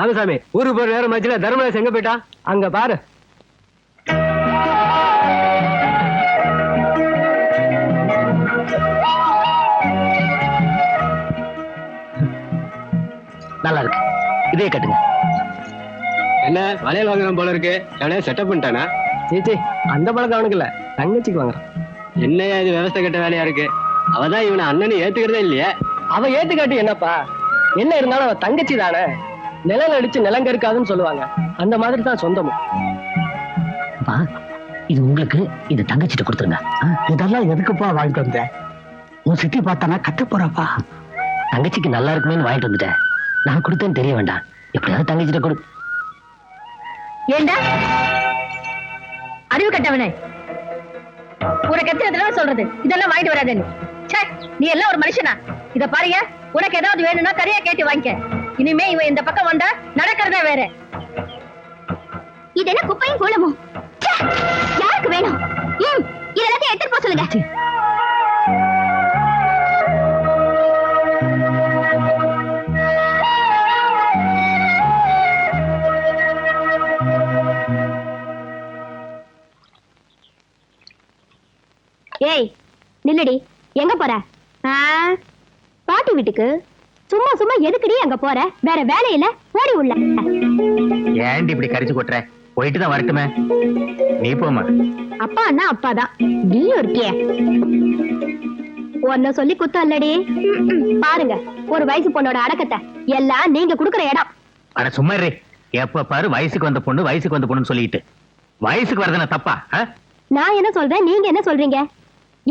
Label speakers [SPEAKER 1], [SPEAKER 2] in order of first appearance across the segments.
[SPEAKER 1] ராமசாமி ஊருக்கு போற நேரம் ஆச்சுல தர்மராஜ் எங்க போயிட்டா? அங்க பாரு.
[SPEAKER 2] நல்லா இருக்கு, இதே கட்டுங்க.
[SPEAKER 1] என்ன வளையல் வாங்குறான் போல இருக்கு? எவனே செட்டப் பண்ணிட்டானா? சீச்சி, அந்த பழக்கம் அவனுக்கு இல்ல, தங்கச்சிக்கு வாங்குறான். என்னையா இது விவசாய கட்ட வேலையா இருக்கு? அவதான் இவனை அண்ணனை ஏத்துக்கிறதே இல்லையே. அவ ஏத்துக்காட்டி என்னப்பா? என்ன இருந்தாலும் அவ தங்கச்சி தானே. நிலம் அடிச்சு நிலங்க இருக்காதுன்னு சொல்லுவாங்க. அந்த மாதிரி தான் சொந்தமும்.
[SPEAKER 2] இது உங்களுக்கு, இது தங்கச்சிட்டு கொடுத்துருங்க.
[SPEAKER 3] இதெல்லாம் எதுக்குப்பா வாங்கிட்டு வந்த? உன் சிட்டி பார்த்தானா கட்ட போறாப்பா.
[SPEAKER 2] தங்கச்சிக்கு நல்லா இருக்குமேன்னு வாங்கிட்டு வந்துட்டேன். நான் கொடுத்தேன்னு தெரிய வேண்டாம். எப்படியாவது தங்கச்சிட்ட கொடு.
[SPEAKER 4] ஏண்டா அறிவு கட்டவனே, உனக்கு எத்தனை தடவை சொல்றது இதெல்லாம் வாங்கிட்டு வராதேன்னு? நீ எல்லாம் ஒரு மனுஷனா? இத பாருங்க, உனக்கு ஏதாவது வேணும்னா கரையா கேட்டு வாங்கிக்க. இனிமே இவன் இந்த பக்கம் வந்தா நடக்கிறதே வேற. இது என்ன குப்பையும் கூலமும்? யாருக்கு வேணும்? இதெல்லாத்தையும் எடுத்துட்டு போக சொல்லுங்க. ஏய் நில்லடி, எங்க போற? பாட்டி வீட்டுக்கு. சும்மா சும்மா எதுக்குடி அங்க போற? வேற வேலையில ஓடி உள்ள.
[SPEAKER 2] ஏன்டி இப்படி கரிச்சு கொட்டுற? போயிட்டு தான் வரட்டுமே. நீ போமா.
[SPEAKER 4] அப்பா அண்ணா அப்பாதான், நீ இருக்கிய. ஒன்ன சொல்லி குத்தம் இல்லடி. பாருங்க ஒரு வயசு பொண்ணோட அடக்கத்தை எல்லாம் நீங்க குடுக்குற இடம்.
[SPEAKER 2] அட சும்மா இரு. எப்ப பாரு வயசுக்கு வந்த பொண்ணு வயசுக்கு வந்த பொண்ணுன்னு சொல்லிட்டு. வயசுக்கு வரதுனா தப்பா?
[SPEAKER 4] நான் என்ன சொல்றேன், நீங்க என்ன சொல்றீங்க?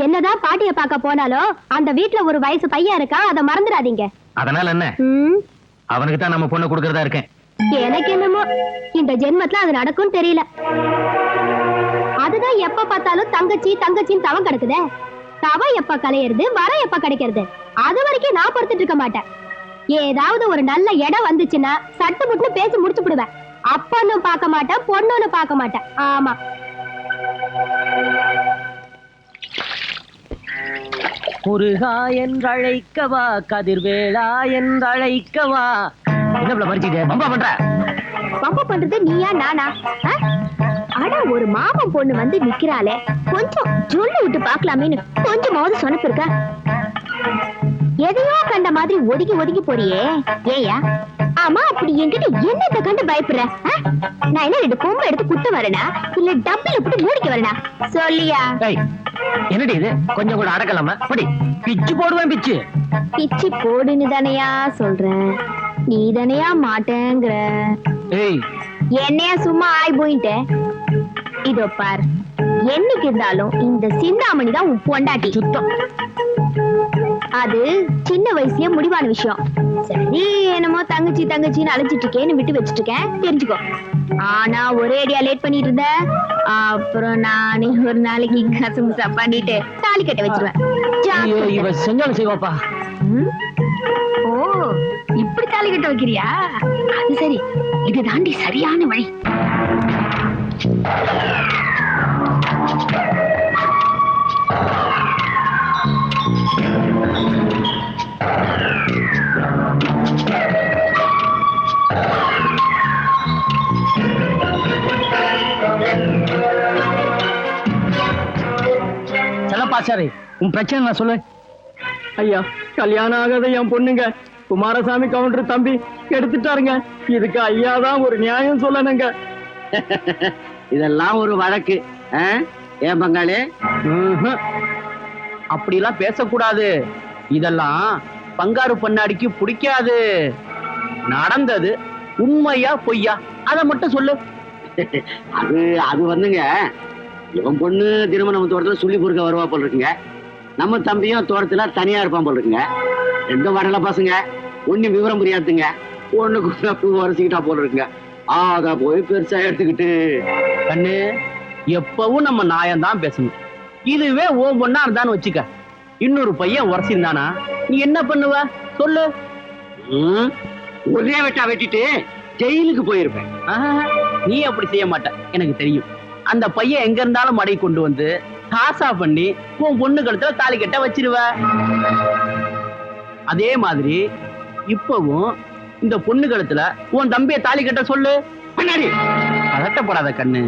[SPEAKER 4] என்னதான் பாட்டிய பார்க்க போனாலும் அந்த வீட்டுல ஒரு வயசு பையன் இருக்கா, அதை மறந்துடாதீங்க.
[SPEAKER 2] அதனால என்ன? அவனுக்கு தான் நம்ம பொண்ணு கொடுக்கறதா இருக்கேன்.
[SPEAKER 4] எனக்கு என்னமோ இந்த ஜென்மத்துல அது நடக்கும் தெரியல. அதுதான் எப்ப பார்த்தாலும் தங்கச்சி தங்கச்சின்னு தவம் கிடக்குதே. தவம் எப்ப கலையிறது, வரம் எப்ப கிடைக்கிறது, அது வரைக்கும் நான் பொறுத்துட்டு இருக்க மாட்டேன். ஏதாவது ஒரு நல்ல இடம் வந்துச்சுன்னா சட்டு முட்டு பேசி முடிச்சு விடுவேன். அப்பன்னு பார்க்க மாட்டேன், பொண்ணுன்னு பார்க்க மாட்டேன். ஆமா.
[SPEAKER 5] முருகா என்றழைக்கவா, கதிர்வேளா என்றழைக்கவா.
[SPEAKER 2] என்ன மறிச்சிட்டு பம்பா பண்ற?
[SPEAKER 4] பம்பா பண்றது நீயா நானா? அட ஒரு மாமன் பொண்ணு வந்து நிக்கிறாளே, கொஞ்சம் சொல்லி விட்டு பாக்கலாமேன்னு கொஞ்சமாவது சொனப்பு இருக்கா? எதையோ கண்ட மாதிரி ஒதுங்கி ஒதுங்கி போறியே, ஏயா? ஆமா, அப்படி என்கிட்ட என்னத்தை கண்டு பயப்படுற? நான் என்ன ரெண்டு கொம்பு எடுத்து குத்த வரேனா, இல்ல டப்பில போட்டு மூடிக்க வரேனா? சொல்லியா?
[SPEAKER 2] என்னடி இது? கொஞ்சம் கூட அடக்கலாமா? படி பிச்சு போடுவேன். பிச்சு
[SPEAKER 4] பிச்சு போடுன்னு தானையா சொல்றேன், நீ தானையா மாட்டேங்கிற. என்னையா சும்மா ஆய் போயிட்ட? இதோ பார், என்னைக்கு இருந்தாலும் இந்த சிந்தாமணி தான் உன் பொண்டாட்டி. சுத்தம். அது சின்ன வயசுலயே முடிவான விஷயம். சரி, என்னமோ தங்கச்சி தங்கச்சின்னு அழைச்சிட்டு இருக்கேன்னு விட்டு வச்சுட்டு இருக்கேன், தெரிஞ்சுக்கோ. ஆனா ஒரே அடியா லேட் பண்ணிட்டு இருந்த, அப்புறம் நானே ஒரு நாளைக்கு கசமுசா பண்ணிட்டு தாலி கட்ட வச்சிருவேன்.
[SPEAKER 2] இவ செஞ்சாலும் செய்வாப்பா.
[SPEAKER 4] ஓ, இப்படி தாலி கட்ட வைக்கிறியா? அது சரி, இது தாண்டி சரியான வழி.
[SPEAKER 2] சரி, உன் பிரச்சனை நான் சொல்லு.
[SPEAKER 1] ஐயா, கல்யாணம் ஆகாத என் பொண்ணுங்க குமாரசாமி கவுண்டர் தம்பி எடுத்துட்டாருங்க. இதுக்கு ஐயாதான் ஒரு நியாயம் சொல்லணுங்க.
[SPEAKER 3] இதெல்லாம் ஒரு வழக்கு. ஏன் பங்காளி?
[SPEAKER 5] அப்படிலாம் பேசக்கூடாது. இதெல்லாம் பங்காரு பண்ணாடிக்கு பிடிக்காது. நடந்தது உண்மையா பொய்யா அத மட்டும் சொல்லு.
[SPEAKER 3] அது வந்துங்க, இவன் பொண்ணு திருமணம் தோட்டத்துல சொல்லி பொறுக்க வருவா போல் இருக்குங்க. நம்ம தம்பியும் தோட்டத்துல தனியா இருப்பான் போல் இருக்குங்க. ரெண்டும் வரல பசங்க, ஒண்ணு விவரம் புரியாதுங்க. ஒண்ணுக்கு உரசிக்கிட்டா போல இருக்குங்க. அத போய் பெருசா எடுத்துக்கிட்டு.
[SPEAKER 5] கண்ணு, எப்பவும் நம்ம நியாயம் பேசணும். இதுவே ஓ பொண்ணா இருந்தான்னு வச்சுக்க, இன்னொரு பையன் உரசிருந்தானா நீ என்ன பண்ணுவ சொல்லு?
[SPEAKER 3] ஒரே வெட்டா வெட்டிட்டு ஜெயிலுக்கு போயிருப்பேன்.
[SPEAKER 5] நீ அப்படி செய்ய மாட்ட, எனக்கு தெரியும். அந்த பையன் எங்க இருந்தாலும் மடை கொண்டு வந்து காசா பண்ணி உன் பொண்ணு கழுத்துல தாலி கட்ட வச்சிருவ. அதே மாதிரி இப்பவும் இந்த பொண்ணு கழுத்துல உன் தம்பியை தாலி கட்ட சொல்லு.
[SPEAKER 3] பண்ணாடி
[SPEAKER 5] பதட்டப்படாத கண்ணு.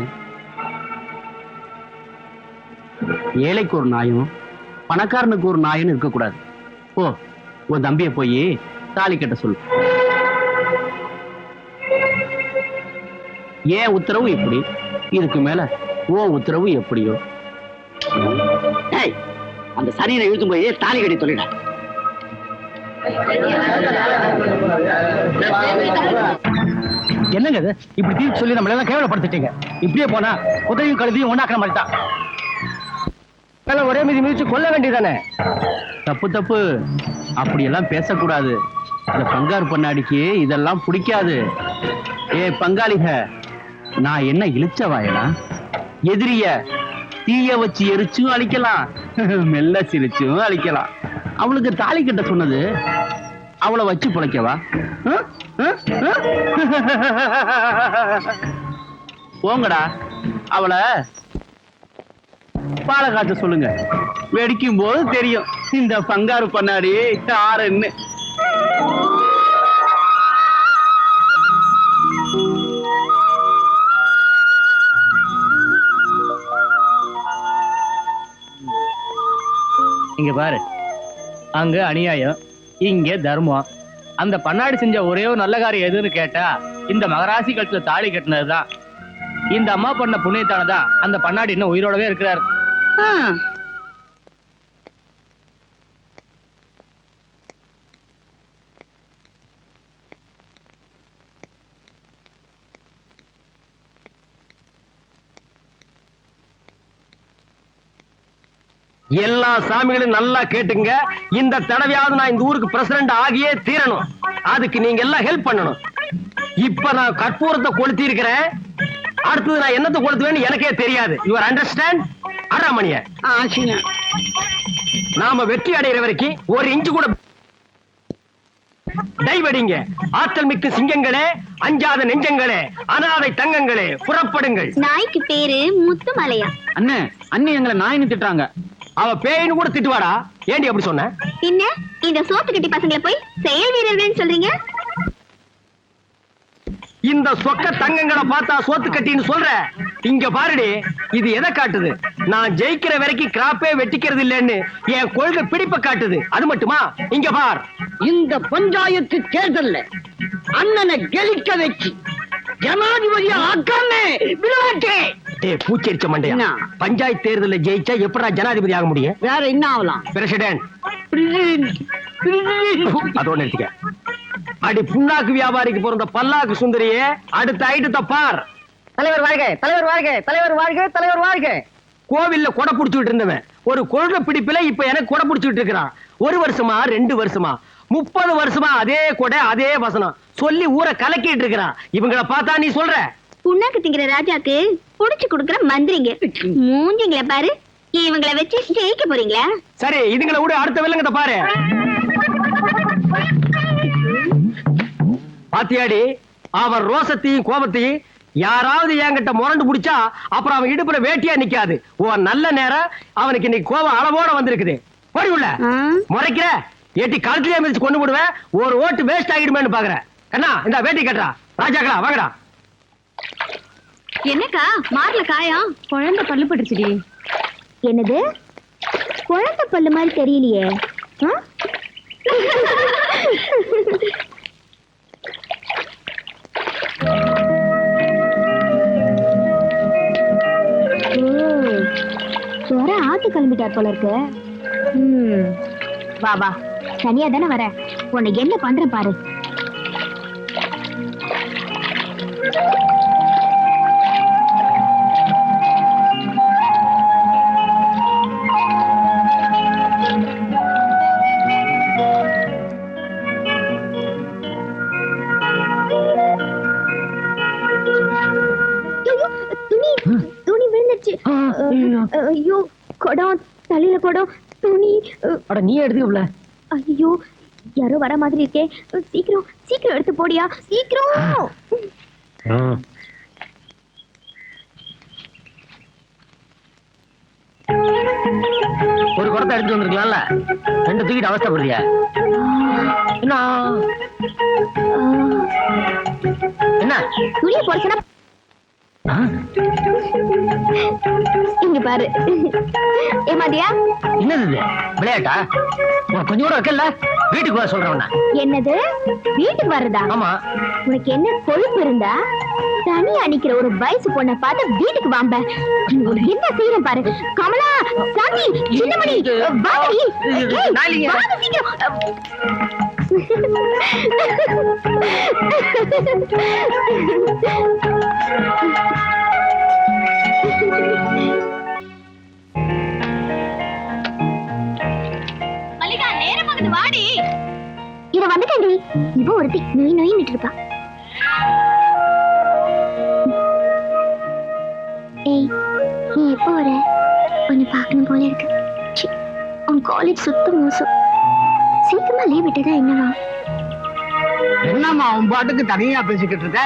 [SPEAKER 5] ஏழைக்கு ஒரு நாயும் பணக்காரனுக்கு ஒரு நாயும் இருக்கக்கூடாது. போ, உன் தம்பிய போய் தாலி கட்ட சொல்லு. ஏன் உத்தரவு இப்படி, இதுக்கு மேல ஓ உத்தரவு எப்படியோ.
[SPEAKER 3] ஏய், அந்த சனியனை இழுத்து போய் தாலி கட்டி சொல்லிட.
[SPEAKER 2] என்னங்க இது இப்படி தீர்ப்பு சொல்லி நம்மள எல்லாம் கேவலப்படுத்திட்டீங்க. இப்படியே போனா உதவியும் கழுதியும் ஒண்ணாக்கிற மாதிரி தான். ஒரே மீதி மிதிச்சு கொல்ல வேண்டியதானே.
[SPEAKER 5] தப்பு தப்பு, அப்படியெல்லாம் பேசக்கூடாது. இந்த பங்காரு பண்ணாடிக்கு இதெல்லாம் பிடிக்காது. ஏ பங்காளிக, நான் என்ன இழிச்சவாயனா? எதிரிய தீய வச்சு எரிச்சும் அழிக்கலாம், மெல்ல சிரிச்சும் அழிக்கலாம். அவளுக்கு தாலி கட்ட சொன்னது அவளை வச்சு பிழைக்கவா? போங்கடா, அவளை பாலை காட்ட சொல்லுங்க. வெடிக்கும் போது தெரியும் இந்த பங்காரு பண்ணாடி யாருன்னு.
[SPEAKER 2] இங்க பாரு, அங்க அநியாயம், இங்க தர்மம். அந்த பண்ணாடி செஞ்ச ஒரே ஒரு நல்ல காரியம் எதுன்னு கேட்டா இந்த மகராசி கழுத்துல தாலி கட்டினதுதான். இந்த அம்மா பண்ண புண்ணியத்தானதான் அந்த பண்ணாடி இன்னும் உயிரோடவே இருக்கிறார்.
[SPEAKER 1] எல்லா சாமிகளும் நல்லா கேட்டுங்க. இந்த தடவையாவது நான் இந்த ஊருக்கு பிரசிடண்ட் ஆகியே தீரணும். அதுக்கு நீங்க எல்லாம் ஹெல்ப் பண்ணணும். இப்ப நான் கற்பூரத்தை கொளுத்தி இருக்கிறேன். அடுத்தது நான் என்னத்தை கொளுத்துவேன்னு எனக்கே தெரியாது. Your understand? அறாமணிய நாம வெற்றி அடைகிற வரைக்கும் ஒரு இன்ச்சு கூட டைவடிங்க. ஆற்றல் மிக்க சிங்கங்களே, அஞ்சாத நெஞ்சங்களே, அனாதை தங்கங்களே, புறப்படுங்கள்.
[SPEAKER 4] நாய்க்கு பேரு முத்துமலையா?
[SPEAKER 5] அண்ணே, அண்ணி எங்களை நாயின்னு திட்டுறாங்க.
[SPEAKER 1] அவ பேயின்னு கூட திட்டுவாடா. ஏண்டி அப்படி சொன்ன?
[SPEAKER 4] என்ன இந்த சோத்து கட்டி பசங்களை போய் செயல் வீரர்கள் சொல்றீங்க?
[SPEAKER 1] இந்த சொக்க தங்கங்களை பார்த்தா சோத்து கட்டின்னு சொல்ற. இங்க பாருடி, இது எதை காட்டுது? நான் ஜெயிக்கிற வரைக்கும் கிராப்பே வெட்டிக்கிறது இல்லைன்னு என் கொள்கை பிடிப்ப காட்டுது. அது மட்டுமா? இங்க பார்,
[SPEAKER 3] இந்த பஞ்சாயத்து தேர்தல்ல அண்ணனை கெலிக்க வச்சு ஜனாதிபதியா ஆக்காமே விளையாட்டே.
[SPEAKER 1] டேய் பூச்செரிச்ச மண்டையா, பஞ்சாயத்து தேர்தல்ல ஜெயிச்சா எப்படா ஜனாதிபதி ஆக முடியும்?
[SPEAKER 3] வேற என்ன ஆகலாம்?
[SPEAKER 1] பிரசிடென்ட். அதோட நிறுத்திக்க. அடி புண்ணாக்கு வியாபாரிக்கு பிறந்த பல்லாக்கு சுந்தரியே, அடுத்த ஐட்டத்தை பார்.
[SPEAKER 2] தலைவர் வாழ்க, தலைவர் வாழ்க, தலைவர் வாழ்க, தலைவர் வாழ்க.
[SPEAKER 1] கோவில்ல கொடை புடிச்சுட்டு இருந்தவன் ஒரு கொள்கை பிடிப்புல இப்ப எனக்கு கொடை புடிச்சுட்டு இருக்கிறான். 1 வருஷமா 2 வருஷமா 30 வருஷமா அதே கொடை அதே வசனம் சொல்லி ஊரை கலக்கிட்டு இருக்கிறான். இவங்களை பார்த்தா நீ சொல்ற?
[SPEAKER 4] புண்ணாக்கு திங்கிற ராஜாக்கு புடிச்சு கொடுக்கற மந்திரிங்க. மூஞ்சிங்களை பாரு. இவங்களை வச்சு ஜெயிக்க போறீங்களா?
[SPEAKER 1] சரி, இதுங்களை விட அடுத்த வில்லங்கத்தை பாரு. பாத்தியாடி, அவன் ரோசத்தையும் கோபத்தையும் யாராவது என்கிட்ட முரண்டு பிடிச்சா அப்புறம் அவன் இடுப்புல வேட்டியா நிக்காது. உன் நல்ல நேரம் அவனுக்கு இன்னைக்கு கோபம் அளவோட வந்திருக்குது. போடி உள்ள முறைக்கிற ஏட்டி கழுத்திலே மிதிச்சு கொண்டு போடுவேன். ஒரு ஓட்டு வேஸ்ட் ஆகிடுமேன்னு பாக்குறேன். கண்ணா, இந்த வேட்டி கட்டுறா. ராஜாக்களா வாங்கடா.
[SPEAKER 4] என்னக்கா மார்ல காயம்? குழந்தை பல்லு பட்டுச்சுடி. என்னது குழந்தை பல்லு மாதிரி தெரியலையே. ஆத்து கிளம்பிட்டார் போல இருக்கு. வா வா, தனியா தானே வர. உன்னை என்ன பண்றேன் பாரு. துணி விழுந்துச்சு. ஐயோ, குடம் தலையில குடம் துணி.
[SPEAKER 2] நீ எடுத்து.
[SPEAKER 4] ஐயோ, யாரோ வர மாதிரி இருக்கே. சீக்கிரம் சீக்கிரம் எடுத்து போடியா, சீக்கிரம்.
[SPEAKER 1] ஒரு குடத்தை
[SPEAKER 5] மட்டும் எடுத்து வந்திருக்கலாம்ல, ரெண்டு தூக்கிட்டு அவஸ்தைப்படுறியா? என்ன என்ன
[SPEAKER 4] துணியை போடுச்சுன்னா இங்க பாரு. ஏமாதியா?
[SPEAKER 5] என்னது இது? விளையாட்டா? உனக்கு கொஞ்சம் கூட வைக்கல. வீட்டுக்கு வர சொல்றவன.
[SPEAKER 4] என்னது வீட்டுக்கு வர்றதா?
[SPEAKER 5] ஆமா.
[SPEAKER 4] உனக்கு என்ன கொழுப்பு இருந்தா தனியா நிக்கிற ஒரு வயசு பொண்ணை பார்த்து வீட்டுக்கு வாம்ப. என்ன செய்யறேன் பாரு. கமலா, சாந்தி, சின்னமணி, வாடி. ஏய், வாங்க சீக்கிரம். மல்லிகா, நேரமாகுது, வாடி. இத வந்துட்டேன்டி. இவ ஒருத்தி நோய் நோய் நிட்டு இருப்பா. ஏய், நீ எப்போ வர? உன்னை பார்க்கணும் போல இருக்கு. ச்சீ, உன் காலேஜ் சுத்த மோசம். சீக்கிரமா லீவ் விட்டதா என்னவா?
[SPEAKER 5] என்னம்மா உன் பாட்டுக்கு தனியா பேசிக்கிட்டு இருக்க?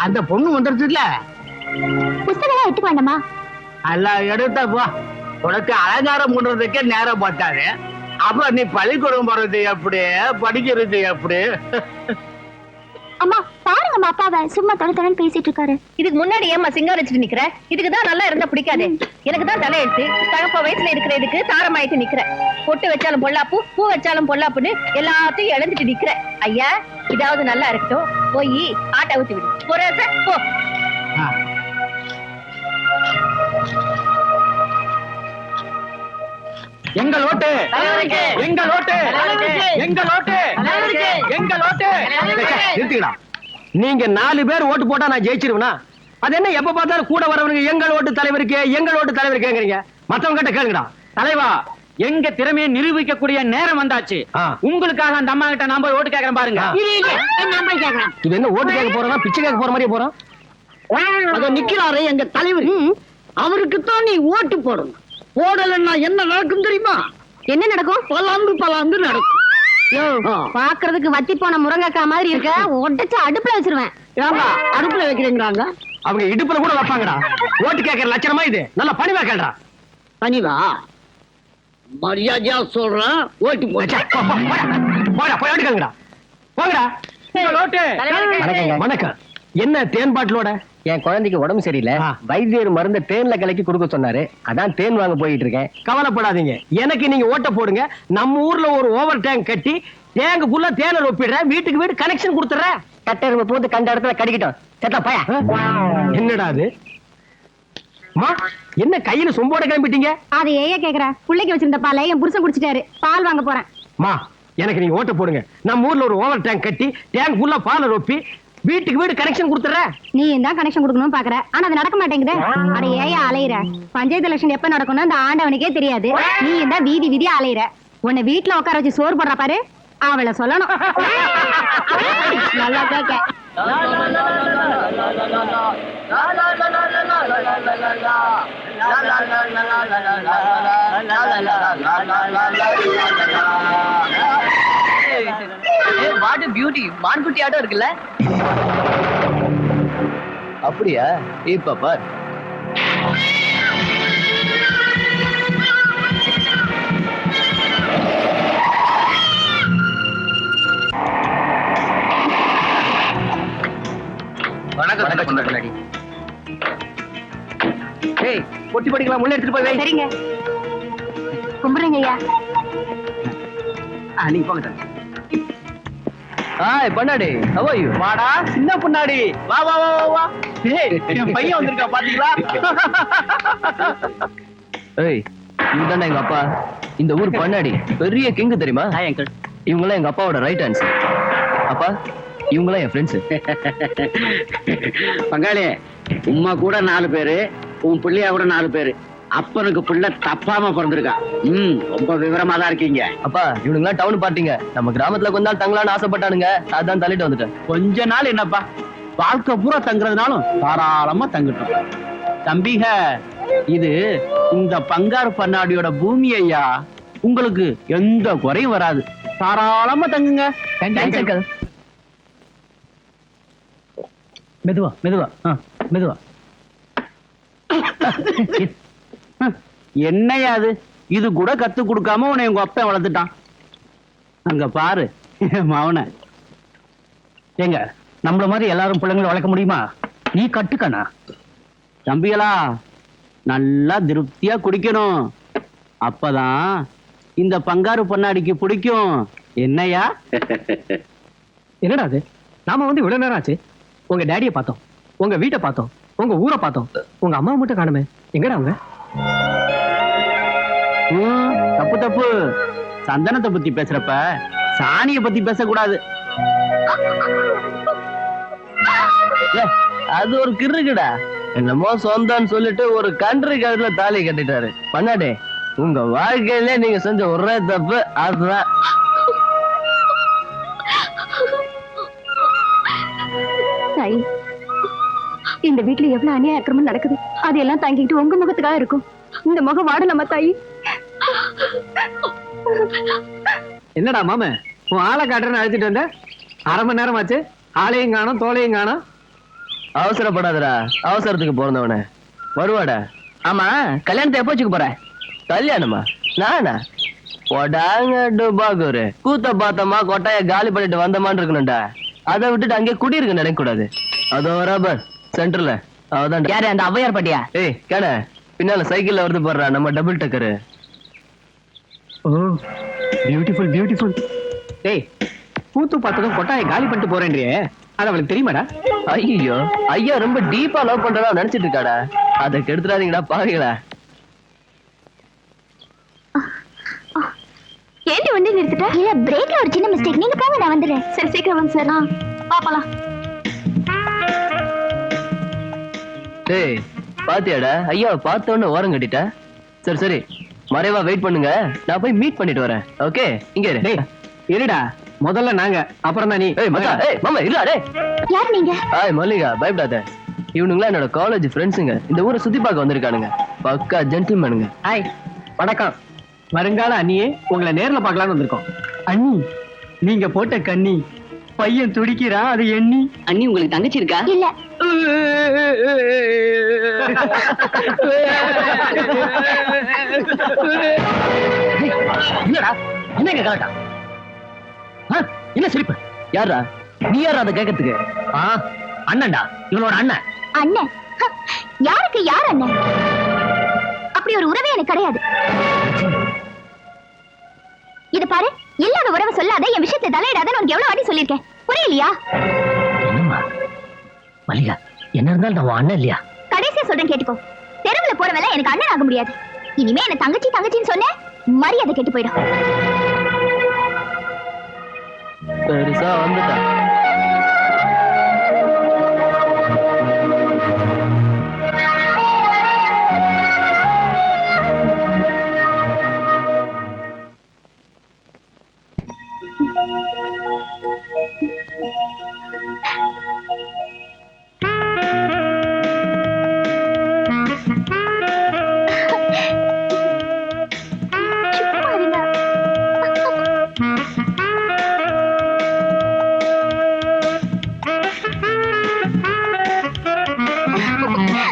[SPEAKER 5] அந்த பொண்ணு வந்துருச்சுல.
[SPEAKER 4] புஸ்தகம் எடுத்துக்க வேண்டாமா?
[SPEAKER 5] எல்லாம் எடுத்தா போ. உனக்கு அலங்காரம் பண்றதுக்கே நேரம் பார்த்தாரு. அப்புறம் நீ பள்ளிக்கூடம் போறது எப்படி, படிக்கிறது எப்படி?
[SPEAKER 4] அம்மா பாருங்கம்மா, அப்பாவை சும்மா தொலைன்னு பேசிட்டு இருக்காரு.
[SPEAKER 6] இதுக்கு முன்னாடி ஏமா சிங்காரிச்சுட்டு நிக்கிற? இதுக்கு தான் நல்லா இருந்தா பிடிக்காது. எனக்கு தான் தலையெழுத்து. தகப்ப வயசுல இருக்கிறதுக்கு தாரமாயிட்டு நிக்கிற. பொட்டு வச்சாலும் பொல்லாப்பு, பூ வச்சாலும் பொல்லாப்புன்னு எல்லாத்தையும் இழந்துட்டு நிக்கிற. ஐயா, இதாவது நல்லா இருக்கட்டும். போய் ஆட்டை ஊத்தி விடு. ஒரு போ.
[SPEAKER 1] எங்கள் ஓட்டு, எங்கள் ஓட்டு, எங்கள் ஓட்டு, எங்கள் ஓட்டு. நிறுத்திக்கடா. நீங்க 4 பேர் ஓட்டு போட்டா நான் ஜெயிச்சிருவேனா? அது என்ன எப்ப பார்த்தாலும் கூட வரவனுங்க எங்கள் ஓட்டு தலைவருக்கு, எங்கள் ஓட்டு தலைவருக்குங்கிறீங்க? மத்தவங்க கிட்ட கேளுங்கடா.
[SPEAKER 2] தலைவா, எங்க திறமையை நிரூபிக்கக்கூடிய நேரம் வந்தாச்சு. உங்களுக்காக அந்த அம்மா கிட்ட நான் போய் ஓட்டு கேட்கறேன் பாருங்க.
[SPEAKER 1] இது என்ன ஓட்டு கேட்க போறோம்னா பிச்சை கேட்க போற மாதிரியே போறோம்.
[SPEAKER 3] அத நிக்கிறாரு எங்க தலைவர். அவருக்குத்தான் நீ ஓட்டு போடணும். போடலன்னா என்ன நடக்கும் தெரியுமா?
[SPEAKER 4] என்ன நடக்கும்?
[SPEAKER 3] பலாந்து நடக்கும்.
[SPEAKER 4] பாக்குறதுக்கு வத்தி போன முருங்கக்காய் மாதிரி இருக்க. உடைச்சு அடுப்புல வச்சிருவேன்.
[SPEAKER 3] ஏங்க அடுப்புல வைக்கிறீங்கறாங்க?
[SPEAKER 1] அவங்க இடுப்புல கூட வைப்பாங்கடா. ஓட்டு கேட்கற லட்சணமா இது? நல்ல பணிவா கேளுடா.
[SPEAKER 3] பணிவா? மரியாதையா சொல்றேன், ஓட்டு போச்சா.
[SPEAKER 1] போடா, போய் ஓட்டு கேளுங்கடா. போங்கடா. எங்கள் ஓட்டு. வணக்கம். வணக்கம். என்ன தேன் பாட்டிலோட? என் குழந்தைக்கு உடம்பு சரியில்லை. வைத்தியர் மருந்த தேன்ல கலக்கி கொடுக்க சொன்னாரு. அதான் தேன் வாங்க போயிட்டு இருக்கேன். கவலைப்படாதீங்க, எனக்கு நீங்க ஓட்ட போடுங்க. நம்ம ஊர்ல ஒரு ஓவர் டேங்க் கட்டி டேங்க் ஃபுல்லா தேனை ஒப்பிடுறேன். வீட்டுக்கு வீடு கனெக்ஷன் கொடுத்துறேன். கட்டெரும்பு போட்டு கண்ட இடத்துல கடிக்கிட்டோம். செத்தா பையா. என்னடா அது? என்ன கையில சொம்போட கிளம்பிட்டீங்க?
[SPEAKER 4] அது ஏய கேக்குற. புள்ளைக்கு வச்சிருந்த பாலை என் புருஷன் குடிச்சிட்டாரு. பால் வாங்க போறேன்.
[SPEAKER 1] எனக்கு நீங்க ஓட்ட போடுங்க. நம்ம ஊர்ல ஒரு ஓவர் டேங்க் கட்டி டேங்க் ஃபுல்லா பாலை ரொப்பி வீட்டுக்கு வீடு கனெக்ஷன் கொடுத்துற.
[SPEAKER 4] நீ தான் கனெக்ஷன் கொடுக்கணும்னு பாக்குற. ஆனா அது நடக்க மாட்டேங்குது. அட ஏயா அலையிற? பஞ்சாயத்து எலெக்ஷன் எப்ப நடக்கும்னு அந்த ஆண்டவனுக்கே தெரியாது. நீ தான் வீதி வீதியா அலையிற. உன்னை வீட்டுல உட்கார வச்சு சோறு போடுற பாரு, அவளை சொல்லணும். நல்லா கேட்க.
[SPEAKER 6] வாட் பியூட்டி, மான்குட்டி ஆட்டம் இருக்குல்ல?
[SPEAKER 5] அப்படியா? இப்ப பார்.
[SPEAKER 1] வணக்கம். ஏய், பொட்டி படிக்கலாம். முள்ள எடுத்துட்டு போய் வை.
[SPEAKER 4] சரிங்க, கும்பிடுங்க ஐயா.
[SPEAKER 1] நீங்க போங்க. பண்ணாடி, how are you?
[SPEAKER 2] வாடா சின்ன பொண்ணாடி, வா வா வா வா. ஏய், என் பையன் வந்திருக்கா பாத்தீங்களா?
[SPEAKER 5] ஏய், இவன்தான் எங்க அப்பா. இந்த ஊர் பண்ணாடி பெரிய கிங் தெரியுமா?
[SPEAKER 2] Hi uncle.
[SPEAKER 5] இவங்களாம் எங்க அப்பாவோட ரைட் ஹேண்ட்ஸ். அப்பா, இவங்களாம் என் ஃப்ரெண்ட்ஸ்.
[SPEAKER 3] பங்காளி, உம்மா கூட 4 பேரு, உன் பிள்ளையா கூட 4 பேரு. அப்பனுக்கு பிள்ளை தப்பாம பிறந்திருக்கா. ரொம்ப விவரமா தான் இருக்கீங்க.
[SPEAKER 5] அப்பா, இவனுங்களாம் டவுன் பார்ட்டிங்க. நம்ம கிராமத்துல கொஞ்ச நாள் தங்கலான்னு ஆசைப்பட்டானுங்க. அதான் தள்ளிட்டு வந்துட்டேன்.
[SPEAKER 2] கொஞ்ச நாள் என்னப்பா, வாழ்க்கை பூரா தங்குறதுனாலும் தாராளமா தங்கட்டும். தம்பிக, இது இந்த பங்காரு பண்ணாடியோட பூமி ஐயா. உங்களுக்கு எந்த குறையும் வராது. தாராளமா தங்குங்க. மெதுவா மெதுவா மெதுவா. என்னையா அது?
[SPEAKER 5] இது கூட கத்து கொடுக்காம உன்னை உங்க அப்பா வளர்த்துட்டான். அங்க பாரு மவன. ஏங்க நம்மள மாதிரி எல்லாரும் பிள்ளைங்களை வளர்க்க முடியுமா? நீ கட்டுக்கண்ணா. தம்பிகளா நல்லா திருப்தியா குடிக்கணும், அப்பதான் இந்த பங்காரு பொன்னாடிக்கு பிடிக்கும். என்னையா?
[SPEAKER 1] என்னடா அது? நாம வந்து இவ்வளவு நேரம் ஆச்சு. உங்க டேடியை பார்த்தோம், உங்க வீட்டை பார்த்தோம், உங்க ஊரை பார்த்தோம், உங்க அம்மா மட்டும் காணுமே. எங்கடா அவங்க?
[SPEAKER 5] தப்பு தப்பு. சந்தனத்தை பத்தி பேசுறப்ப சாணிய பத்தி பேசக்கூடாது. அது ஒரு கிருக்குடா. என்னமோ சொந்தம்னு சொல்லிட்டு ஒரு கண்ட்ரி கழுத்துல தாலி கட்டிட்டாரு. பண்ணாடே, உங்க வாழ்க்கையில நீங்க செஞ்ச ஒரே தப்பு அதுதான்.
[SPEAKER 6] தாய், இந்த வீட்டுல எவ்வளவு அநியாய அக்கிரமம் நடக்குது. அதையெல்லாம் தாங்கிட்டு உங்க முகத்துக்காக இருக்கும். இந்த முகம் வாடலாமா தாயி?
[SPEAKER 1] என்னடா மாம, உன் ஆளை காட்டுறேன்னு அழைச்சிட்டு வந்த, அரை மணி நேரம் ஆச்சு. ஆளையும் காணும், தோலையும் காணும்.
[SPEAKER 5] அவசரப்படாதடா, அவசரத்துக்கு பிறந்தவன வருவாடா. ஆமா, கல்யாணத்தை எப்போ வச்சுக்க போற? கல்யாணமா? நானா? போடாங்க டுபாகூரு. கூத்த பார்த்தமா கொட்டாய காலி பண்ணிட்டு வந்தமான்னு இருக்கணும்டா. அதை விட்டுட்டு அங்கே குடியிருக்க நினைக்க கூடாது. அதோ ரப்பர் சென்டர்ல அவதான். யாரு அந்த ஔவையார் பாட்டியா? ஏய் கேட, பின்னால சைக்கிள்ல வருது போடுறா நம்ம டபுள் டக்கரு.
[SPEAKER 1] Oh beautiful beautiful. டேய், கூத்து பார்த்ததும் கொட்டாயை காலி பண்ணிட்டு போறேன்றியே, அது அவளுக்கு தெரியுமாடா?
[SPEAKER 5] ஐயோ, ஐயா ரொம்ப டீப்பா லவ் பண்றதா நினைச்சிட்டு இருக்காடா. அதை கெடுத்துறாதீங்கடா பாருங்களா.
[SPEAKER 4] ஏண்டி வண்டி நிறுத்திட்ட? இல்ல, பிரேக்ல ஒரு சின்ன மிஸ்டேக். நீங்க போங்க, நான் வந்துடுறேன். சரி, சீக்கிரம் வாங்க சார். பாப்பலாம்.
[SPEAKER 5] டேய் பாத்தியாடா, ஐயா பார்த்தோன்னு ஓரம் கட்டிட்ட. சரி சரி, மறைவா வெயிட் பண்ணுங்க, நான் போய் மீட் பண்ணிட்டு வரேன். ஓகே, இங்க இரு.
[SPEAKER 1] டேய் இருடா, முதல்ல நாங்க, அப்புறம் தான் நீ.
[SPEAKER 5] ஏய் மச்சா, ஏய் மாமா இருடா. டேய்
[SPEAKER 4] யார் நீங்க?
[SPEAKER 5] ஹாய் மல்லிகா, பயப்படாத. இவனுங்களா என்னோட காலேஜ் ஃப்ரெண்ட்ஸுங்க. இந்த ஊரை சுத்தி பார்க்க வந்திருக்கானுங்க. பக்கா ஜென்டில்மேனுங்க.
[SPEAKER 1] ஹாய், வணக்கம். வருங்கால அண்ணியே, உங்களை நேர்ல பார்க்கலாம்னு வந்திருக்கோம். அண்ணி, நீங்க போட்ட கண்ணி பையன் துடிக்கிறா, அது எண்ணி.
[SPEAKER 6] அண்ணி, உங்களுக்கு தங்கச்சி இருக்கா?
[SPEAKER 4] இல்ல.
[SPEAKER 5] என்னடா, என்ன கரெக்டா? என்ன சிரிப்பு? யாரா நீ? யாரா அதை கேட்கறதுக்கு? அண்ணன்டா, இவனோட அண்ணன்.
[SPEAKER 4] அண்ணன்? யாருக்கு யார் அண்ணன்? அப்படி ஒரு உறவே எனக்கு கிடையாது. இது பாரு, இல்லாத உறவை சொல்லாத, என் விஷயத்தை தலையிடாத உனக்கு எவ்வளவு வாட்டி சொல்லிருக்கேன், புரியலையா?
[SPEAKER 5] என்னம்மா மல்லிகா, என்ன இருந்தாலும் நான் அண்ணன் இல்லையா?
[SPEAKER 4] கடைசியா சொல்றேன் கேட்டுக்கோ. தெருவுல போறவெல்லாம் எனக்கு அண்ணன் ஆக முடியாது. இனிமே என்ன தங்கச்சி தங்கச்சின்னு சொன்னேன், மரியாதை கெட்டு போயிடும்.
[SPEAKER 5] பெருசா வந்துட்டா.
[SPEAKER 4] சும்மா இருங்க.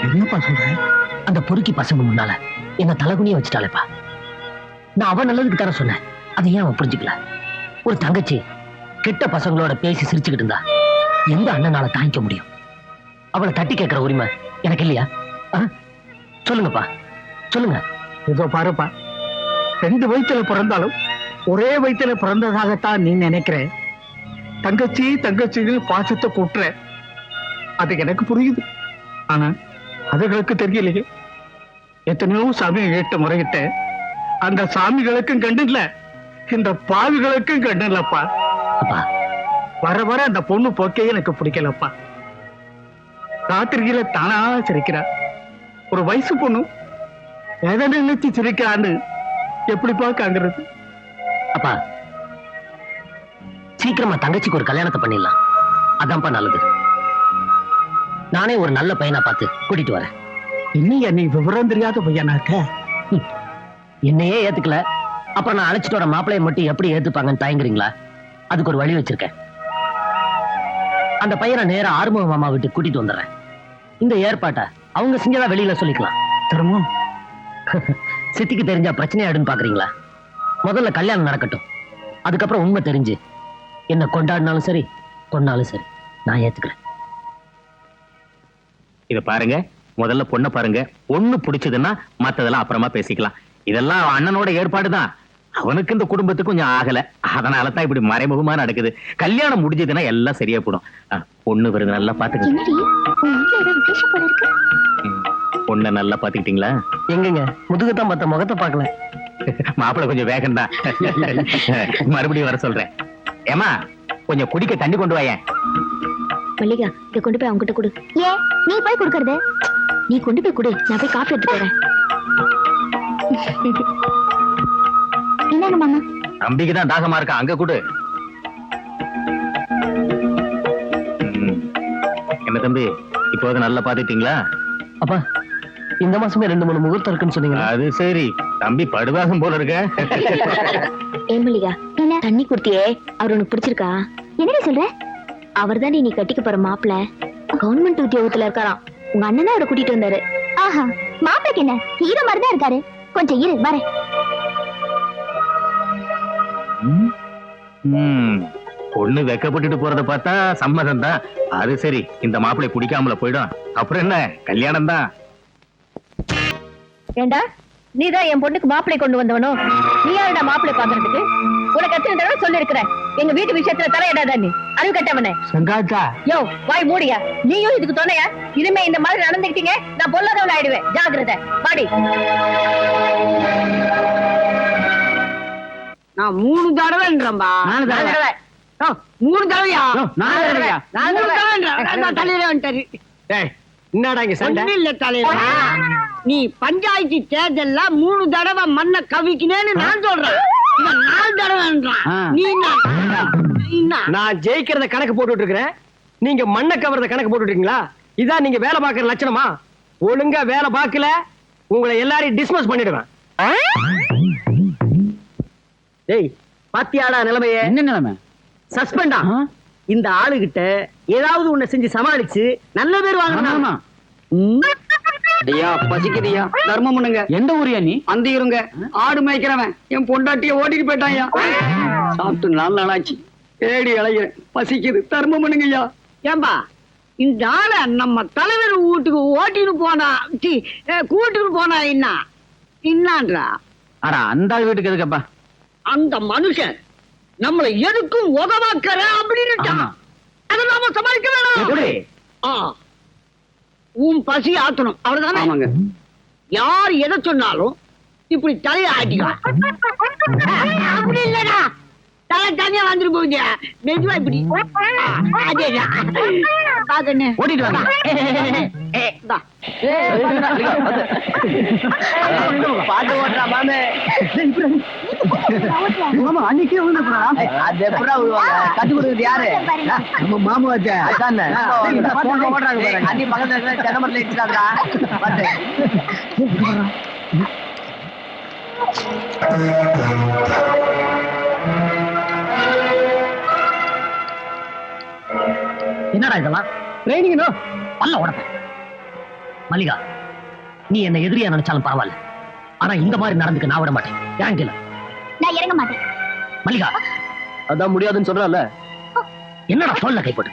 [SPEAKER 5] என்னப்பா சொல்றேன்? அந்த பொறுக்கி பசங்க முன்னால என்ன தலகுனிய வச்சுட்டாலேப்பா. நான் அவன் நல்லதுக்கு தானே சொன்னேன், அதை ஏன் அவன் புரிஞ்சுக்கல? ஒரு தங்கச்சி கெட்ட பசங்களோட பேசி சிரிச்சுக்கிட்டு இருந்தா எந்த அண்ணனால தாங்கிக்க முடியும்? அவளை தட்டி கேட்கிற உரிமை எனக்கு இல்லையா? சொல்லுங்கப்பா, சொல்லுங்க.
[SPEAKER 1] இதோ பாருப்பா, 2 வயித்துல பிறந்தாலும் ஒரே வயித்துல பிறந்ததாகத்தான் நீ நினைக்கிற. தங்கச்சி தங்கச்சின்னு பாசத்தை கூட்டுற, அது எனக்கு புரியுது. ஆனா அதுகளுக்கு தெரியலையே. எத்தனையோ சாமி கேட்டு முறையிட்ட, அந்த சாமிகளுக்கும் கண்டு இல்ல, இந்த பாவிகளுக்கும் கண்டு இல்லப்பா.
[SPEAKER 5] அப்பா,
[SPEAKER 1] வர வர அந்த பொண்ணு போக்கே எனக்கு பிடிக்கலப்பா. ராத்திரியில தானா சிரிக்கிறா. ஒரு வயசு பொண்ணு எதை நினைச்சு சிரிக்கிறான்னு எப்படிப்பா காங்கிறது?
[SPEAKER 5] அப்பா சீக்கிரமா தங்கச்சிக்கு ஒரு கல்யாணத்தை பண்ணிடலாம், அதான்ப்பா நல்லது. நானே ஒரு நல்ல பையனா பார்த்து கூட்டிட்டு வரேன்.
[SPEAKER 7] இன்னையா நீ விவரம் தெரியாத பையனா இருக்க?
[SPEAKER 5] என்னையே ஏத்துக்கல, அப்புறம் நான் அழைச்சிட்டு வர மாப்பிளைய மட்டும் எப்படி ஏத்துப்பாங்கன்னு தயங்குறீங்களா? அதுக்கு ஒரு வழி வச்சிருக்கேன். அந்த பையனை நேரா ஆறுமுக மாமா வீட்டுக்கு கூட்டிட்டு வந்துடுறேன். இந்த ஏற்பாட்டை அவங்க செஞ்சதா வெளியில சொல்லிக்கலாம்.
[SPEAKER 7] திரும்ப
[SPEAKER 5] சித்திக்கு தெரிஞ்சா பிரச்சனையாடுன்னு பாக்குறீங்களா? முதல்ல கல்யாணம் நடக்கட்டும், அதுக்கப்புறம் உண்மை தெரிஞ்சு என்ன கொண்டாடினாலும் சரி கொண்டாலும் சரி நான் ஏத்துக்கிறேன்.
[SPEAKER 2] இத பாருங்க, முதல்ல பொண்ணை பாருங்க. பொண்ணு பிடிச்சதுன்னா மத்ததெல்லாம் அப்புறமா பேசிக்கலாம். இதெல்லாம் அண்ணனோட ஏற்பாடுதான். அவனுக்கு இந்த குடும்பத்துக்கு கொஞ்சம் ஆகல, அதனாலதான் இப்படி மறைமுகமா நடக்குது. கல்யாணம் முடிஞ்சதுன்னா எல்லாம் சரியா போடும். பொண்ணு வருது, நல்லா பாத்துக்க.
[SPEAKER 4] என்னடி உன் வீட்டுல ஏதோ விசேஷம் போல இருக்கு.
[SPEAKER 2] பொண்ணை நல்லா பாத்துக்கிட்டீங்களா?
[SPEAKER 5] எங்கங்க முதுகுத்தான் மத்த முகத்தை பார்க்கல.
[SPEAKER 2] மாப்பிள்ளை கொஞ்சம் வேகம் தான். மறுபடியும் வர சொல்றேன். ஏமா கொஞ்சம் குடிக்க தண்ணி கொண்டு வாயேன்.
[SPEAKER 4] மல்லிகா, இத கொண்டு போய் அவங்க கிட்ட கொடு. ஏ நீ போய் கொடுக்கறது? நீ கொண்டு போய் கொடு, நான் போய் காப்பி எடுத்து வரேன். என்னங்க மாமா?
[SPEAKER 2] தம்பிக்கு தான் தாகமா இருக்கா, அங்க கொடு. என்ன தம்பி, இப்போது நல்லா பாத்துட்டீங்களா?
[SPEAKER 5] அப்பா, இந்த மாசமே 2-3 முகூர்த்தம் இருக்குன்னு சொன்னீங்க.
[SPEAKER 2] அது சரி, தம்பி படுவாகம் போல இருக்க.
[SPEAKER 4] ஏ மல்லிகா, என்ன தண்ணி குடுத்தியே, அவர் உனக்கு பிடிச்சிருக்கா? என்னடி சொல்ற? அவர் தான் நீ கட்டிக்க போற மாப்பிள்ள கவர்மெண்ட் உத்தியோகத்துல இருக்காராம். உங்க அண்ணனா அவரை கூட்டிட்டு வந்தாரு. ஆஹா, மாப்பிளைக்கு என்ன ஹீரோ மாதிரி தான் இருக்காரு. கொஞ்சம் இரு வரேன்.
[SPEAKER 2] பொண்ணு வெக்கப்பட்டுட்டு போறத பார்த்தா சம்மதம் தான். அது சரி, இந்த மாப்பிள்ளை குடிக்காமல போயிடும். அப்புறம் என்ன, கல்யாணம் தான்.
[SPEAKER 6] ஏண்டா நீதான் என் பொண்ணுக்கு மாப்பிளை கொண்டு வந்தவனோ? நீ யாருடா மாப்பிளை பாக்குறதுக்கு? உனக்கு எத்தனை தடவை சொல்லி இருக்கிறேன், எங்க வீட்டு விஷயத்துல தலையிடாத. நீ அறிவு கட்டவனே.
[SPEAKER 7] சங்காத்தா,
[SPEAKER 6] யோ வாய் மூடியா, நீயும் இதுக்கு துணையா? இனிமே இந்த மாதிரி நடந்துக்கிட்டீங்க, நான் பொல்லாதவள் ஆயிடுவேன். ஜாகிரதை, பாடி.
[SPEAKER 7] நான் 3 தடவைன்றம்பா.
[SPEAKER 6] 4 தடவை.
[SPEAKER 7] 3 தடவையா?
[SPEAKER 6] 4 தடவை.
[SPEAKER 7] 4 தடவை தலையில வந்துட்டாரு.
[SPEAKER 1] என்னடா இங்க சண்டை?
[SPEAKER 7] ஒண்ணும் இல்ல தலைவர், நீ பஞ்சாயத்து தேர்தல்ல 3 தடவை மண்ணை கவிக்கினேன்னு நான் சொல்றேன். இவன் 4 தடவைன்றான். நீ என்ன?
[SPEAKER 1] நான் ஜெயிக்கிறத கணக்கு போட்டுட்டு இருக்கிறேன், நீங்க மண்ணை கவர்றத கணக்கு போட்டுட்டு இருக்கீங்களா? இதான் நீங்க வேலை பார்க்கற லட்சணமா? ஒழுங்கா வேலை பார்க்கல, உங்களை எல்லாரையும் டிஸ்மிஸ் பண்ணிடுவேன். டேய், பாத்தியாடா நிலைமைய?
[SPEAKER 7] என்ன நிலைமை?
[SPEAKER 1] சஸ்பெண்டா? இந்த ஆளுகிட்ட ஏதாவது ஒண்ணு செஞ்சு சமாளிச்சு நல்ல பேர் வாங்கணும்.
[SPEAKER 3] ஐயா பசிக்குதுயா, தர்மம் பண்ணுங்க.
[SPEAKER 7] எந்த ஊரியா நீ?
[SPEAKER 3] அந்த இருங்க, ஆடு மேய்க்கிறவன் என் பொண்டாட்டிய ஓட்டிட்டு போயிட்டான்யா. சாப்பிட்டு 4 நாளாச்சு, தேடி அலைகிறேன், பசிக்குது, தர்மம் பண்ணுங்கய்யா.
[SPEAKER 7] ஏம்பா, இந்த ஆளை நம்ம தலைவர் வீட்டுக்கு ஓட்டிட்டு போனா கூட்டிட்டு போனா என்னன்றா?
[SPEAKER 2] ஆனா அந்த ஆள் வீட்டுக்கு எதுக்கப்பா?
[SPEAKER 7] அந்த மனுஷன் நம்மளை எதுக்கும் உதவாக்கற அப்படின்னு அதை நாம சமாளிக்க வேணாம். ஆ, உன் பசி ஆத்தணும், அவ்வளவுதானே?
[SPEAKER 3] ஆமாங்க.
[SPEAKER 7] யார் எதை சொன்னாலும் இப்படி தலையை ஆட்டிக்கலாம். அப்படி இல்லடா, தலை தனியா வந்துட்டு போகுது. மெதுவா இப்படி அதேதான். பாக்கண்ணு
[SPEAKER 2] ஓட்டிட்டு வாங்க.
[SPEAKER 5] பாட்டு ஓட்டுறா மாமே.
[SPEAKER 7] அன்னைக்கே
[SPEAKER 5] அது எப்படா விடுவாங்க? கத்து கொடுக்குறது யாரு?
[SPEAKER 7] நம்ம மாமா
[SPEAKER 5] அதானே. ஓடுறாங்க பாருங்க. அன்னி பக்கத்துல தென்னமரத்துல இடிச்சாங்கடா. பாத்து. என்னடா இதெல்லாம்? ட்ரைனிங் பல்ல உடப்ப. மல்லிகா, நீ என்ன எதிரியா நினைச்சாலும் பரவாயில்ல, ஆனா இந்த மாதிரி நடந்துக்க நான் விட மாட்டேன். ஏன் கேளு.
[SPEAKER 4] நான் இறங்க மாட்டேன்.
[SPEAKER 5] மல்லிகா,
[SPEAKER 1] அதான் முடியாதுன்னு சொல்றல.
[SPEAKER 5] என்னடா சொல்ல கைப்பட்டு?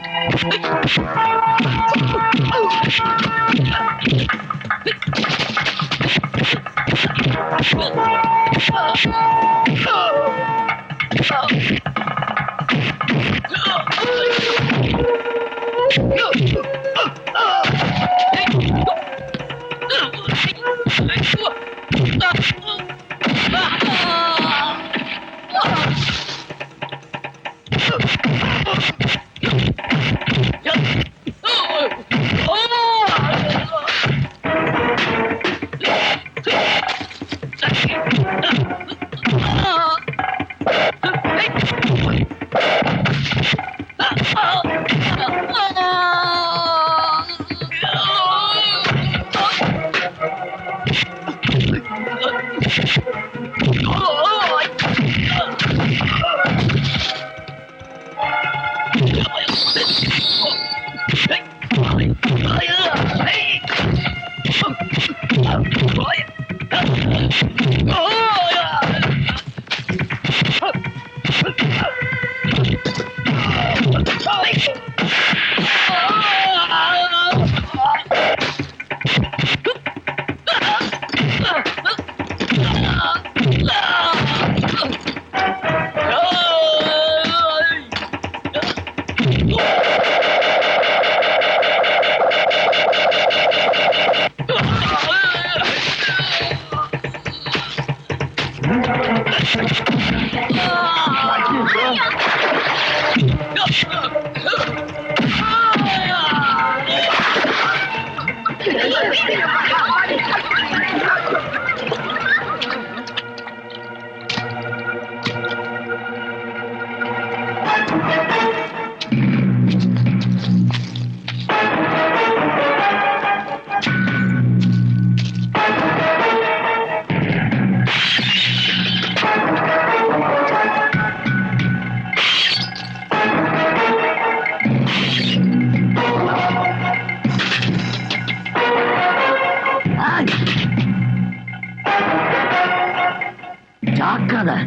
[SPEAKER 5] தொடாத.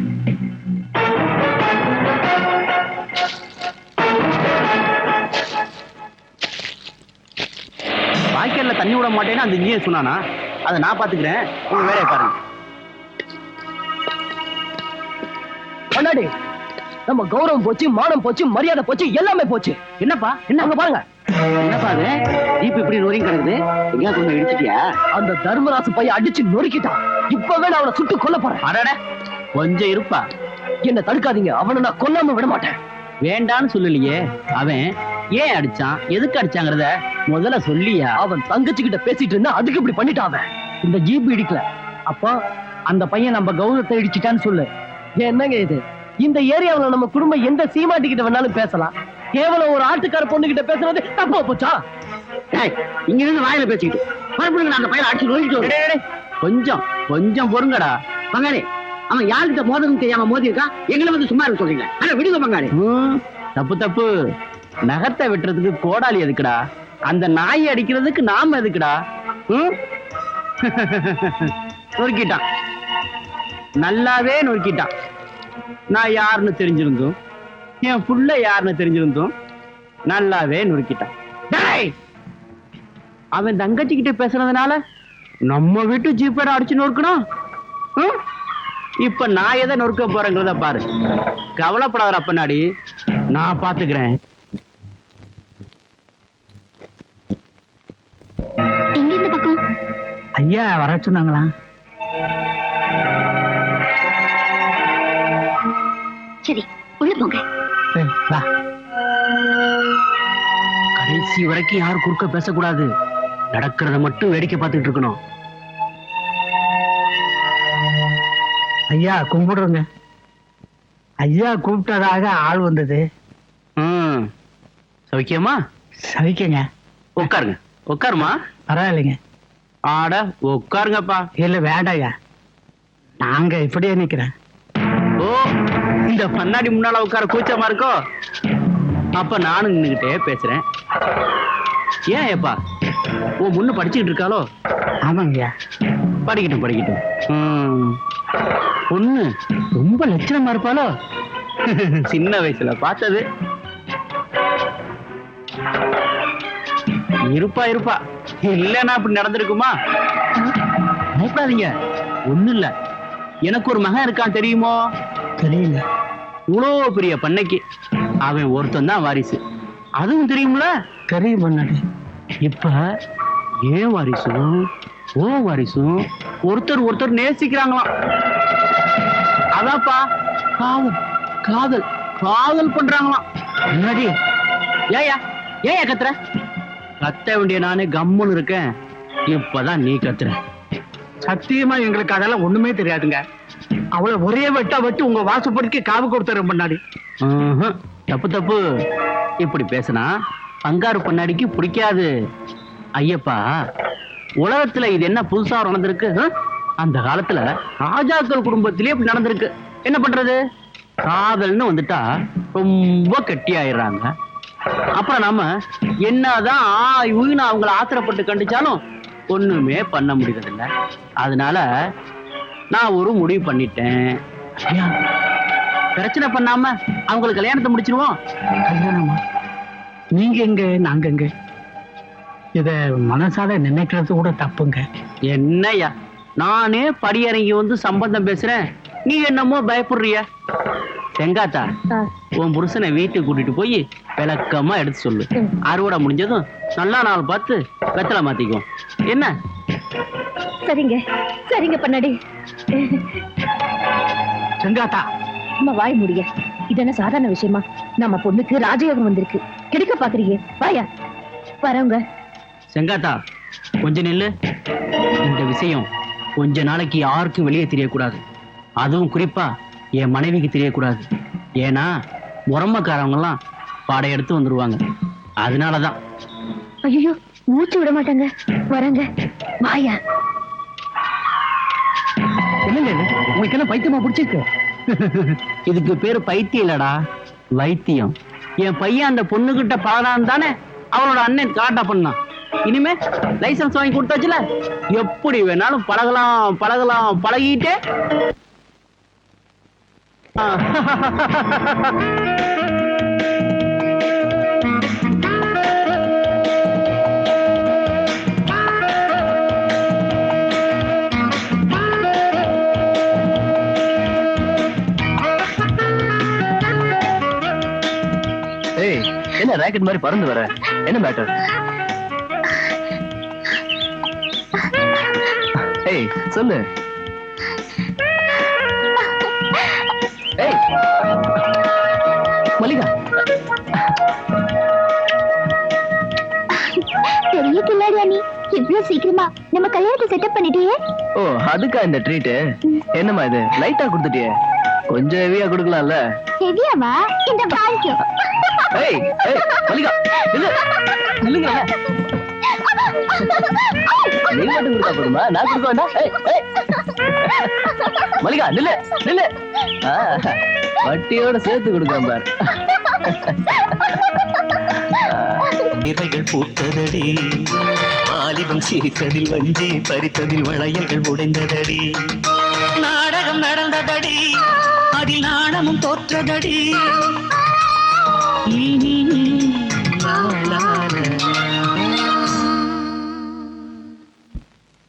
[SPEAKER 3] வாய்க்கால்ல தண்ணி விட மாட்டேன்னு அந்த இன்ஜினியர் சொன்னானா? அதை நான் பாத்துக்கிறேன், உங்க வேலையை பாருங்க.
[SPEAKER 5] கண்ணாடி, நம்ம கௌரவம் போச்சு, மானம் போச்சு, மரியாதை போச்சு, எல்லாமே போச்சு.
[SPEAKER 3] என்னப்பா
[SPEAKER 5] என்ன அங்க பாருங்க.
[SPEAKER 3] என்னப்பா அது ஜீப் இப்படி நொறுங்கி கிடக்குது? எங்கேயா கொண்டு இடிச்சிட்டியா?
[SPEAKER 5] அந்த தர்மராசு பையன் அடிச்சு நொறுக்கிட்டான். இப்பவே நான் அவனை சுட்டு கொல்ல போறேன்.
[SPEAKER 3] அடட, கொஞ்சம் இருப்பா.
[SPEAKER 5] என்ன தடுக்காதீங்க, அவனை நான் கொல்லாம விட மாட்டேன்.
[SPEAKER 3] வேண்டான்னு சொல்லலையே. அவன் ஏன் அடிச்சான், எதுக்கு அடிச்சாங்கிறத முதல்ல சொல்லியா?
[SPEAKER 5] அவன் தங்கச்சி கிட்ட பேசிட்டு இருந்தா அதுக்கு இப்படி பண்ணிட்டான் அவன்.
[SPEAKER 2] இந்த ஜீப் இடிக்கல, அப்போ அந்த பையன் நம்ம கௌரவத்தை இடிச்சிட்டான்னு சொல்லு.
[SPEAKER 5] என்னங்க இது? இந்த ஏரியாவுல நம்ம குடும்பம் எந்த சீமாட்டி கிட்ட வேணாலும் பேசலாம். கேவலம் ஒரு ஆட்டுக்கார பொண்ணு கிட்ட பேசுறது தப்பா போச்சா?
[SPEAKER 3] இங்க இருந்து வாயில பேசிக்கிட்டு மறுபடியும் அந்த பையனை அடிச்சு நோக்கிட்டு கொஞ்சம் கொஞ்சம் பொறுங்கடா. பங்காளி, அவன் யாருக்கிட்ட மோதலும் தெரியாம மோதி இருக்கான், எங்களை வந்து சும்மா இருக்க சொல்றீங்க. ஆனா விடுங்க பங்காளி. தப்பு தப்பு. நகத்தை வெட்டுறதுக்கு கோடாலி எதுக்குடா? அந்த நாயை அடிக்கிறதுக்கு நாம எதுக்குடா? நொறுக்கிட்டான், நல்லாவே நொறுக்கிட்டான். நான் யாருன்னு தெரிஞ்சிருந்தோம், என் புள்ள யாருன்னு தெரிஞ்சிருந்தோம், நல்லாவே நொறுக்கிட்டான். அவன் தங்கச்சி கிட்ட பேசுறதுனால நம்ம வீட்டு ஜீப்பேட அடிச்சு நொறுக்கணும். இப்ப நான் எதை நொறுக்க போறேங்கிறத பாரு. கவலைப்படாத பின்னாடி நான் பாத்துக்கிறேன்.
[SPEAKER 4] எங்க இந்த பக்கம்?
[SPEAKER 2] ஐயா வர சொன்னாங்களா?
[SPEAKER 4] சரி, உள்ள போங்க.
[SPEAKER 2] வா.
[SPEAKER 3] கடைசி வரைக்கும் யாரும் குறுக்க பேசக்கூடாது. நடக்கிறத மட்டும் வேடிக்கை பார்த்துட்டு இருக்கணும்.
[SPEAKER 2] ஐயா கும்பிடுறோங்க. ஐயா கூப்பிட்டதாக ஆள் வந்தது.
[SPEAKER 3] சௌக்கியமா?
[SPEAKER 2] சவிக்கங்க.
[SPEAKER 3] உட்காருங்க. உட்காருமா.
[SPEAKER 2] பரவாயில்லைங்க.
[SPEAKER 3] ஆட உட்காருங்கப்பா.
[SPEAKER 2] இல்ல வேண்டாயா, நாங்க இப்படியே நிக்கிறேன்.
[SPEAKER 3] ஓ, இந்த கண்ணாடி முன்னால உட்கார கூச்சமா இருக்கோ? அப்ப நானும் நின்னுகிட்டே பேசுறேன். ஏன் ஏப்பா, உன் முன்ன படிச்சுக்கிட்டு இருக்காளோ?
[SPEAKER 2] ஆமாங்கய்யா.
[SPEAKER 3] படிக்கட்டும் படிக்கட்டும். பொண்ணு ரொம்ப லட்சணமா இருப்பாளோ? சின்ன வயசுல பார்த்தது. இருப்பா இருப்பா, இல்லன்னா அப்படி நடந்திருக்குமா? பயப்படாதீங்க, ஒண்ணு இல்ல. எனக்கு ஒரு மகன் இருக்கான், தெரியுமோ?
[SPEAKER 2] தெரியல.
[SPEAKER 3] இவ்வளோ பெரிய பண்ணைக்கு அவன் ஒருத்தன் தான் வாரிசு. அதுவும் தெரியும்ல?
[SPEAKER 2] தெரியும் பண்ணாடி.
[SPEAKER 3] இப்ப ஏன் வாரிசும் ஓ வாரிசும் ஒருத்தர் ஒருத்தர் நேசிக்கிறாங்களாம். அதான்ப்பா காதல் காதல் காதல் பண்றாங்களாம். முன்னாடி ஏயா ஏயா கத்துற? கத்த வேண்டிய நானே கம்முன்னு இருக்கேன். இப்பதான் நீ கத்துற.
[SPEAKER 2] சத்தியமா எங்களுக்கு அதெல்லாம் ஒண்ணுமே தெரியாதுங்க. அவளை ஒரே வெட்டா வெட்டு உங்க வாசப்படிக்கு காவு கொடுத்துற முன்னாடி.
[SPEAKER 3] தப்பு தப்பு. இப்படி பேசினா பங்காரு பண்ணாடிக்கு பிடிக்காது. ஐயப்பா, உலகத்துல இது என்ன புதுசா நடந்திருக்கு? அந்த காலத்துல ராஜாக்கள் குடும்பத்திலே இப்படி நடந்திருக்கு. என்ன பண்றது? காதல்னு வந்துட்டா ரொம்ப கெட்டியாயிடுறாங்க. அப்புறம் நாம என்னதான் அவங்கள ஆத்திரப்பட்டு கண்டிச்சாலும் ஒண்ணுமே பண்ண முடியறதில்ல. அதனால நான் ஒரு முடிவு பண்ணிட்டேன். பிரச்சனை பண்ணாம அவங்களுக்கு கல்யாணத்தை முடிச்சிருவோம்.
[SPEAKER 2] கல்யாணமா? நீங்க எங்க, நாங்க எங்க? இத மனசால நினைக்கிறது கூட தப்புங்க.
[SPEAKER 3] என்னய்யா, நானே படியறங்கி வந்து சம்பந்தம் பேசுறேன், நீ என்னமோ பயப்படுறிய? செங்காத்தா, உன் புருஷனை வீட்டுக்கு கூட்டிட்டு போய் விளக்கமா எடுத்து சொல்லு. அறுவடை முடிஞ்சதும் நல்லா நாள் பார்த்து வெத்தலை மாத்திக்குவோம். என்ன?
[SPEAKER 6] சரிங்க சரிங்க பண்ணாடி.
[SPEAKER 2] செங்காத்தா,
[SPEAKER 6] நம்ம வாய் முடிய. இது என்ன சாதாரண விஷயமா? நம்ம பொண்ணுக்கு ராஜயோகம் வந்திருக்கு. கிடைக்க பாக்குறீங்க? வாயா வரவங்க.
[SPEAKER 3] செங்காத்தா, கொஞ்ச நில்லு. இந்த விஷயம் கொஞ்ச நாளைக்கு யாருக்கும் வெளியே தெரியக்கூடாது. அதுவும் குறிப்பா என் மனைவிக்கு தெரியக்கூடாது. ஏன்னா முறம்மக்காரவங்க எல்லாம் படையெடுத்து வந்துருவாங்க. அதனாலதான்.
[SPEAKER 4] ஐயோ, மூச்சு விட மாட்டாங்க. வரங்க, வாயா.
[SPEAKER 2] என்னங்க உங்களுக்கு என்ன பைத்தியமா பிடிச்சிருக்கு?
[SPEAKER 3] இதுக்கு பேரு பைத்தியம் இல்லடா, வைத்தியம். என் பையன் அந்த பொண்ணுகிட்ட பழகான்னு தானே அவனோட அண்ணன் காட்டா பண்ணான். இனிமே லைசன்ஸ் வாங்கி கொடுத்தாச்சுல, எப்படி வேணாலும் பழகலாம் பழகலாம். பழகிட்டே
[SPEAKER 5] ஏய், என்ன ராக்கெட் மாதிரி பறந்து வர? என்ன மேட்டர்? ஏய், சொல்லு. ஏய், மல்லிகா.
[SPEAKER 4] பெரிய கில்லாடியா நீ, இவ்வளவு சீக்கிரமா நம்ம கல்யாணத்தை செட்டப் பண்ணிட்டியே.
[SPEAKER 5] ஓ, அதுக்கா இந்த ட்ரீட்? என்னம்மா இது, லைட்டா கொடுத்துட்டியே, கொஞ்சம் ஹெவியா கொடுக்கலாம்ல?
[SPEAKER 4] ஹெவியாவா? இந்த வாங்கிக்கோ.
[SPEAKER 5] ஏய், ஏய், மல்லிகா, நில்லு. நில்லுங்க. நீ மட்டும் கொடுத்தா போதுமா? நான் கொடுக்க வேண்டாம்? ஏய், ஏய். மல்லிகா, நில்லு, நில்லு. வட்டியோட சேர்த்து கொடுக்குறேன் பாரு.
[SPEAKER 8] இவைகள் பூத்ததடி, வாலிபம் சிரித்ததில் வஞ்சி பறித்ததில் வளையல்கள் உடைந்ததடி, நாடகம் நடந்ததடி, அதில் நாணமும் தோற்றதடி.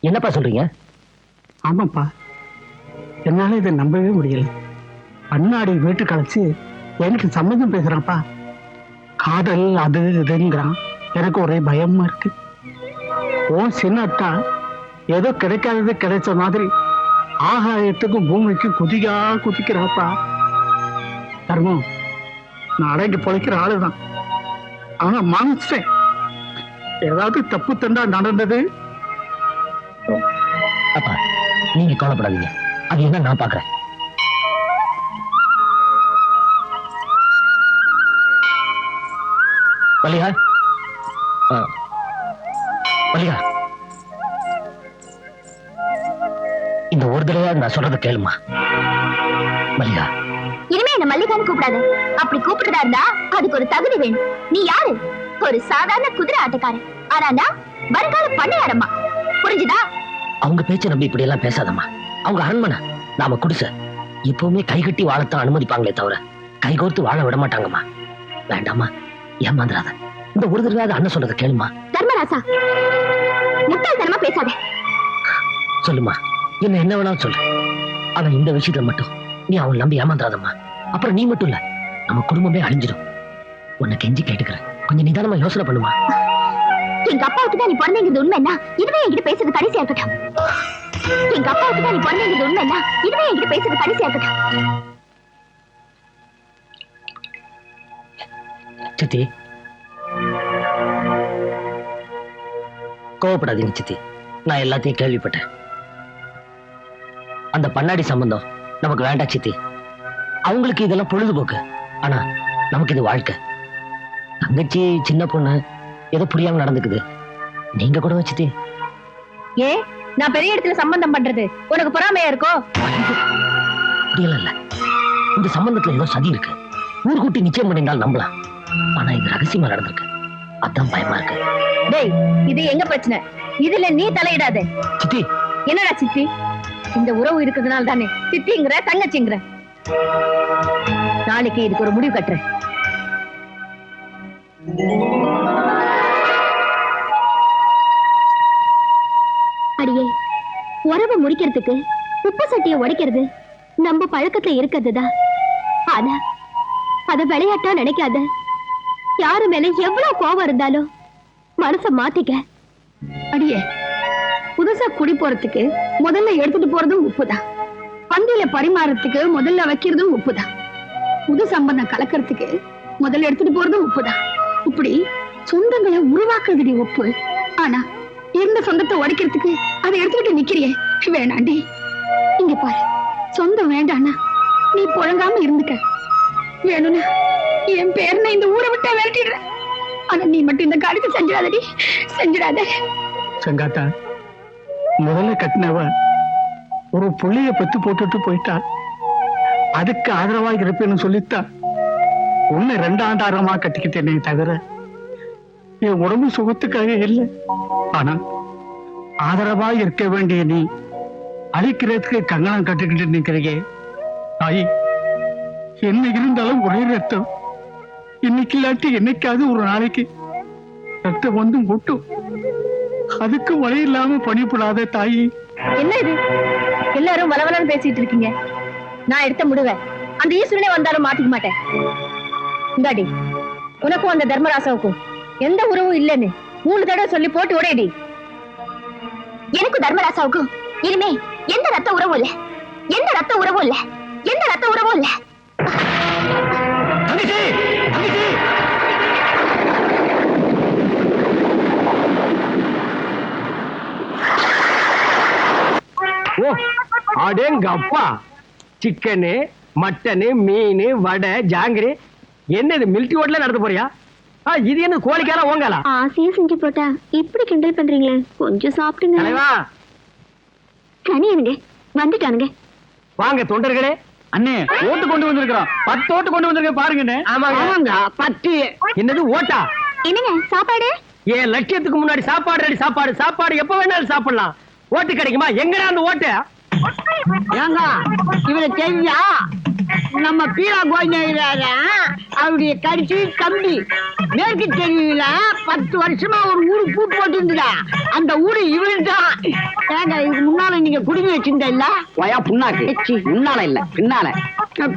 [SPEAKER 5] என்னப்பா சொல்றீங்க?
[SPEAKER 7] ஆமாப்பா, என்னால இதை நம்பவே முடியல. அண்ணாடி வீட்டு கழிச்சு எனக்கு சம்மந்தம் பேசுறான்ப்பா. காதல் அது இதுங்கிறான். எனக்கு ஒரே பயமா இருக்கு. ஓ சின்ன அக்கா ஏதோ கிடைக்காதது கிடைச்ச மாதிரி ஆகாயத்துக்கும் பூமிக்கும் குதிக்கிறாப்பா. தர்மம், நான் அடங்கி பொழைக்கிற ஆளுதான். ஆனா மனசேன் ஏதாவது தப்பு தண்டா நடந்தது.
[SPEAKER 5] அப்பா, நீங்க கவலைப்படாதீங்க, அது என்ன நான் பாக்குறேன். மல்லிகா, மல்லிகா, இந்த ஒரு தடவை நான் சொல்றத கேளுமா. மல்லிகா,
[SPEAKER 4] இனிமே என்ன மல்லிகான்னு கூப்பிடாது. அப்படி கூப்பிடுறதா இருந்தா அதுக்கு ஒரு தகுதி வேணும். நீ யாரு? ஒரு சாதாரண குதிரை ஆட்டக்காரன். ஆனா வருங்கால பண்ணையாரம்மா. புரிஞ்சுதா?
[SPEAKER 5] அவங்க பேச்ச நம்பி இப்படி எல்லாம் பேசாதம்மா. அவங்க அரண்மனை, நாம குடிசை. எப்பவுமே கைகட்டி வாழத்தான் அனுமதிப்பாங்களே தவிர கைகோர்த்து வாழ விட மாட்டாங்கம்மா. வேண்டாமா, ஏமாந்துராத. இந்த ஒரு தடவை அண்ணன் சொல்றத கேளுமா.
[SPEAKER 4] தர்மராசா, முட்டாள்தனமா பேசாத.
[SPEAKER 5] சொல்லுமா, என்ன வேணாலும் சொல்லு. ஆனா இந்த விஷயத்துல மட்டும் நீ அவன் நம்பி ஏமாந்துராதம்மா. அப்புறம் நீ மட்டும் இல்ல, நம்ம குடும்பமே அழிஞ்சிடும். உன்னை கெஞ்சி கேட்டுக்கிறேன், கொஞ்சம் நிதானமா யோசனை பண்ணுமா.
[SPEAKER 4] எங்க அப்பாவுக்கு தான் நீ பிறந்தேங்கிறது உண்மைன்னா இதுவே என்கிட்ட பேசுறது கடைசியா இருக்கட்டும். எங்க அப்பாவுக்கு தான் நீ பிறந்தேங்கிறது உண்மைன்னா இதுவே என்கிட்ட பேசுறது கடைசியா இருக்கட்டும்.
[SPEAKER 5] சித்தி, கோவப்படாதீங்க சித்தி. நான் எல்லாத்தையும் கேள்விப்பட்டேன். அந்த பண்ணாடி சம்பந்தம் நமக்கு வேண்டாம் சித்தி. அவங்களுக்கு இதெல்லாம் பொழுதுபோக்கு, ஆனா நமக்கு இது வாழ்க்கை. தங்கச்சி சின்ன பொண்ணு, ஏதோ புரியாம நடந்துக்குது. நீங்க கூட சித்தி.
[SPEAKER 6] ஏ, நான் பெரிய இடத்துல சம்பந்தம் பண்றது உனக்கு பொறாமையா இருக்கோ?
[SPEAKER 5] புரியல இல்ல, இந்த சம்பந்தத்துல ஏதோ சதி இருக்கு. ஊர்கூட்டி நிச்சயம் பண்ணிருந்தால் நம்பலாம். ஆனா இது ரகசியமா நடந்திருக்கு, அதான் பயமா இருக்கு.
[SPEAKER 6] டேய், இது எங்க பிரச்சனை, இதுல நீ தலையிடாத.
[SPEAKER 5] சித்தி,
[SPEAKER 6] என்னடா சித்தி? இந்த உறவு இருக்கிறதுனால தானே சித்திங்கிற தங்கச்சிங்கிற. நாளைக்கு இதுக்கு ஒரு முடிவு கட்டுறேன்.
[SPEAKER 4] அடியே, உறவை முடிக்கிறதுக்கு உப்பு சட்டியை உடைக்கிறது நம்ம பழக்கத்துல இருக்கிறதுதான். ஆனா அத விளையாட்டா நினைக்காத. யாரு மேல எவ்வளவு கோபம் இருந்தாலும் மனச மாத்திக்க.
[SPEAKER 6] அடியே, புதுசா குடி போறதுக்கு முதல்ல எடுத்துட்டு போறதும் உப்புதான். பந்தியில பரிமாறத்துக்கு முதல்ல வைக்கிறதும் உப்புதான். புது சம்பந்தம் கலக்கிறதுக்கு முதல்ல எடுத்துட்டு போறதும் உப்புதான். இப்படி சொந்தங்களை உருவாக்குறதுடி உப்பு. ஆனா இருந்த சொந்தத்தை உடைக்கிறதுக்கு அதை எடுத்துக்கிட்டு நிக்கிறியே, வேணாண்டி. இங்க பாரு, சொந்தம் வேண்டானா நீ புழங்காம இருந்துக்க. வேணும்னா என் பேர் நான் இந்த ஊரை விட்டா விரட்டிடுறேன். ஆனா நீ மட்டும் இந்த காரியத்தை செஞ்சிடாதடி, செஞ்சிடாத.
[SPEAKER 7] செங்காத்தா, முதல்ல கட்டினவ ஒரு புள்ளைய பெத்து போட்டுட்டு போயிட்டா. அதுக்கு ஆதரவா இருப்பேன்னு சொல்லித்தா உன்னை 2 ஆண்டாரமா கட்டிக்கிட்டேனே தவிர என் உடம்பு சுகத்துக்காக இல்லை. ஆனா ஆதரவா இருக்க வேண்டிய நீ அழிக்கிறதுக்கு கங்கணம் கட்டிக்கிட்டு நிக்கிறீங்க. தாயி,
[SPEAKER 9] என்ன இருந்தாலும் ஒரே ரத்தம். இன்னைக்கு இல்லாட்டி என்னைக்காவது ஒரு நாளைக்கு ரத்தம் வந்து ஒட்டும். அதுக்கு வழி இல்லாம பணிப்படாத தாயி.
[SPEAKER 6] என்ன இது எல்லாரும் வளவலன்னு பேசிட்டு இருக்கீங்க? நான் எடுத்த முடிவை அந்த ஈஸ்வரனே வந்தாலும் மாத்திக்க மாட்டேன். இந்தாடி, உனக்கும் அந்த தர்மராசாவுக்கும் எந்த உறவும் இல்லைன்னு 3 தடவை சொல்லி போட்டு உடையடி.
[SPEAKER 4] எனக்கும் தர்மராசாவுக்கும் இனிமே எந்த ரத்த உறவும் இல்ல, எந்த ரத்த உறவும் இல்ல, எந்த ரத்த உறவும் இல்ல.
[SPEAKER 1] ஓ அடேங்க அப்பா, சிக்கனு மட்டனு மீன் வடை ஜாங்கிரி, என்ன இது மில்கி ஹோட்டல்ல நடத்த போறியா? இது என்ன கோழிக்காரா ஓங்காலா?
[SPEAKER 4] ஆசையா செஞ்சு போட்டா இப்படி கிண்டல் பண்றீங்களே, கொஞ்சம் சாப்பிடுங்க.
[SPEAKER 1] தலைவா
[SPEAKER 4] கனியனுங்க வந்துட்டானுங்க.
[SPEAKER 1] வாங்க தொண்டர்களே.
[SPEAKER 2] அண்ணே ஓட்டு கொண்டு வந்திருக்கிறோம். 10 ஓட்டு கொண்டு வந்திருக்க பாருங்கண்ணே.
[SPEAKER 1] ஆமாங்க 10. என்னது ஓட்டா?
[SPEAKER 4] என்னங்க சாப்பாடு?
[SPEAKER 1] ஏன் லட்சியத்துக்கு முன்னாடி சாப்பாடு ரெடி. சாப்பாடு சாப்பாடு எப்ப வேணாலும் சாப்பிடலாம். ஓட்டு கிடைக்குமா? எங்கடா அந்த ஓட்டு?
[SPEAKER 7] ஏங்க இவரை தெரியா? நம்ம பீரா கோயில அவருடைய கடிச்சு கம்பி மேற்கு தெருவில 10 வருஷமா ஒரு ஊரு பூட்டு போட்டு அந்த ஊரு இவருதான். ஏங்க இதுக்கு முன்னால நீங்க குடிமை வச்சிருந்த இல்ல?
[SPEAKER 3] வயா புண்ணாக்கு. முன்னால இல்ல பின்னால.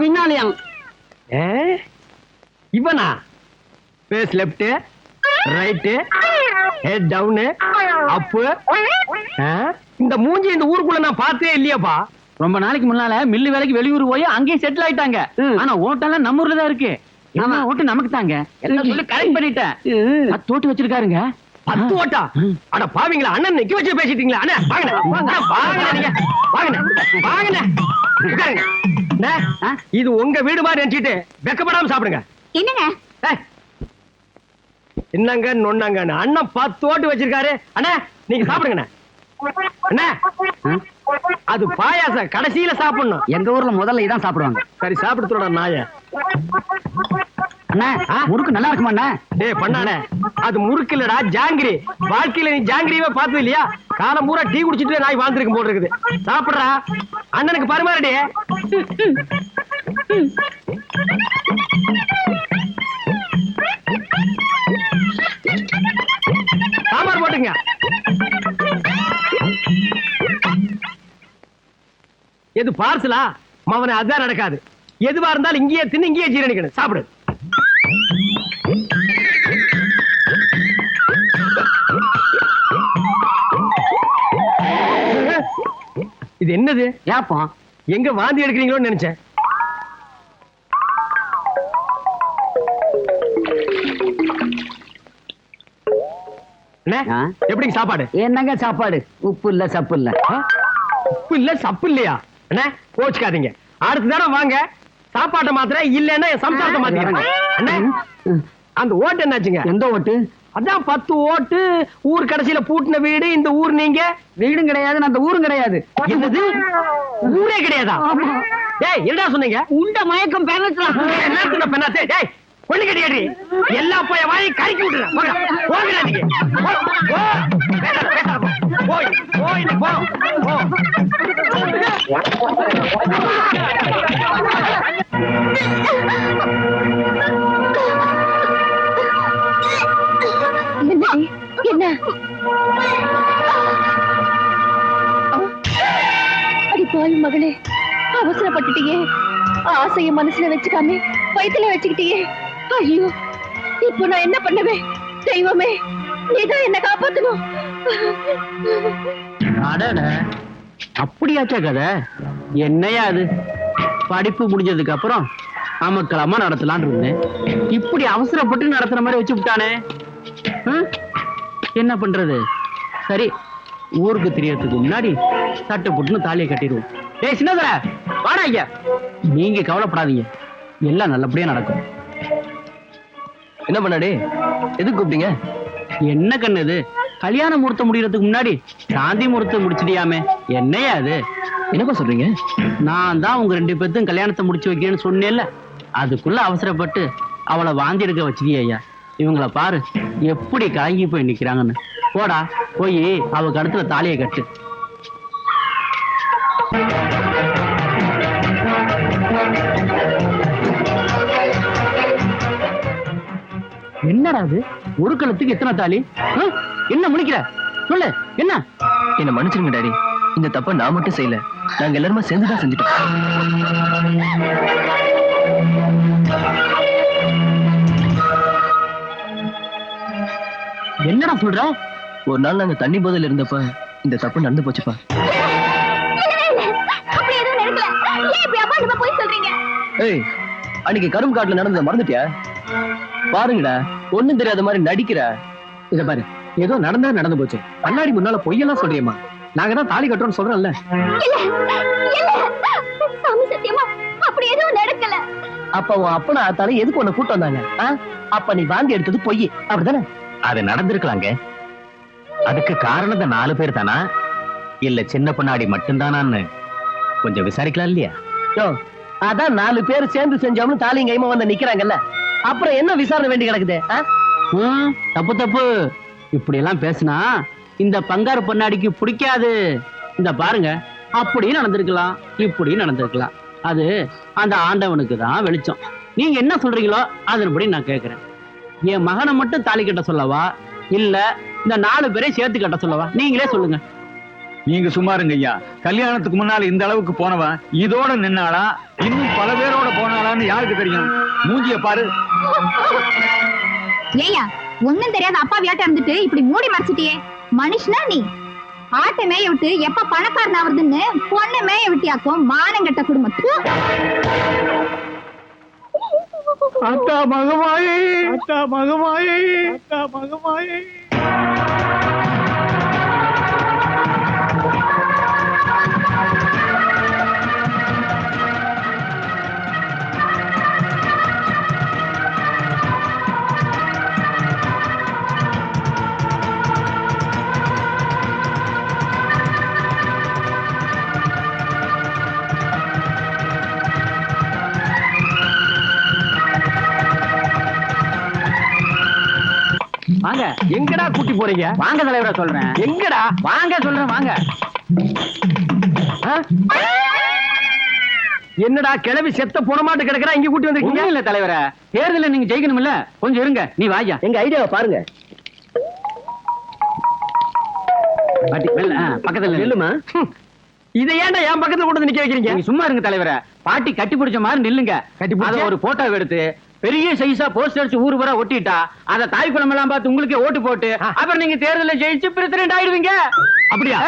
[SPEAKER 7] பின்னாலயா?
[SPEAKER 1] இவனா? Face left right head down up. இந்த மூஞ்சி இந்த ஊருக்குள்ள நான் பார்த்தே இல்லையாப்பா.
[SPEAKER 2] ரொம்ப நாளைக்கு முன்னால மில்லு வேலைக்கு வெளியூர் போய் அங்கேயும் செட்டில் ஆயிட்டாங்க. ஆனா ஓட்டெல்லாம் நம்ம ஊர்ல தான் இருக்கு. ஆமா ஓட்டு நமக்கு தாங்க. எல்லாம் சொல்லி கரெக்ட் பண்ணிட்டேன். 10 ஓட்டு வச்சிருக்காருங்க.
[SPEAKER 1] 10 ஓட்டா? அட பாவீங்களா, அண்ணன் நிக்க வச்சு பேசிட்டீங்களா? அண்ணா வாங்கண்ணே வாங்கண்ணே, நீங்க வாங்கண்ணே வாங்கண்ணே உட்காருங்க. இது உங்க வீடு மாதிரி நினைச்சிட்டு வெக்கப்படாம சாப்பிடுங்க.
[SPEAKER 4] என்னங்க
[SPEAKER 1] என்னங்க நொன்னாங்க? அண்ணன் 10 ஓட்டு வச்சிருக்காரு. அண்ணா நீங்க சாப்பிடுங்கண்ணே. அண்ணா அது பாயாசம் கடைசியில சாப்பிடணும்.
[SPEAKER 3] எங்க ஊர்ல முதல்ல இதான் சாப்பிடுவாங்க.
[SPEAKER 1] சரி சாப்பிடுறோட நாய.
[SPEAKER 3] அண்ணா முறுக்கு நல்லா இருக்குமா அண்ணா?
[SPEAKER 1] டேய் பண்ணானே, அது முறுக்கு இல்லடா ஜாங்கிரி. வாழ்க்கையில நீ ஜாங்கிரியவே பார்த்தது இல்லையா? காலம் பூரா டீ குடிச்சிட்டு நாய் வாழ்ந்துருக்கு போல இருக்குது. சாப்பிடுறா, அண்ணனுக்கு பரிமாறடி. சாம்பார் போட்டுங்க. எது பார்சலா? மவனை அதான் நடக்காது. எதுவா இருந்தாலும் இங்கேயே தின்னு இங்கேயே ஜீரணிக்கணும். சாப்பிடு. இது என்னது?
[SPEAKER 3] ஏப்பா
[SPEAKER 1] எங்க வாந்தி எடுக்கிறீங்களோன்னு நினைச்சேன். எப்படி சாப்பாடு?
[SPEAKER 3] என்னங்க சாப்பாடு? உப்பு இல்ல சப்பு இல்ல.
[SPEAKER 1] உப்பு இல்ல சப்பு இல்லையா? என்ன கோச்சுக்காதீங்க. அடுத்த தடவை வாங்க சாப்பாட்டை மாத்திர இல்லன்னா சம்சாரத்தை மாத்திக்கிறேன். அந்த ஓட்டு என்னாச்சுங்க?
[SPEAKER 3] எந்த ஓட்டு?
[SPEAKER 1] அதான் 10 ஓட்டு. ஊர் கடைசியில பூட்டின வீடு இந்த ஊர். நீங்க
[SPEAKER 3] வீடும் கிடையாது அந்த ஊரும் கிடையாது.
[SPEAKER 1] என்னது ஊரே கிடையாதா? டேய் என்னடா சொன்னீங்க?
[SPEAKER 7] உண்ட மயக்கம் பெறலாம்.
[SPEAKER 1] என்ன சொன்ன பெண்ணாத்தே? டேய் பொண்ணு கட்டியாடி எல்லா போய வாயை கறிக்கி விட்டுறேன். போங்கடா நீங்க. போய் போய் போ போ.
[SPEAKER 6] என்ன அடி போய் மகளே, அவசரப்பட்டுட்டியே. ஆசைய மனசுல வச்சுக்காம வயித்துல வச்சுக்கிட்டியே. ஐயோ இப்போ நான் என்ன பண்ணுவேன்? தெய்வமே நீதான் என்ன காப்பாத்தணும்.
[SPEAKER 5] அப்படியாச்சா கதை? என்னையா அது? படிப்பு முடிஞ்சதுக்கு அப்புறம் அமக்கலமா நடத்தலான் இருந்தேன். இப்படி அவசரப்பட்டு நடத்துற மாதிரி வச்சு விட்டானே. என்ன பண்றது? சரி ஊருக்கு தெரியறதுக்கு முன்னாடி சட்டை போட்டுன்னு தாலியை கட்டிடுவோம். ஏய் சின்னதர வாடா ஐயா. நீங்க கவலைப்படாதீங்க, எல்லாம் நல்லபடியா நடக்கும். என்ன பண்ணாடி? எதுக்கு கூப்பிட்டீங்க? என்ன கண்ணு இது? கல்யாண முகூர்த்தம் முடியறதுக்கு முன்னாடி சாந்தி முகூர்த்தம் முடிச்சிட்டியாமே, என்னையா அது? என்னப்பா சொல்றீங்க? நான் தான் உங்க 2 பேர்த்தும் கல்யாணத்தை முடிச்சு வைக்கிறேன்னு சொன்னேன்ல, அதுக்குள்ள அவசரப்பட்டு அவளை வாந்தி எடுக்க வச்சிருக்கிய ஐயா. இவங்கள பாரு எப்படி கலங்கி போய் நிக்கிறாங்கன்னு. போடா போய் அவ கழுத்துல தாலியை கட்டு.
[SPEAKER 2] என்னடா அது ஒரு கழுத்துக்கு எத்தனை தாலி? என்ன முடிக்கிற சொல்லு என்ன?
[SPEAKER 5] என்ன மன்னிச்சிருங்க டாடி, இந்த தப்ப நான் மட்டும் செய்யல, நாங்க எல்லாருமே சேர்ந்துதான் செஞ்சுட்டோம்.
[SPEAKER 2] என்னடா சொல்ற?
[SPEAKER 5] ஒரு நாள் நாங்க தண்ணி போதையில இருந்தப்ப இந்த தப்பு நடந்து போச்சுப்பா.
[SPEAKER 4] அப்படி எதுவும் நடக்கல. ஏன் இப்படி அபாண்டமா போய் சொல்றீங்க?
[SPEAKER 5] ஏய், அன்னைக்கு கரும் காட்டுல நடந்தத மறந்துட்டியா? பாருங்கடா, ஒண்ணும் தெரியாத மாதிரி நடிக்கிற.
[SPEAKER 2] இத பாரு, ஏதோ நடந்து போச்சு. கண்ணாடி முன்னால பொய்யெல்லாம் சொல்றியம்மா. நாங்க தான் தாலி கட்டுறோம்னு சொல்றோம்ல.
[SPEAKER 4] சாமி சத்தியமா அப்படி எதுவும் நடக்கல.
[SPEAKER 5] அப்ப உன் அப்பனா ஆத்தாலும் எதுக்கு உன்னை கூட்டு வந்தாங்க? அப்ப நீ வாந்தி எடுத்தது பொய், அப்படிதானே?
[SPEAKER 2] அது நடந்திருக்கலாங்க. அதுக்கு காரணம் இந்த 4 பேர் தானா இல்ல சின்ன பொண்ணாடி மட்டும்தானான்னு கொஞ்சம் விசாரிக்கலாம் இல்லையா?
[SPEAKER 5] யோ, அதான் 4 பேர் சேர்ந்து செஞ்சோம்னு தாலியும் கைமா வந்து நிக்கிறாங்கல்ல, அப்புறம் என்ன விசாரணை வேண்டி கிடக்குது?
[SPEAKER 2] தப்பு இப்படி எல்லாம் பேசினா இந்த பங்காரு பொன்னாடிக்கு பிடிக்காது. இந்த பாருங்க, அப்படியும் நடந்திருக்கலாம், இப்படியும் நடந்திருக்கலாம். அது அந்த ஆண்டவனுக்கு தான் வெளிச்சம். நீங்க என்ன சொல்றீங்களோ அதன்படி நான் கேட்கிறேன். என் மகனை மட்டும் தாலி கட்ட சொல்லவா, இல்ல இந்த 4 பேரையும் சேர்த்து கட்ட சொல்லவா? நீங்களே சொல்லுங்க.
[SPEAKER 9] நீங்க சும்மா இருங்க ஐயா. கல்யாணத்துக்கு முன்னால இந்த அளவுக்கு போனவன் இதோட நின்னாளா, இன்னும் பல பேரோட போனாளான்னு யாருக்கு தெரியும்? மூஞ்சிய பாரு.
[SPEAKER 4] ஏயா, ஒண்ணும் தெரியாத அப்பா வியாட்ட இருந்துட்டு இப்படி மூடி மறைச்சிட்டியே. மனுஷனா நீ? ஆட்டை மேய விட்டு எப்ப பணக்காரன் ஆவறதுன்னு பொண்ணை மேய விட்டியாக்கும். மானங்கட்ட குடும்பம்.
[SPEAKER 9] அத்தா மகமாயே, அத்தா மகமாயே, அத்தா மகமாயே.
[SPEAKER 2] வாங்க. எங்கடா கூட்டி போறீங்க? வாங்க தலைவரா சொல்றேன். எங்கடா? வாங்க சொல்றேன், வாங்க. என்னடா கிளவி செத்த போனமாட்டு கிடக்குறா, இங்க கூட்டி வந்திருக்கீங்க? இல்ல தலைவரா, தேர்தல நீங்க ஜெயிக்கணும் இல்ல, கொஞ்சம் இருங்க. நீ வாயா.
[SPEAKER 5] எங்க ஐடியாவை பாருங்க.
[SPEAKER 2] பக்கத்துல நில்லுமா. இதை ஏன்டா என் பக்கத்துல கொண்டு வந்து நிக்க வைக்கிறீங்க? நீங்க சும்மா இருங்க தலைவரா. பாட்டி கட்டி பிடிச்ச மாதிரி நில்லுங்க. கட்டி பிடிச்ச ஒரு போட்டோ எடுத்து பெரிய சைஸா போஸ்டர்ஸ் ஊரு வர ஒட்டிட்டா, அத தாய் குளம் எல்லாம் பார்த்து உங்களுக்கு ஓட்டு போட்டு அப்புறம் நீங்க தேர்தலில் ஜெயிச்சு பிரசிடென்ட் ஆயிடுவீங்க. அப்படியா?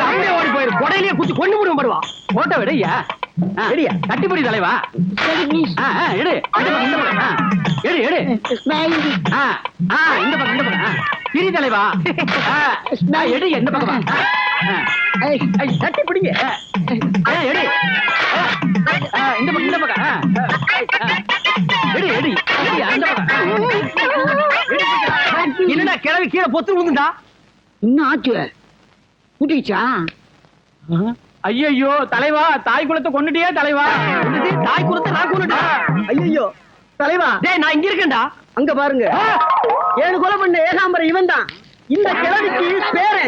[SPEAKER 2] கொடையே ஓடி போயிரு. கொடையிலேயே குச்சி கொண்டு முடியும் படுவா. போட்டோ விடையா? கட்டிப்படி தலைவா. எடு எடு எடு. இந்த பக்கம் திரி தலைவா. எடு எந்த பக்கம் கட்டி பிடிங்க. எடு இந்த பக்கம் இந்த பக்கம் எடு எடு அந்த பக்கம். என்னடா கிளவி கீழே பொத்து விழுந்துட்டா?
[SPEAKER 7] இன்னும் ஆச்சு கூட்டிச்சா?
[SPEAKER 2] ஐயோ தலைவா, தாய் குலத்தை கொண்டுட்டியே தலைவா. தாய் குலத்தை நான் கொண்டுட்டேன்.
[SPEAKER 5] ஐயோ தலைவா,
[SPEAKER 2] டேய் நான் இங்க இருக்கேன்டா.
[SPEAKER 5] அங்க பாருங்க, 7 கொலை பண்ண ஏகாம்பரம் இவன் தான். இந்த கிழவிக்கு பேரு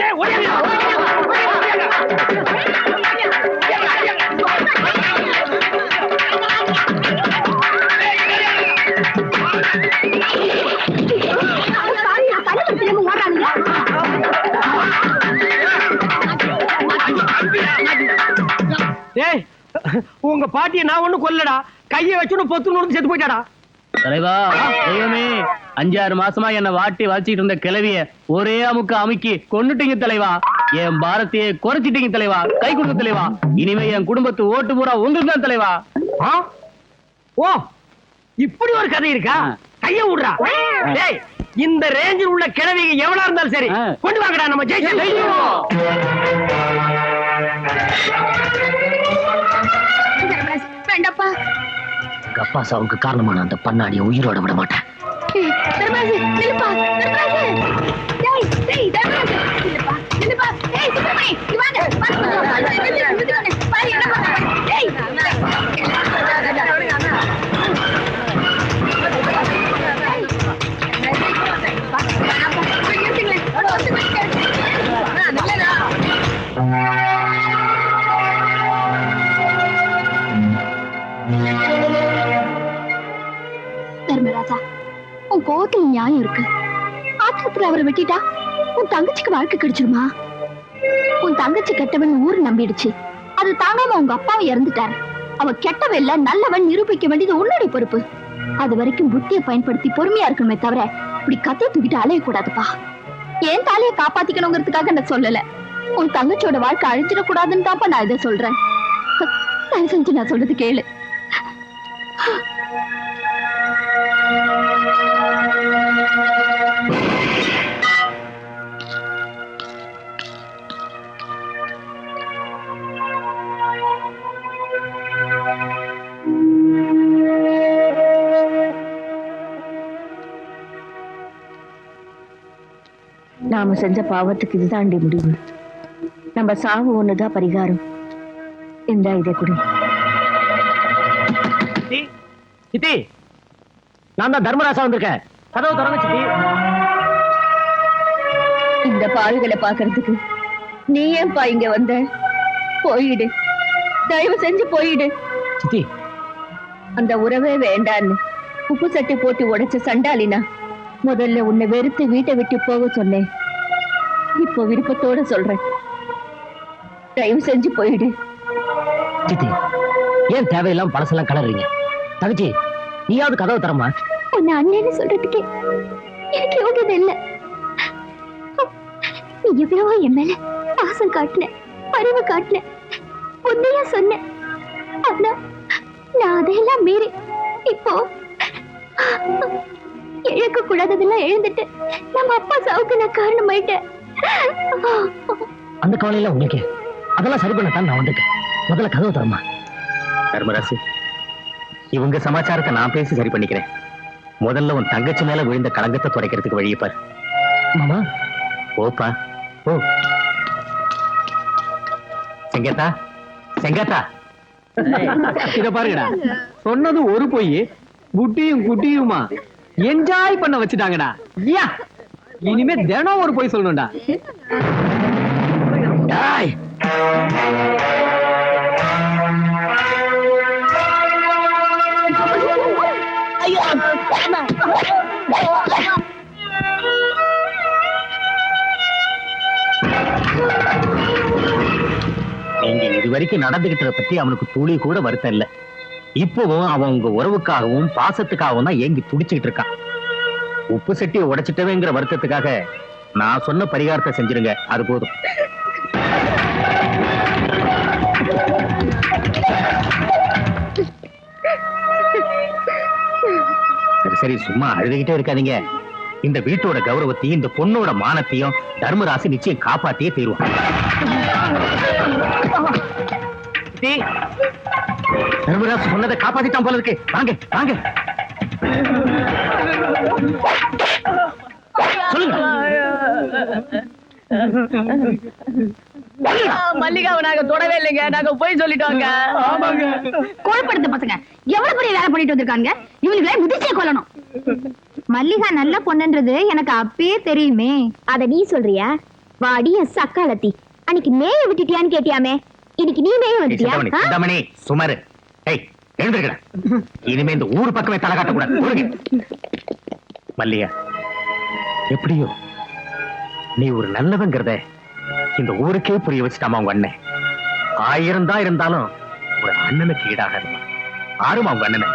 [SPEAKER 2] டேய், உங்க பாட்டியை நான் ஒண்ணு கொல்லடா. கையை வச்சுன்னு பொத்து நுழைஞ்சு செத்து போயிட்டாடா. தலைவா, தெய்வமே, 5-6 மாசமா என்ன வாட்டி வளச்சிட்டு இருந்த கிளவிய ஒரே அமுக்க அமுக்கி கொண்டுட்டீங்க தலைவா. என் பாரத்தையே குறைச்சிட்டீங்க தலைவா. கை கொடுங்க தலைவா. இனிமே என் குடும்பத்து ஓட்டு பூரா உங்களுக்கு தான் தலைவா. ஓ, இப்படி ஒரு கதை இருக்கா? கைய விடுறா. டேய், இந்த ரேஞ்சில் உள்ள கிழவிங்க எவ்வளவு இருந்தாலும் சரி கொண்டு வாங்கடா. நம்ம ஜெயிச்சு
[SPEAKER 4] வேண்டாப்பா.
[SPEAKER 5] அப்பா சாவுக்கு காரணமான அந்த பண்ணாடிய உயிரோட விட மாட்டேன்.
[SPEAKER 4] உன் கோவத்துல நியாயம் இருக்கு. ஆத்திரத்துல அவரை வெட்டிட்டா உன் தங்கச்சிக்கு வாழ்க்கை கிடைச்சிருமா? உன் தங்கச்சி கெட்டவன் ஊர் நம்பிடுச்சு. அது தாங்காம உங்க அப்பாவை இறந்துட்டாரு. அவ கெட்டவன் இல்ல நல்லவன் நிரூபிக்க வேண்டியது உன்னுடைய பொறுப்பு. அது வரைக்கும் புத்தியை பயன்படுத்தி பொறுமையா இருக்கணுமே தவிர இப்படி கத்தையை தூக்கிட்டு அலையக்கூடாதுப்பா. ஏன் தாலியை காப்பாத்திக்கணுங்கிறதுக்காக நான் சொல்லல. உன் தங்கச்சியோட வாழ்க்கை அழிஞ்சிடக்கூடாதுன்னு தான்ப்பா நான் இதை சொல்றேன். தயவு செஞ்சு நான் சொல்றது கேளு. நாம செஞ்ச பாவத்துக்கு இதுதாண்டி முடிவு. நம்ம சாவு ஒண்ணுதான் பரிகாரம். இந்த இதை குடி.
[SPEAKER 1] சித்தி, நான் தான் தர்மராசா வந்திருக்கேன். கதவு திறங்க சித்தி.
[SPEAKER 4] இந்த பாவிகளை பாக்குறதுக்கு நீ ஏன்பா இங்க வந்த? போயிடு, தயவு செஞ்சு போயிடு.
[SPEAKER 1] சித்தி,
[SPEAKER 4] அந்த உறவே வேண்டான்னு உப்பு சட்டை போட்டு உடைச்ச சண்டாலினா முதல்ல உன்னை வெறுத்து வீட்டை விட்டு போக சொன்னேன். இப்போ விருப்பத்தோட சொல்றேன், தயவு செஞ்சு போயிடு.
[SPEAKER 1] சித்தி, ஏன் தேவையில்லாம பழசெல்லாம் கலர்றீங்க? தங்கச்சி, நீயாவது கதவை தரமா?
[SPEAKER 4] உன்னை அண்ணன்னு சொல்றதுக்கே எனக்கு யோகியதை இல்ல. நீ எவ்வளவோ என் மேல பாசம் காட்டின, அறிவு காட்டின, உண்மையா சொன்ன. ஆனா நான் அதையெல்லாம் மீறி இப்போ இழக்க கூடாததெல்லாம் எழுந்துட்டு நம்ம அப்பா சாவுக்கு நான் காரணமாயிட்டேன்.
[SPEAKER 1] அந்த கவலையில உங்களுக்கு அதெல்லாம் சரி பண்ணத்தான் நான் வந்திருக்கேன். முதல்ல கதவு தரமா?
[SPEAKER 2] தர்மராசு, இவங்க சமாச்சாரத்தை நான் பேசி சரி பண்ணிக்கிறேன். முதல்ல உன் தங்கச்சி மேல விழுந்த களங்கத்தை துடைக்கிறதுக்கு வழியை பாரு.
[SPEAKER 1] மாமா,
[SPEAKER 2] ஓப்பா ஓ. செங்கத்தா, செங்கத்தா,
[SPEAKER 1] இத பாருங்கடா, சொன்னது ஒரு பொய், புட்டியும் குட்டியுமா என்ஜாய் பண்ண வச்சுட்டாங்கடா. இனிமே தினம் ஒரு பொய் சொல்லணும்டா.
[SPEAKER 2] டேய், நீங்க இதுவரைக்கும் நடந்துகிட்டத பத்தி அவனுக்கு துளி கூட வருத்தம் இல்ல. இப்பவும் அவன் உங்க உறவுக்காகவும் பாசத்துக்காகவும் தான் ஏங்கி துடிச்சுக்கிட்டு இருக்கான். உப்பு சட்டியை உடைச்சிட்டவேங்கிற வருத்தத்துக்காக நான் சொன்ன பரிகாரத்தை செஞ்சிருங்க, அது போதும். சரி சரி, சும்மா அழுதுகிட்டே இருக்காதீங்க. இந்த வீட்டோட கௌரவத்தையும் இந்த பொண்ணோட மானத்தையும் தர்மராசி நிச்சயம் காப்பாத்தியே தீருவான். தர்மராசு சொன்னதை காப்பாத்திட்டான் போல இருக்கு. வாங்க வாங்க, சொல்லுங்க.
[SPEAKER 6] மல்லிகாவை நாங்க தொடவே இல்லைங்க, நாங்க போய் சொல்லிட்டோங்க.
[SPEAKER 4] கோழப்படுத்த பசங்க எவ்வளவு பெரிய வேலை பண்ணிட்டு வந்திருக்காங்க. இவங்களை மிதிச்சே கொல்லணும். மல்லிகா நல்ல பொண்ணுன்றது எனக்கு அப்பயே தெரியுமே. அத நீ சொல்றியா? வாடி சக்காலத்தி, அன்னைக்கு மேய விட்டுட்டியான்னு கேட்டியாமே, இன்னைக்கு நீ மேய வந்துட்டியா?
[SPEAKER 2] சுமாரு, எழுந்திருக்கடா. இனிமே இந்த ஊர் பக்கமே தலை காட்டக்கூடாது. மல்லிகா, எப்படியோ நீ ஒரு நல்லவங்கிறத இந்த ஊருக்கே புரிய வச்சுட்டாமா உங்க அண்ணன். 1000 தான் இருந்தாலும் ஒரு அண்ணனுக்கு ஈடாகாதுமா. ஆறுமா உங்க அண்ணனை.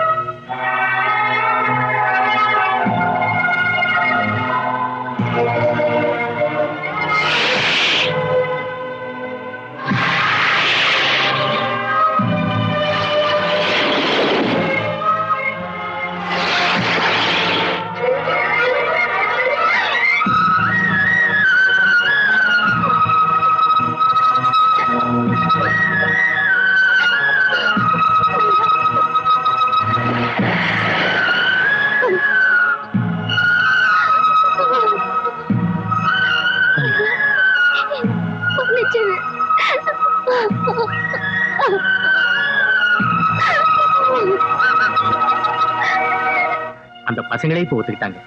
[SPEAKER 2] அந்த பசங்களே இப்ப ஒத்துக்கிட்டாங்க.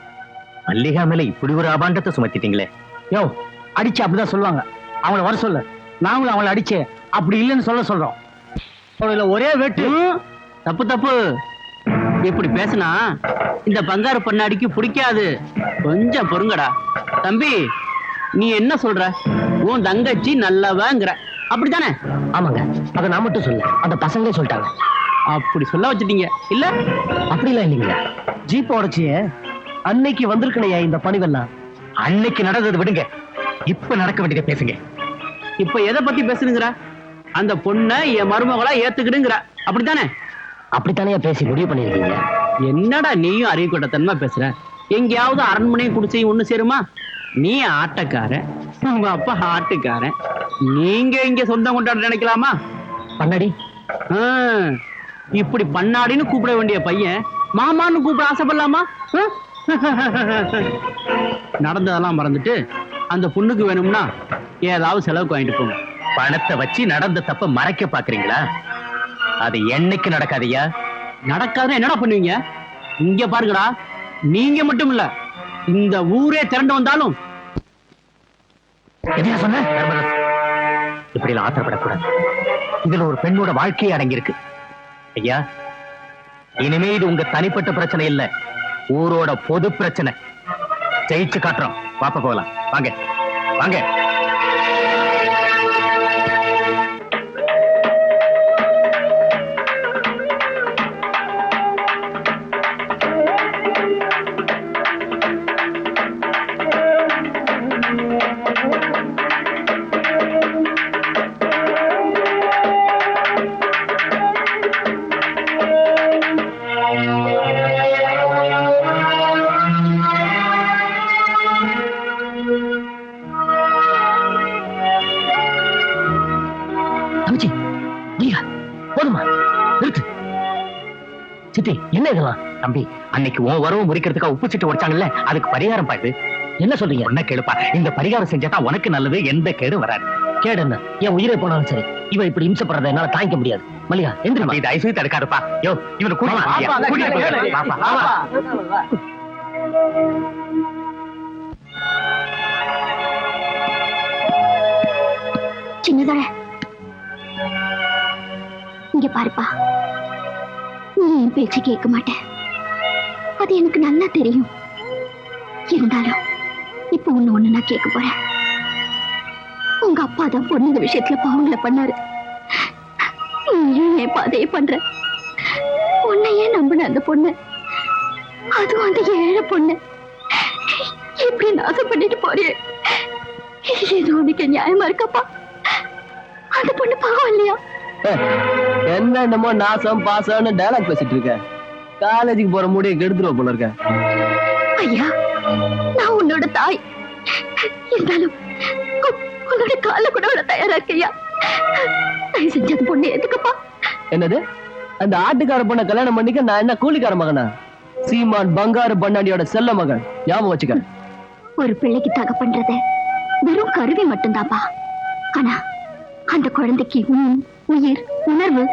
[SPEAKER 2] மல்லிகா மேல இப்படி ஒரு அபாண்டத்தை சுமத்திட்டீங்களே.
[SPEAKER 1] யோ, அடிச்சு அப்படிதான் சொல்லுவாங்க. அவங்கள வர சொல்லு, நாங்களும் அவளை அடிச்சு அப்படி இல்லைன்னு சொல்ல சொல்றோம். ஒரே வெட்டு. தப்பு தப்பு.
[SPEAKER 3] இப்படி பேசினா இந்த பங்காரு பண்ணாடிக்கு பிடிக்காது. கொஞ்சம் பொறுங்கடா. தம்பி, நீ என்ன சொல்ற? உன் தங்கச்சி நல்லவங்கிற, அப்படித்தானே?
[SPEAKER 5] ஆமாங்க, அதை நான் மட்டும் சொல்ல, அந்த பசங்களே சொல்லிட்டாங்க.
[SPEAKER 3] அப்படி சொல்ல வச்சுட்டீங்க இல்ல?
[SPEAKER 5] அப்படிலாம் இல்லைங்க. ஜீப் உடச்சிய அன்னைக்கு வந்திருக்கணையா இந்த பணிவெல்லாம்.
[SPEAKER 2] அன்னைக்கு நடந்தது விடுங்க, இப்ப நடக்க வேண்டியதை பேசுங்க.
[SPEAKER 3] இப்ப எதை பத்தி பேசுனுங்கிற? அந்த பொண்ணை என் மருமகளா ஏத்துக்கிடுங்கிற, அப்படித்தானே?
[SPEAKER 5] அப்படித்தானே பேசி முடிவு பண்ணிருக்கீங்க.
[SPEAKER 3] என்னடா நீயும் அறிவுக்கட்டத்தன்மா பேசுற? எங்கேயாவது அரண்மனையும் குடிசையும் ஒண்ணு சேருமா? நீ ஆட்டக்காரன், உங்க அப்பா ஆட்டுக்காரன், நீங்க இங்க சொந்தம் கொண்டாட நினைக்கலாமா?
[SPEAKER 5] பண்ணாடி,
[SPEAKER 3] இப்படி பண்ணாடின்னு கூப்பிட வேண்டிய பையன் மாமான்னு கூப்பிட ஆசைப்படலாமா? நடந்ததெல்லாம் மறந்துட்டு அந்த பொண்ணுக்கு வேணும்னா ஏதாவது செலவுக்கு வாங்கிட்டு போங்க.
[SPEAKER 2] பணத்தை வச்சு நடந்த தப்ப மறைக்க பாக்குறீங்களா? அது என்னைக்கு நடக்காதையா?
[SPEAKER 3] நடக்காதுன்னா என்னடா பண்ணுவீங்க? இங்க பாருங்கடா, நீங்க மட்டும் இல்ல, இந்த ஊரே திரண்டு வந்தாலும்.
[SPEAKER 2] என்ன சொன்ன? இப்படி ஆத்திரப்படக்கூடாது. இதுல ஒரு பெண்ணோட வாழ்க்கையே அடங்கி இருக்கு. ஐயா, இனிமே இது உங்க தனிப்பட்ட பிரச்சனை இல்ல, ஊரோட பொது பிரச்சனை. ஜெயிச்சு காட்டுறோம். பாப்ப போகலாம். வாங்க வாங்க.
[SPEAKER 5] தம்பி, நீங்க போதுமா? நிறுத்து. சித்தி, என்ன இதெல்லாம்?
[SPEAKER 2] தம்பி, அன்னைக்கு உன் வரவு முறிக்கிறதுக்காக உப்பு சீட்டு உடைச்சாங்கல்ல, அதுக்கு பரிகாரம் பாரு.
[SPEAKER 5] என்ன சொல்றீங்க?
[SPEAKER 2] என்ன கேளுப்பா, இந்த பரிகாரம் செஞ்சாதான் உனக்கு நல்லது, எந்த கேடும் வராது.
[SPEAKER 5] கேடு என்ன? என் உயிரை போனாலும் சரி, இவ இப்படி இம்சப்படுறத என்னால தாங்கிக்க முடியாது. மல்லிகா, எந்திரமா.
[SPEAKER 2] இது ஐசு தடுக்காதுப்பா. யோ, இவனை கூட்டிட்டு
[SPEAKER 4] சின்னதர, இங்க பாருப்பா, நீ என் பேச்சு கேட்க மாட்டேன், அது எனக்கு நல்லா தெரியும். இருந்தாலும் இப்ப ஒண்ணு நான் கேட்க போறேன். உங்க அப்பா தான் பொண்ணுங்க விஷயத்துல பாவங்களை பண்ணாரு, நீயும் என் பாதையை பண்ற. உன்னையே நம்பின அந்த பொண்ணு, அதுவும் அந்த ஏழை பொண்ணு இப்படி நாசம் பண்ணிட்டு போறியே, இது உனக்கு நியாயமா இருக்கப்பா? அந்த பொண்ணு பாவம் இல்லையா?
[SPEAKER 5] என்னமோ நாசம் பாசம்னு டயலாக் பேசிட்டு இருக்க. காலேஜுக்கு போற முடிய கெடுத்துருவ போல இருக்க.
[SPEAKER 4] ஐயா, நான் உன்னோட தாய், இருந்தாலும் உன்னோட கால கூட விட தயாரா இருக்கையா? தயவு செஞ்சு அந்த பொண்ணு எதுக்குப்பா?
[SPEAKER 5] என்னது? அந்த ஆட்டுக்கார பொண்ணை கல்யாணம் பண்ணிக்க நான் என்ன கூலிக்கார மகனா? சீமான் பங்காரு பண்ணாடியோட செல்ல மகன். ஞாபகம் வச்சுக்க.
[SPEAKER 4] ஒரு பிள்ளைக்கு தகப்பன்றது வெறும் கருவி மட்டும்தாப்பா. ஆனா அந்த குழந்தைக்கு உயிர், உணர்வு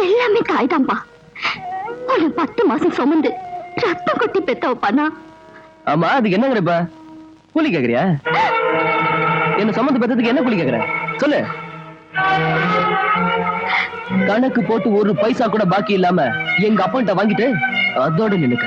[SPEAKER 4] எல்லாமே தாய்தான்பா. ஒரு 10 மாசம் சுமந்து ரத்தம் கொட்டி பெத்த வைப்பானா?
[SPEAKER 5] ஆமா, அதுக்கு என்னங்கிற? இப்ப கூலி கேக்குறியா? என்ன சம்மந்த பெத்ததுக்கு என்ன கூலி கேக்குற? சொல்லு. கணக்கு போட்டு ஒரு பைசா கூட பாக்கி இல்லாம எங்க அப்பன்ட்ட வாங்கிட்டு அதோட நினைக்க.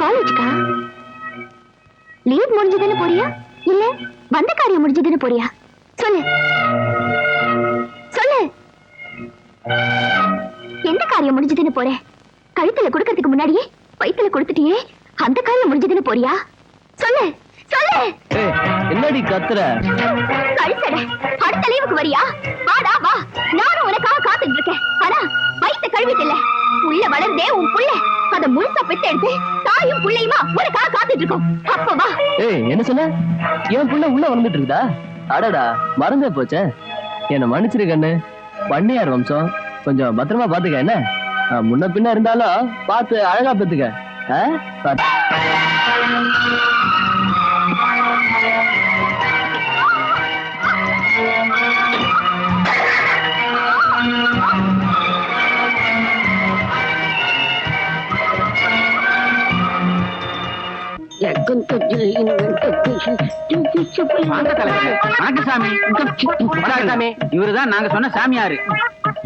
[SPEAKER 4] காலேஜ்க்கா? லீவ் முடிஞ்சதுன்னு போறியா இல்ல வந்த காரியம் முடிஞ்சதுன்னு போறியா? சொல்லு சொல்லு, எந்த காரியம் முடிஞ்சதுன்னு போற? கழுத்துல கொடுக்கறதுக்கு முன்னாடியே வயித்துல கொடுத்துட்டியே, அந்த காரியம் முடிஞ்சதுன்னு போறியா? சொல்லு சொல்லு.
[SPEAKER 5] என்னடி கத்துற?
[SPEAKER 4] கழுத்தட, அடுத்த லீவுக்கு வரியா? வாடா வா, நானும் உனக்காக காத்துட்டு இருக்கேன். ஆனா வயித்த கழுவிட்டு இல்ல, புள்ள வளர்ந்தே உன் புள்ள, அத முழுசா பெத்து எடுத்து தாயும் புள்ளையுமா உனக்காக காத்துட்டு இருக்கோம். அப்ப வா.
[SPEAKER 5] என்ன சொன்ன? என் புள்ள உள்ள வந்துட்டு இருக்குதா? அடடா மறந்தே போச்சே. என்ன மன்னிச்சிரு கண்ணு. பண்ணையார் வம்சம், கொஞ்சம் பத்திரமா பாத்துக்க என்ன. முன்ன பின்ன இருந்தாலும் பார்த்து அழகா பெத்துக்க.
[SPEAKER 2] இவருதான் நாங்க சொன்ன சாமியாரு.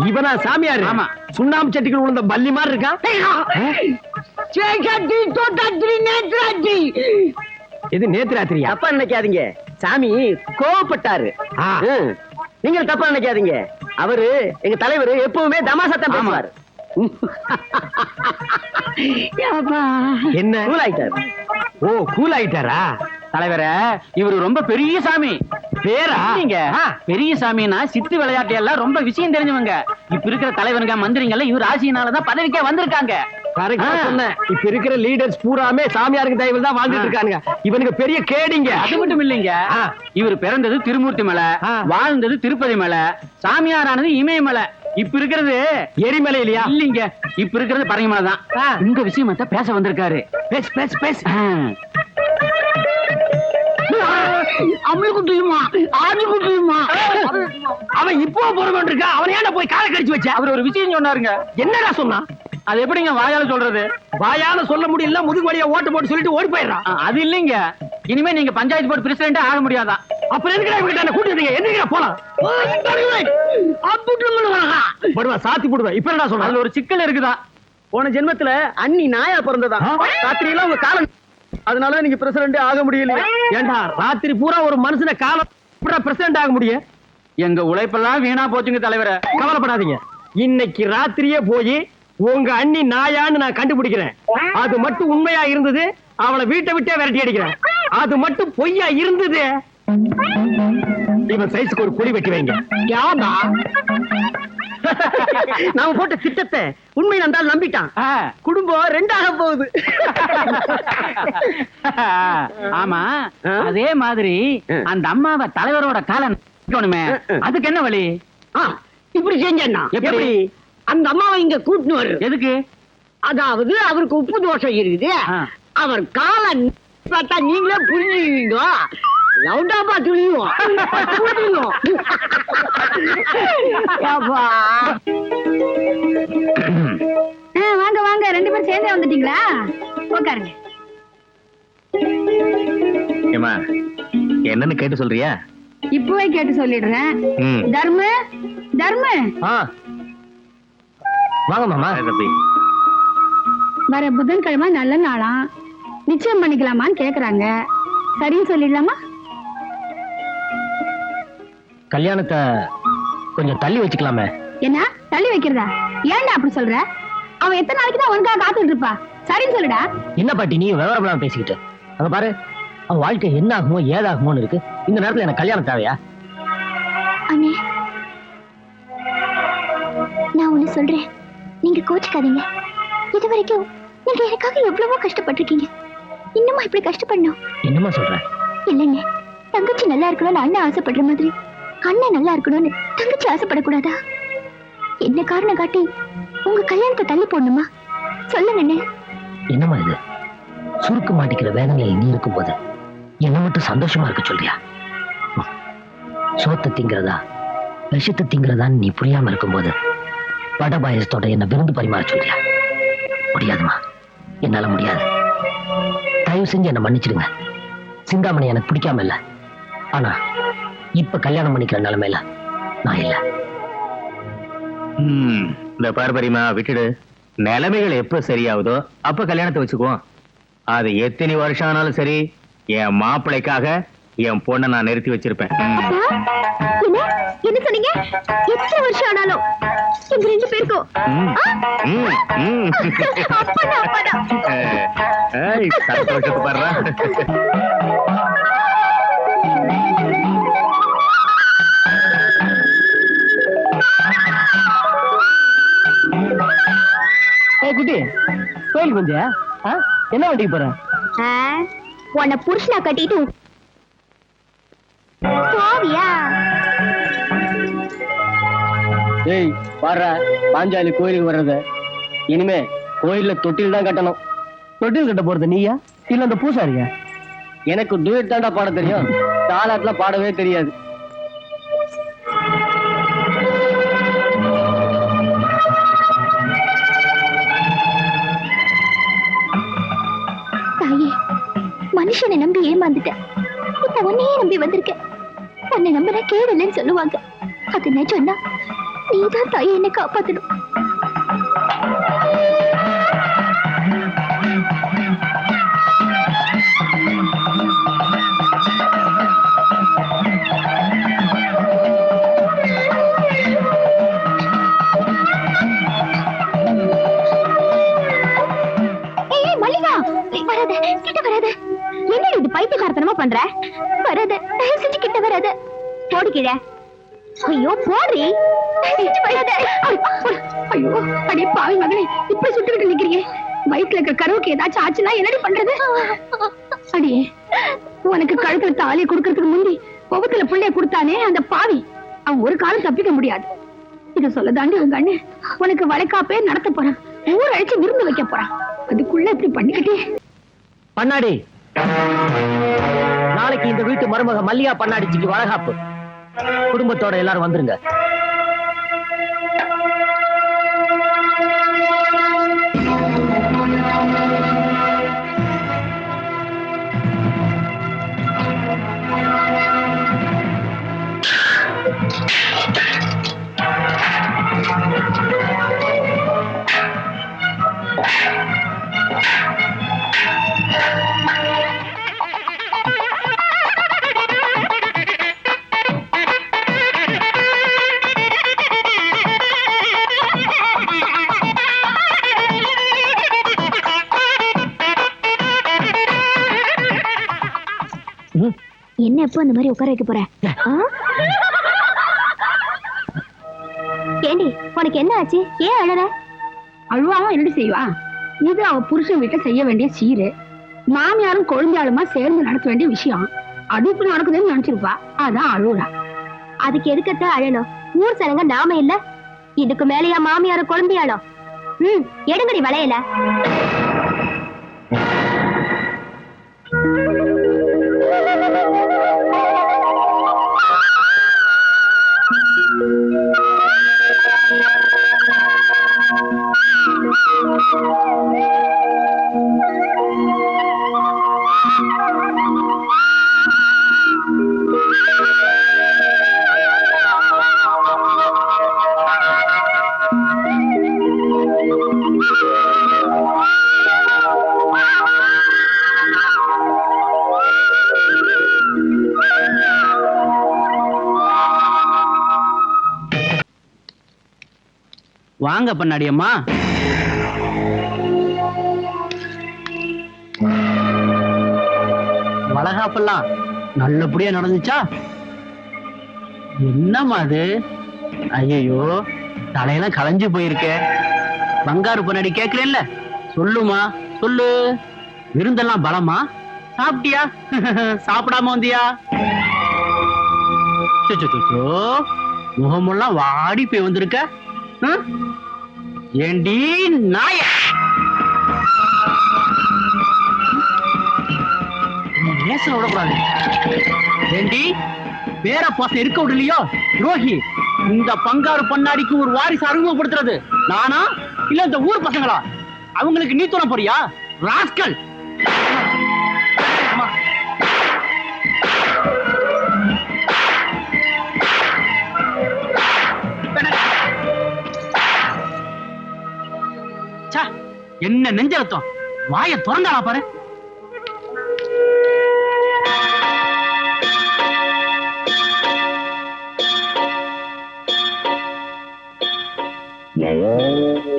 [SPEAKER 1] இவனா சாமியாரு?
[SPEAKER 2] ஆமா.
[SPEAKER 1] சுண்ணாம்பு சட்டிகள் உள்ள பல்லி மாதிரி இருக்கான். இது நேத்து ராத்திரியா?
[SPEAKER 3] தப்பா நினைக்காதீங்க, சாமி கோவப்பட்டாரு. நீங்க தப்பா நினைக்காதீங்க, அவரு எங்க தலைவர் எப்பவுமே தமாசத்தான் பேசுவாரு.
[SPEAKER 1] என்ன
[SPEAKER 3] கூல் ஆயிட்டாரு.
[SPEAKER 1] ஓ கூல் ஆயிட்டாரா?
[SPEAKER 2] தலைவர இவரு ரொம்ப பெரிய சாமி.
[SPEAKER 1] பேரா?
[SPEAKER 2] நீங்க பெரிய சாமின்னா சித்து விளையாட்டு எல்லாம் ரொம்ப விஷயம் தெரிஞ்சவங்க. இப்ப இருக்கிற தலைவருங்க மந்திரிங்க இவர் ஆசியினாலதான் பதவிக்கே வந்திருக்காங்க.
[SPEAKER 1] இப்ப இருக்கிற லீடர்ஸ் பூராமே சாமியாருக்கு தயவில் தான் வாழ்ந்துட்டு இருக்காங்க. இவனுக்கு பெரிய கேடிங்க.
[SPEAKER 2] அது மட்டும் இல்லைங்க, இவர் பிறந்தது திருமூர்த்தி மலை, வாழ்ந்தது திருப்பதி மலை, சாமியாரானது இமயமலை. இப்ப இருக்கிறது
[SPEAKER 1] எரிமலை இல்லையா?
[SPEAKER 2] இல்லீங்க, இப்ப இருக்கிறது பரங்கிமலை தான். உங்க விஷயமா பேச வந்திருக்காரு.
[SPEAKER 1] பேசு பேசு பேசு. அவன் இப்போ பொறுமையா இருக்கா. அவன் ஏன்டா போய் காலை கடிச்சு வச்ச?
[SPEAKER 2] அவர் ஒரு விஷயம் சொன்னாருங்க.
[SPEAKER 1] என்னடா சொன்னா?
[SPEAKER 2] அது எப்படிங்க வாயால சொல்றது?
[SPEAKER 1] வாயால சொல்ல முடியல, முதுகு வழியா ஓட்டு போட்டு சொல்லிட்டு ஓடி போயிடுறான்.
[SPEAKER 2] அது இல்லைங்க, இனிமே நீங்க பஞ்சாயத்து போர்டு பிரசிடென்ட் ஆக முடியாதான்.
[SPEAKER 1] அப்புறம் எதுக்குடா இவங்க கூட்டிட்டு எதுக்குடா போலாம்? போடுவா, சாத்தி போடுவா. இப்ப என்னடா சொல்ற?
[SPEAKER 2] அதுல ஒரு சிக்கல் இருக்குதா.
[SPEAKER 3] போன ஜென்மத்துல அண்ணி நாயா பிறந்ததா. ராத்திரி எல்லாம் உங்க காலம், அதனால நீங்க பிரசிடென்ட் ஆக முடியல.
[SPEAKER 1] ஏண்டா ராத்திரி பூரா ஒரு மனுஷன காலம் பிரசிடென்ட் ஆக முடியும்?
[SPEAKER 2] எங்க உழைப்பெல்லாம் வீணா போச்சுங்க தலைவர.
[SPEAKER 1] கவலைப்படாதீங்க, இன்னைக்கு ராத்திரியே போய் உங்க அண்ணி நாயான்னு நான் கண்டுபிடிக்கிறேன். அது மட்டும் உண்மையா இருந்தது, அவளை வீட்டை விட்டே விரட்டி அடிக்கிறேன். அது மட்டும் பொய்யா இருந்தது, இவன் சைஸ்க்கு ஒரு குழி வெட்டி வைங்க.
[SPEAKER 3] நாம போட்ட திட்டத்தை உண்மை நந்தால் நம்பிட்டான். குடும்பம் ரெண்டாக போகுது.
[SPEAKER 2] ஆமா, அதே மாதிரி அந்த அம்மாவை தலைவரோட காலம் அதுக்கு என்ன வழி?
[SPEAKER 3] இப்படி செஞ்சா
[SPEAKER 2] எப்படி?
[SPEAKER 3] அந்த அம்மாவை இங்க கூட்டினு வரு.
[SPEAKER 2] எதுக்கு?
[SPEAKER 3] அதாவது அவருக்கு உப்பு தோஷம் இருக்குது. அவர் காலம் பார்த்தா நீங்களே புரிஞ்சுக்குவீங்க. லவுண்டாப்பா துணியும்.
[SPEAKER 4] வாங்க வாங்க, ரெண்டு பேரும் சேர்ந்தே வந்துட்டீங்களா? உட்காருங்க.
[SPEAKER 5] என்னன்னு கேட்டு சொல்றியா?
[SPEAKER 4] இப்பவே கேட்டு சொல்லிடுறேன். தர்மு தர்மு,
[SPEAKER 5] வாங்க மாமா.
[SPEAKER 4] வர புதன்கிழமை நல்ல நாளா, நிச்சயம் பண்ணிக்கலாமான்னு கேக்குறாங்க. சரின்னு சொல்லிடலாமா?
[SPEAKER 5] கல்யாணத்தை கொஞ்சம் தள்ளி வச்சுக்கலாமே.
[SPEAKER 4] என்ன தள்ளி வைக்கிறதா? ஏன்டா அப்படி சொல்ற? அவன் எத்தனை நாளைக்கு தான் உனக்காக காத்துட்டு இருப்பா. சரின்னு சொல்லுடா.
[SPEAKER 5] என்ன பாட்டி நீ விவரம் பேசிக்கிட்டு? அங்க பாரு, அவன் வாழ்க்கை என்ன ஆகுமோ ஏதாகுமோன்னு இருக்கு. இந்த நேரத்துல எனக்கு கல்யாணம் தேவையா?
[SPEAKER 4] அண்ணே, நான் ஒண்ணு சொல்றேன், நீங்க கோச்சுக்காதீங்க. இது வரைக்கும் நீங்க எனக்காக எவ்வளவோ கஷ்டப்பட்டிருக்கீங்க. இன்னுமா இப்படி கஷ்டப்படணும்?
[SPEAKER 5] என்னமா சொல்ற?
[SPEAKER 4] இல்லைங்க, தங்கச்சி நல்லா இருக்கணும்னு அண்ணன் ஆசைப்படுற மாதிரி அண்ணன் நல்லா இருக்கணும்னு தங்கச்சி ஆசைப்படக்கூடாதா? என்ன காரணம் காட்டி உங்க கல்யாணத்தை தள்ளி போடணுமா? சொல்லுங்க.
[SPEAKER 5] என்னமா இது? சுருக்கு மாட்டிக்கிற வேதனையில நீ இருக்கும் போது என்ன மட்டும் சந்தோஷமா இருக்க சொல்றியா? சோத்தை திங்கிறதா விஷத்தை திங்கிறதான்னு நீ புரியாம இருக்கும்போது வடபாயசத்தோட என்ன விருந்து பரிமாற சொல்றியா? முடியாதுமா, என்னால முடியாது. தயவு செஞ்சு என்ன மன்னிச்சிடுங்க. சிந்தாமணி எனக்கு பிடிக்காம இல்ல, ஆனா இப்ப கல்யாணம் பண்ணிக்கிற நிலைமையில நான் இல்ல. இந்த பார்பரிமா விட்டுடு. நிலைமைகள் எப்ப சரியாகுதோ அப்ப கல்யாணத்தை வச்சுக்குவோம். அது எத்தனை வருஷம் ஆனாலும் சரி, என் மாப்பிள்ளைக்காக என் பொண்ணை நான் நிறுத்தி வச்சிருப்பேன்.
[SPEAKER 4] என்ன சொன்னீங்க? எத்தனை வருஷம் ஆனாலும் எங்க ரெண்டு பேருக்கும்
[SPEAKER 5] சந்தோஷத்து பாடுறா. குட்டி கோயிலுக்கு வந்தியா? என்ன வண்டிக்கு போற?
[SPEAKER 4] உன்னை புருஷனா கட்டிட்டு போவியா?
[SPEAKER 5] ஏய் பாரு, பாஞ்சாலி கோயிலுக்கு வர்றது இனிமே கோயில்ல தொட்டில் தான் கட்டணும். தொட்டில் கட்ட போறது நீயா இல்ல அந்த பூசாரியா? எனக்கு டூயட் தாண்டா பாட தெரியும், தாலாட்டுல பாடவே தெரியாது.
[SPEAKER 4] தாயே, மனுஷனை நம்பி ஏமாந்துட்டேன். இப்ப உன்னையே நம்பி வந்திருக்கேன். உன்னை நம்பினா கேடலன்னு சொல்லுவாங்க. அது நிஜம்னா நீதான் தாயே என்னை காப்பாத்தணும். என்ன இது பைத்தியக்காரத்தனமா பண்ற? வராத, தயவு செஞ்சு கிட்ட வராத. போடு கீழே. ஐயோ போடுறி, வராத. ஐயோ அடே பாவி மகனே, இப்படி சுட்டுக்கிட்டு நிக்கிறீங்க. வயிற்றுல இருக்க கருவுக்கு ஏதாச்சும் ஆச்சுன்னா என்னடி பண்றது? அடே, உனக்கு கழுத்துல தாலியை கொடுக்கறதுக்கு முந்தி முகத்துல பிள்ளைய கொடுத்தானே அந்த பாவி, அவன் ஒரு காலம் தப்பிக்க முடியாது. இத சொல்ல தாண்டி உங்க அண்ணன் உனக்கு வளைக்காப்பே நடத்த போறான். ஊர் அழிச்சு விருந்து வைக்க போறான். அதுக்குள்ள இப்படி பண்ணிக்கிட்டே
[SPEAKER 5] பண்ணாடி. நாளைக்கு இந்த வீட்டு மருமக மல்லிகா பண்ணாடிச்சிக்கு வளகாப்பு. குடும்பத்தோட எல்லாரும் வந்துருங்க.
[SPEAKER 4] என்ன எப்போ அந்த மாதிரி உட்கார வைக்க போற? ஏண்டி, உனக்கு என்ன ஆச்சு? ஏன் அழற?
[SPEAKER 7] அழுவாம என்னடி செய்வா? இது அவ புருஷன் வீட்டை செய்ய வேண்டிய சீரு. மாமியாரும் கொழுந்தாளுமா சேர்ந்து நடத்த வேண்டிய விஷயம். அது இப்படி நடக்குதுன்னு நினைச்சிருப்பா, அதான் அழுவுறா.
[SPEAKER 4] அதுக்கு எதுக்கத்தான் அழணும்? ஊர் சனங்க நாம இல்ல, இதுக்கு மேலையா மாமியார குழந்தையாளோ? எடுங்கடி வளையல.
[SPEAKER 2] வாங்க பண்ணாடி அம்மா. வளகாப்பெல்லாம் நல்லபடியா நடந்துச்சா? என்னம்மா அது? ஐயோ, தலையெல்லாம் களைஞ்சு போயிருக்கே. பங்காரு பண்ணாடி கேட்கல, சொல்லுமா சொல்லு. விருந்தெல்லாம் பலமா? சாப்பிட்டியா? சாப்பிடாம வந்தியா? முகமெல்லாம் வாடி போய் வந்திருக்க. ஏண்டி நாய, நேசம் விடக்கூடாது. ஏண்டி வேற பாசம் இருக்க விடலையோ ரோஹி? இந்த பங்காரு பண்ணாடிக்கு ஒரு வாரிசு அறிமுகப்படுத்துறது நானா இல்ல இந்த ஊர் பசங்களா? அவங்களுக்கு நீ தோண போறியா ராஸ்கல்? என்ன நெஞ்சலத்தம், வாய திறந்தாளா பாரு.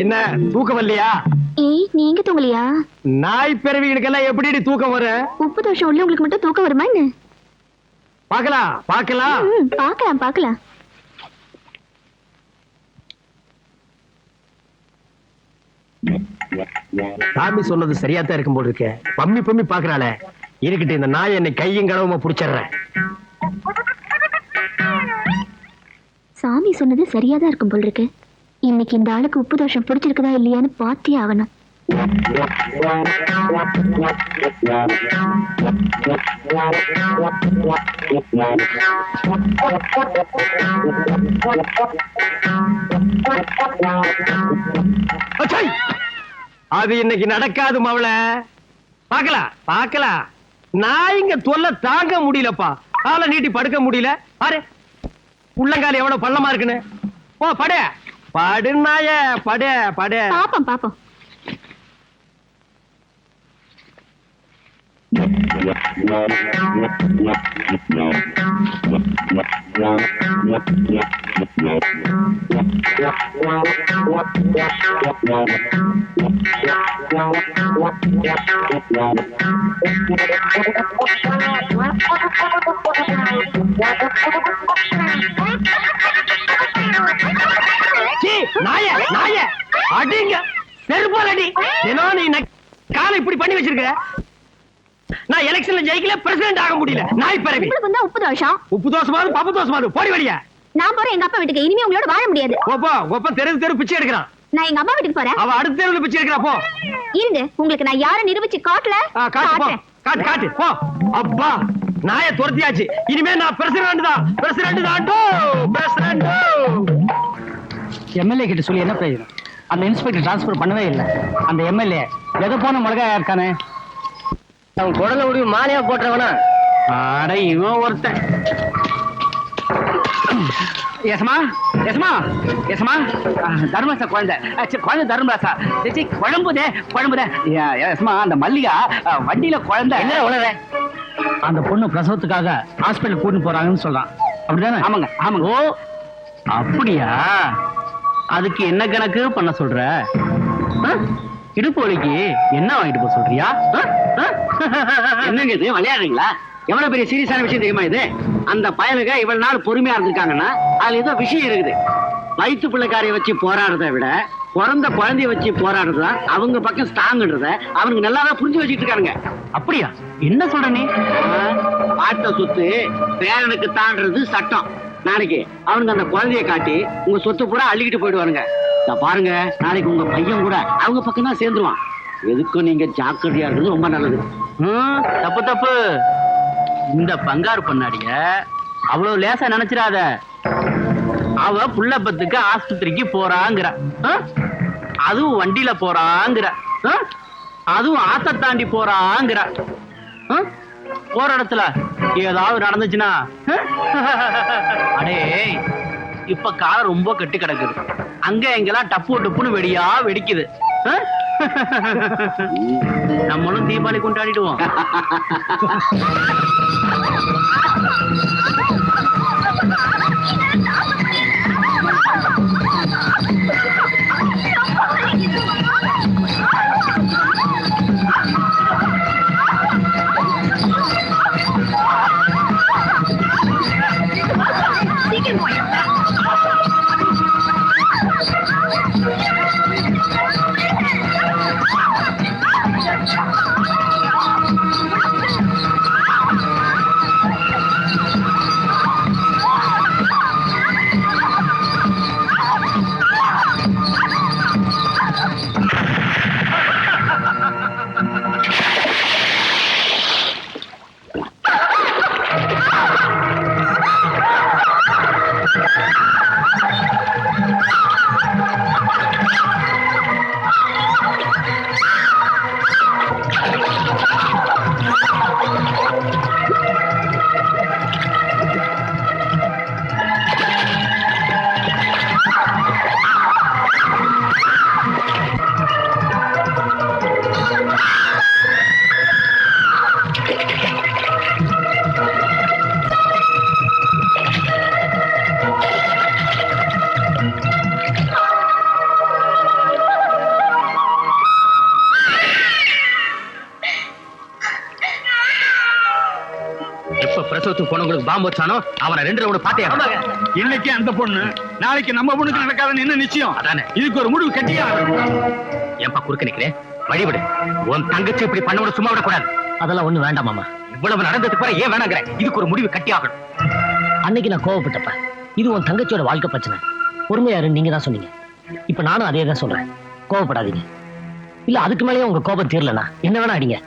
[SPEAKER 1] என்ன தூக்கம் வரலையா?
[SPEAKER 4] ஏய், நீங்க தூங்கலையா?
[SPEAKER 1] நாய் பிறவிகளுக்கெல்லாம் எப்படி தூக்கம் வரும்?
[SPEAKER 4] உப்பு தோஷம் உள்ள உங்களுக்கு மட்டும் தூக்கம் வருமா என்ன?
[SPEAKER 1] பாக்கலாம் பாக்கலாம்
[SPEAKER 4] பாக்கலாம் பாக்கலாம்.
[SPEAKER 1] சாமி சொன்னது சரியாத்தான் இருக்கும் போல இருக்க. பம்மி பம்மி பாக்குறாளே, இருக்கட்டும், இந்த நாய் என்னை கையும் கடவுமா புடிச்சிடுறேன்.
[SPEAKER 4] நீ சொன்னது சரியாதான் இருக்கும் போல் இருக்கு. இன்னைக்கு இந்த ஆளுக்கு உப்பு தோஷம் பிடிச்சிருக்குதா இல்லையான்னு பார்த்தே ஆகணும்.
[SPEAKER 1] அது இன்னைக்கு நடக்காது மவள. பாக்கலாம் நான் இங்க தொல்லை தாங்க முடியலப்பா. காலை நீட்டி படுக்க முடியல. பாரு உள்ளங்கால எவ்வளவு பள்ளமா இருக்குன்னு. ஓ பட படுநாய பட பட.
[SPEAKER 4] பாப்போம் பாப்போம்.
[SPEAKER 1] அடிங்க செருப்பால் அடி. ஏனோ நீ காலை இப்படி பண்ணி வச்சிருக்க. நான் எலெக்ஷன்ல ஜெயிக்கல, பிரசிடென்ட் ஆக முடியல. நாய் பிறவி.
[SPEAKER 4] உப்பு தோஷம்.
[SPEAKER 1] உப்பு தோசமாவது பப்பு தோசமாவது போடி வழியா.
[SPEAKER 4] நான் போறேன் எங்க அப்பா வீட்டுக்கு. இனிமே உங்களோட வாழ முடியாது.
[SPEAKER 1] ஒப்ப தெரு பிச்சை எடுக்கிறான்.
[SPEAKER 4] நான் எங்க அம்மா வீட்டுக்கு போறேன்.
[SPEAKER 1] அவ அடுத்த தெருவுல பிச்சை எடுக்கிறா. போ
[SPEAKER 4] இருங்க, உங்களுக்கு நான் யாரை நிரூபிச்சு காட்டல.
[SPEAKER 1] காட்டு போ. அப்பா நாய துரத்தியாச்சு. இனிமே நான் பிரசிடென்ட் தான்.
[SPEAKER 2] எம்எல்ஏ கிட்ட சொல்லி என்ன பிரயோஜனம்? அந்த இன்ஸ்பெக்டர் டிரான்ஸ்பர் பண்ணவே இல்லை. அந்த எம்எல்ஏ எதை போன மிளகாயா இருக்கானே.
[SPEAKER 5] அவன் குடல முடிவு மாலையா போட்டுறவனா?
[SPEAKER 2] அட இவன் ஒருத்தன். எசமா தர்மராசா குழந்தை தர்மராசா குழம்புதே. எசமா அந்த மல்லிகா வண்டியில குழந்தை என்ன உணர. அந்த பொண்ணு பிரசவத்துக்காக ஹாஸ்பிட்டல் கூட்டிட்டு போறாங்கன்னு சொல்றான். அப்படிதானே? ஆமாங்க. ஓ அப்படியா? அதுக்கு என்ன கணக்கு பண்ண சொல்ற? இடுப்பு வலிக்கு என்ன வாங்கிட்டு போக சொல்றியா?
[SPEAKER 3] என்னங்க இது விளையாடுறீங்களா? எவ்வளவு பெரிய சீரியஸான விஷயம் தெரியுமா இது? அந்த பயலுக இவ்வளவு நாள் பொறுமையா இருந்திருக்காங்கன்னா அதுல ஏதோ விஷயம் இருக்குது. வயிற்று பிள்ளைக்காரைய வச்சு போராடுறதை விட பிறந்த குழந்தைய வச்சு போராடுறதுதான் அவங்க பக்கம் ஸ்ட்ராங்ன்றத அவனுக்கு நல்லாவே புரிஞ்சு வச்சுட்டு இருக்கானுங்க.
[SPEAKER 2] அப்படியா? என்ன சொல்ற நீ?
[SPEAKER 3] பாட்ட சொத்து பேரனுக்கு தாண்டது சட்டம். நாளைக்கு அவனுக்கு அந்த குழந்தைய காட்டி உங்க சொத்து பூரா அள்ளிக்கிட்டு போயிடுவானுங்க. பாருங்க, நாளைக்கு உங்க பையன் கூட அவங்க பக்கம் தான் சேர்ந்துருவான். எதுக்கும் நீங்க ஜாக்கிரதையா இருக்கிறது ரொம்ப நல்லது.
[SPEAKER 2] தப்பு. இந்த பங்காரு பண்ணாடிய அவ்வளவு லேசா நினைச்சிடாத. அவ புள்ளப்பத்துக்கு ஆஸ்பத்திரிக்கு போறாங்கிற, அதுவும் வண்டியில போறாங்கிற, அதுவும் ஆத்த தாண்டி போறாங்கிற. போற இடத்துல ஏதாவது நடந்துச்சுன்னா அடே இப்ப காலம் ரொம்ப கெட்டு கிடக்குது. அங்க எங்கெல்லாம் டப்புன்னு வெடியா வெடிக்குது. நம்மளும் தீபாவளி கொண்டாடிடுவோம். பிரசவத்துக்கு போனவங்களுக்கு பாம்பு வச்சானோ அவனை 2 ரவுண்ட் பாத்தே.
[SPEAKER 9] இன்னைக்கு அந்த பொண்ணு, நாளைக்கு நம்ம பொண்ணுக்கு நடக்காதுன்னு என்ன நிச்சயம்?
[SPEAKER 2] அதானே,
[SPEAKER 9] இதுக்கு ஒரு முடிவு கட்டியா?
[SPEAKER 2] ஏன்பா குறுக்க நிக்கிறேன்? வழிவிடு. உன் தங்கச்சி இப்படி பண்ண சும்மா விடக்கூடாது. அதெல்லாம் ஒண்ணு வேண்டாம் மாமா. இவ்வளவு நடந்ததுக்கு பிறகு ஏன் வேணாங்கிற? இதுக்கு ஒரு முடிவு கட்டி ஆகணும். அன்னைக்கு நான் கோவப்பட்டப்ப
[SPEAKER 5] இது உன் தங்கச்சியோட வாழ்க்கை பிரச்சனை. பொறுமையாரு நீங்க தான் சொன்னீங்க. இப்ப நானும் அதே தான் சொல்றேன். கோவப்படாதீங்க. இல்ல அதுக்கு மேலேயே உங்க கோபம் தீரலனா என்ன வேணா அடிங்க.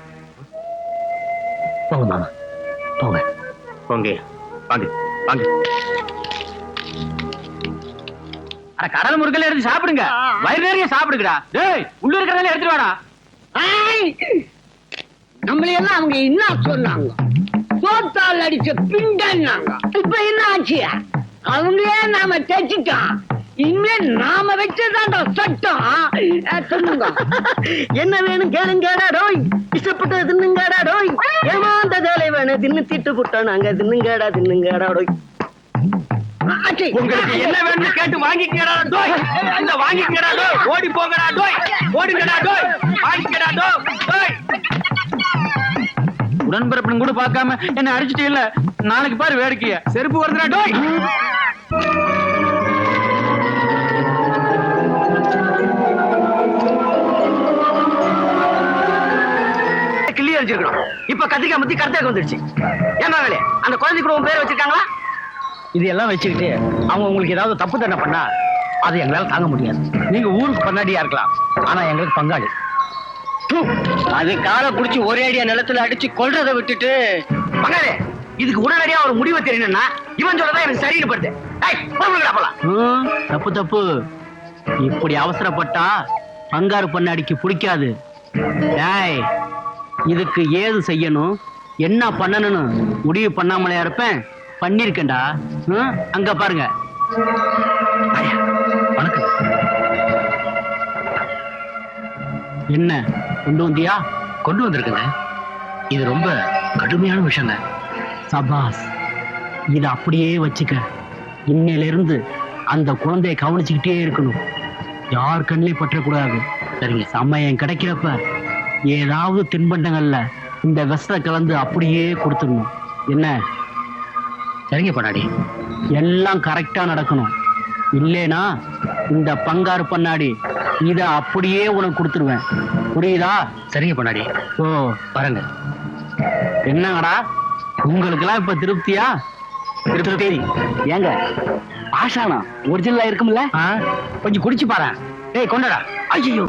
[SPEAKER 5] போங்க மாமா, போங்க
[SPEAKER 2] போங்க. வாங்க வாங்க. அட கடல் முருகல எடுத்து சாப்பிடுங்க. வயிறு நிறைய சாப்பிடுங்கடா. டேய் உள்ள இருக்கறதெல்லாம் எடுத்துட்டு வாடா.
[SPEAKER 7] நம்மளையெல்லாம் அவங்க என்ன சொன்னாங்க? சோத்தால் அடிச்ச பிண்டன்னாங்க. இப்ப என்ன ஆச்சு? அவங்களே நாம தைச்சிட்டோம். இனிமே நாம வச்சதாண்டா சட்டம். சொல்லுங்க,
[SPEAKER 5] என்ன வேணும் கேளுங்கடா டோய். இஷ்டப்பட்டு தின்னுங்கடா டோய். ஏமாந்த வேலை வேணும் தின்னு திட்டு புட்டோம் நாங்க. தின்னுங்கடா டோய்.
[SPEAKER 2] உங்களுக்கு என்ன வேணும்னு கேட்டு வாங்கிக்கடா டோய். இந்த வாங்கிக்கடா டோய். ஓடி போங்கடா டோய். ஓடுங்கடா டோய். வாங்கிக்கடா டோய். உடன்பிறப்புன்னு கூட பார்க்காம என்ன அடிச்சிட்டே இல்ல. நாளைக்கு பாரு வேடிக்கைய. செருப்பு வருதுடா டோய்.
[SPEAKER 3] கிள்ளி அடிச்சிருக்கணும். இப்ப கத்திரிக்காய் முத்தி கருத்தாக்கு வந்துருச்சு. ஏமா வேலைய அந்த குழந்தை கூட உன் பேர் வச்சிருக்காங்களா?
[SPEAKER 2] இது எல்லாம் வச்சுக்கிட்டு அவங்க உங்களுக்கு ஏதாவது தப்பு தண்டனை பண்ணா அது எங்களால தாங்க முடியாது. நீங்க ஊருக்கு பன்னாடியா இருக்கலாம், ஆனா எங்களுக்கு பங்காளி.
[SPEAKER 5] அது காலை புடிச்சு ஒரே அடியா நிலத்துல அடிச்சு கொல்றதை விட்டுட்டு
[SPEAKER 3] பங்காளி இதுக்கு உடனடியா ஒரு முடிவு தெரியணும்னா இவன் சொல்லதான் எனக்கு சரின்னு படுது.
[SPEAKER 2] தப்பு தப்பு. இப்படி அவசரப்பட்டா பங்காரு பண்ணாடிக்கு பிடிக்காது. டேய் இதுக்கு ஏது செய்யணும் என்ன பண்ணணும்னு முடிவு பண்ணாமலையா இருப்பேன். பண்ணிருக்கேன்டா. அங்க பாருங்க. வணக்கம். என்ன கொண்டு வந்தியா?
[SPEAKER 3] கொண்டு வந்திருக்குங்க. இது ரொம்ப கடுமையான விஷயங்க.
[SPEAKER 2] சபாஸ். இத அப்படியே வச்சுக்க. இன்னையில இருந்து அந்த குழந்தையை கவனிச்சுக்கிட்டே இருக்கணும். யார் கண்ணிலே பற்றக்கூடாது. சரிங்க. சமயம் கிடைக்கிறப்ப ஏதாவது தின்பண்டங்கள்ல இந்த விஷத்தை கலந்து அப்படியே கொடுத்துடணும். என்ன?
[SPEAKER 3] சரிங்க பண்ணாடி.
[SPEAKER 2] எல்லாம் கரெக்டா நடக்கணும். இல்லேனா இந்த பங்காரு பண்ணாடி இத அப்படியே உனக்கு கொடுத்துருவேன். புரியுதா?
[SPEAKER 3] சரிங்க பண்ணாடி.
[SPEAKER 2] ஓ பாருங்க. என்னங்கடா உங்களுக்கு எல்லாம் இப்ப திருப்தியா? திருப்தி. ஏங்க ஆஷானா ஒரிஜினலா இருக்கும்ல? கொஞ்சம் குடிச்சு பாரு. ஏய் கொண்டடா. ஐயோ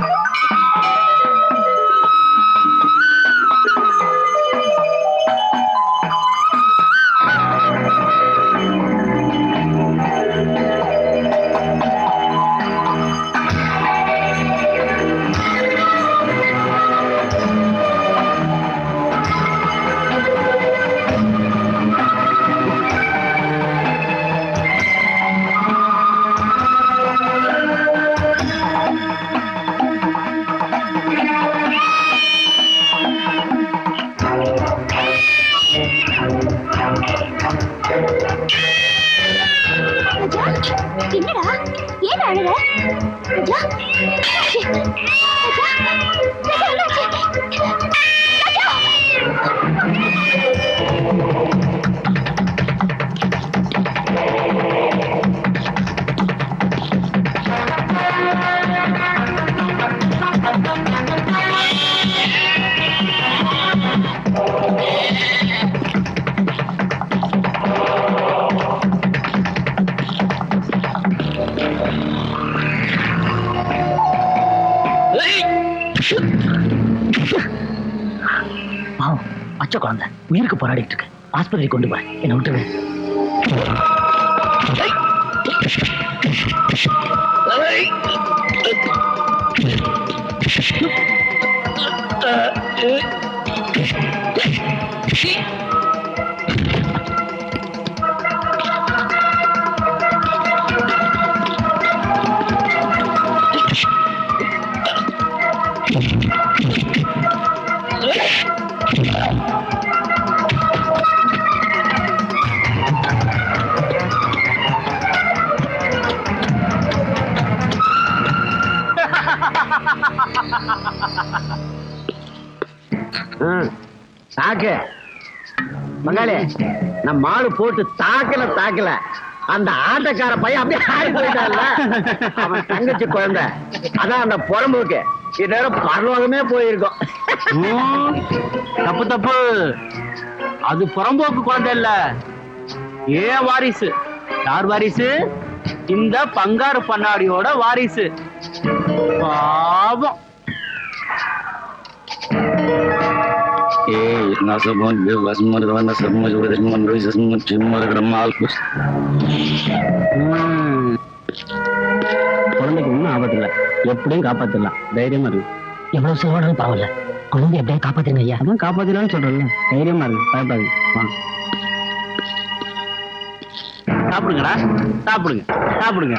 [SPEAKER 4] என்னடா ஏன் அழுற? ராஜா
[SPEAKER 5] பச்சை குழந்தை உயிருக்கு போராடிட்டு இருக்கு. ஆஸ்பத்திரி கொண்டு போய் என்ன விட்டுரு.
[SPEAKER 3] தாக்கு மங்காளி நம்ம மாடு போட்டு தாக்கல அந்த ஆட்டக்கார பையன் அப்படியே ஆடி போயிட்டான்ல. அவன் தங்கச்சி குழந்தை அதான் அந்த புறம்போக்கு இந்நேரம் பரலோகமே போயிருக்கும்.
[SPEAKER 2] தப்பு தப்பு. அது புறம்போக்கு குழந்தை இல்ல, ஏன் வாரிசு. யார் வாரிசு? இந்த பங்காரு பண்ணாடியோட வாரிசு. பாவம்.
[SPEAKER 1] குழந்தைக்கு ஒன்றும் ஆபத்து இல்லை, எப்படியும் காப்பாத்திடலாம், தைரியமா இருக்கு. எவ்வளவு செலவானாலும் பரவாயில்ல, குழந்தை எப்படியா காப்பாத்துங்க ஐயா. அதான் காப்பாத்திடலாம்னு சொல்றேன்ல, தைரியமா இருக்கு, பயப்படாது.
[SPEAKER 2] சாப்பிடுங்கடா, சாப்பிடுங்க, சாப்பிடுங்க.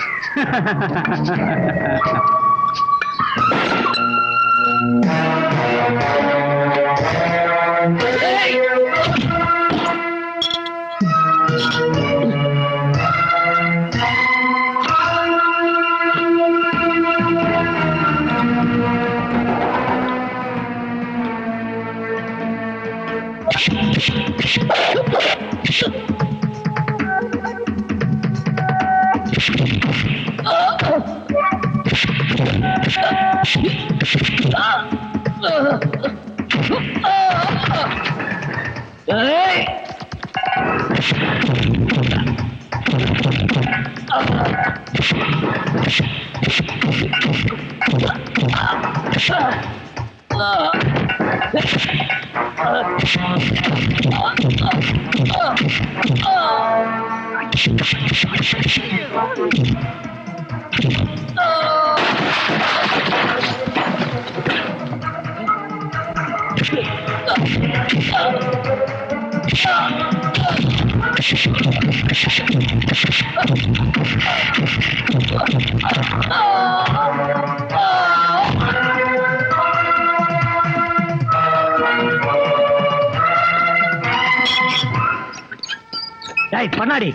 [SPEAKER 2] பண்ணாடி,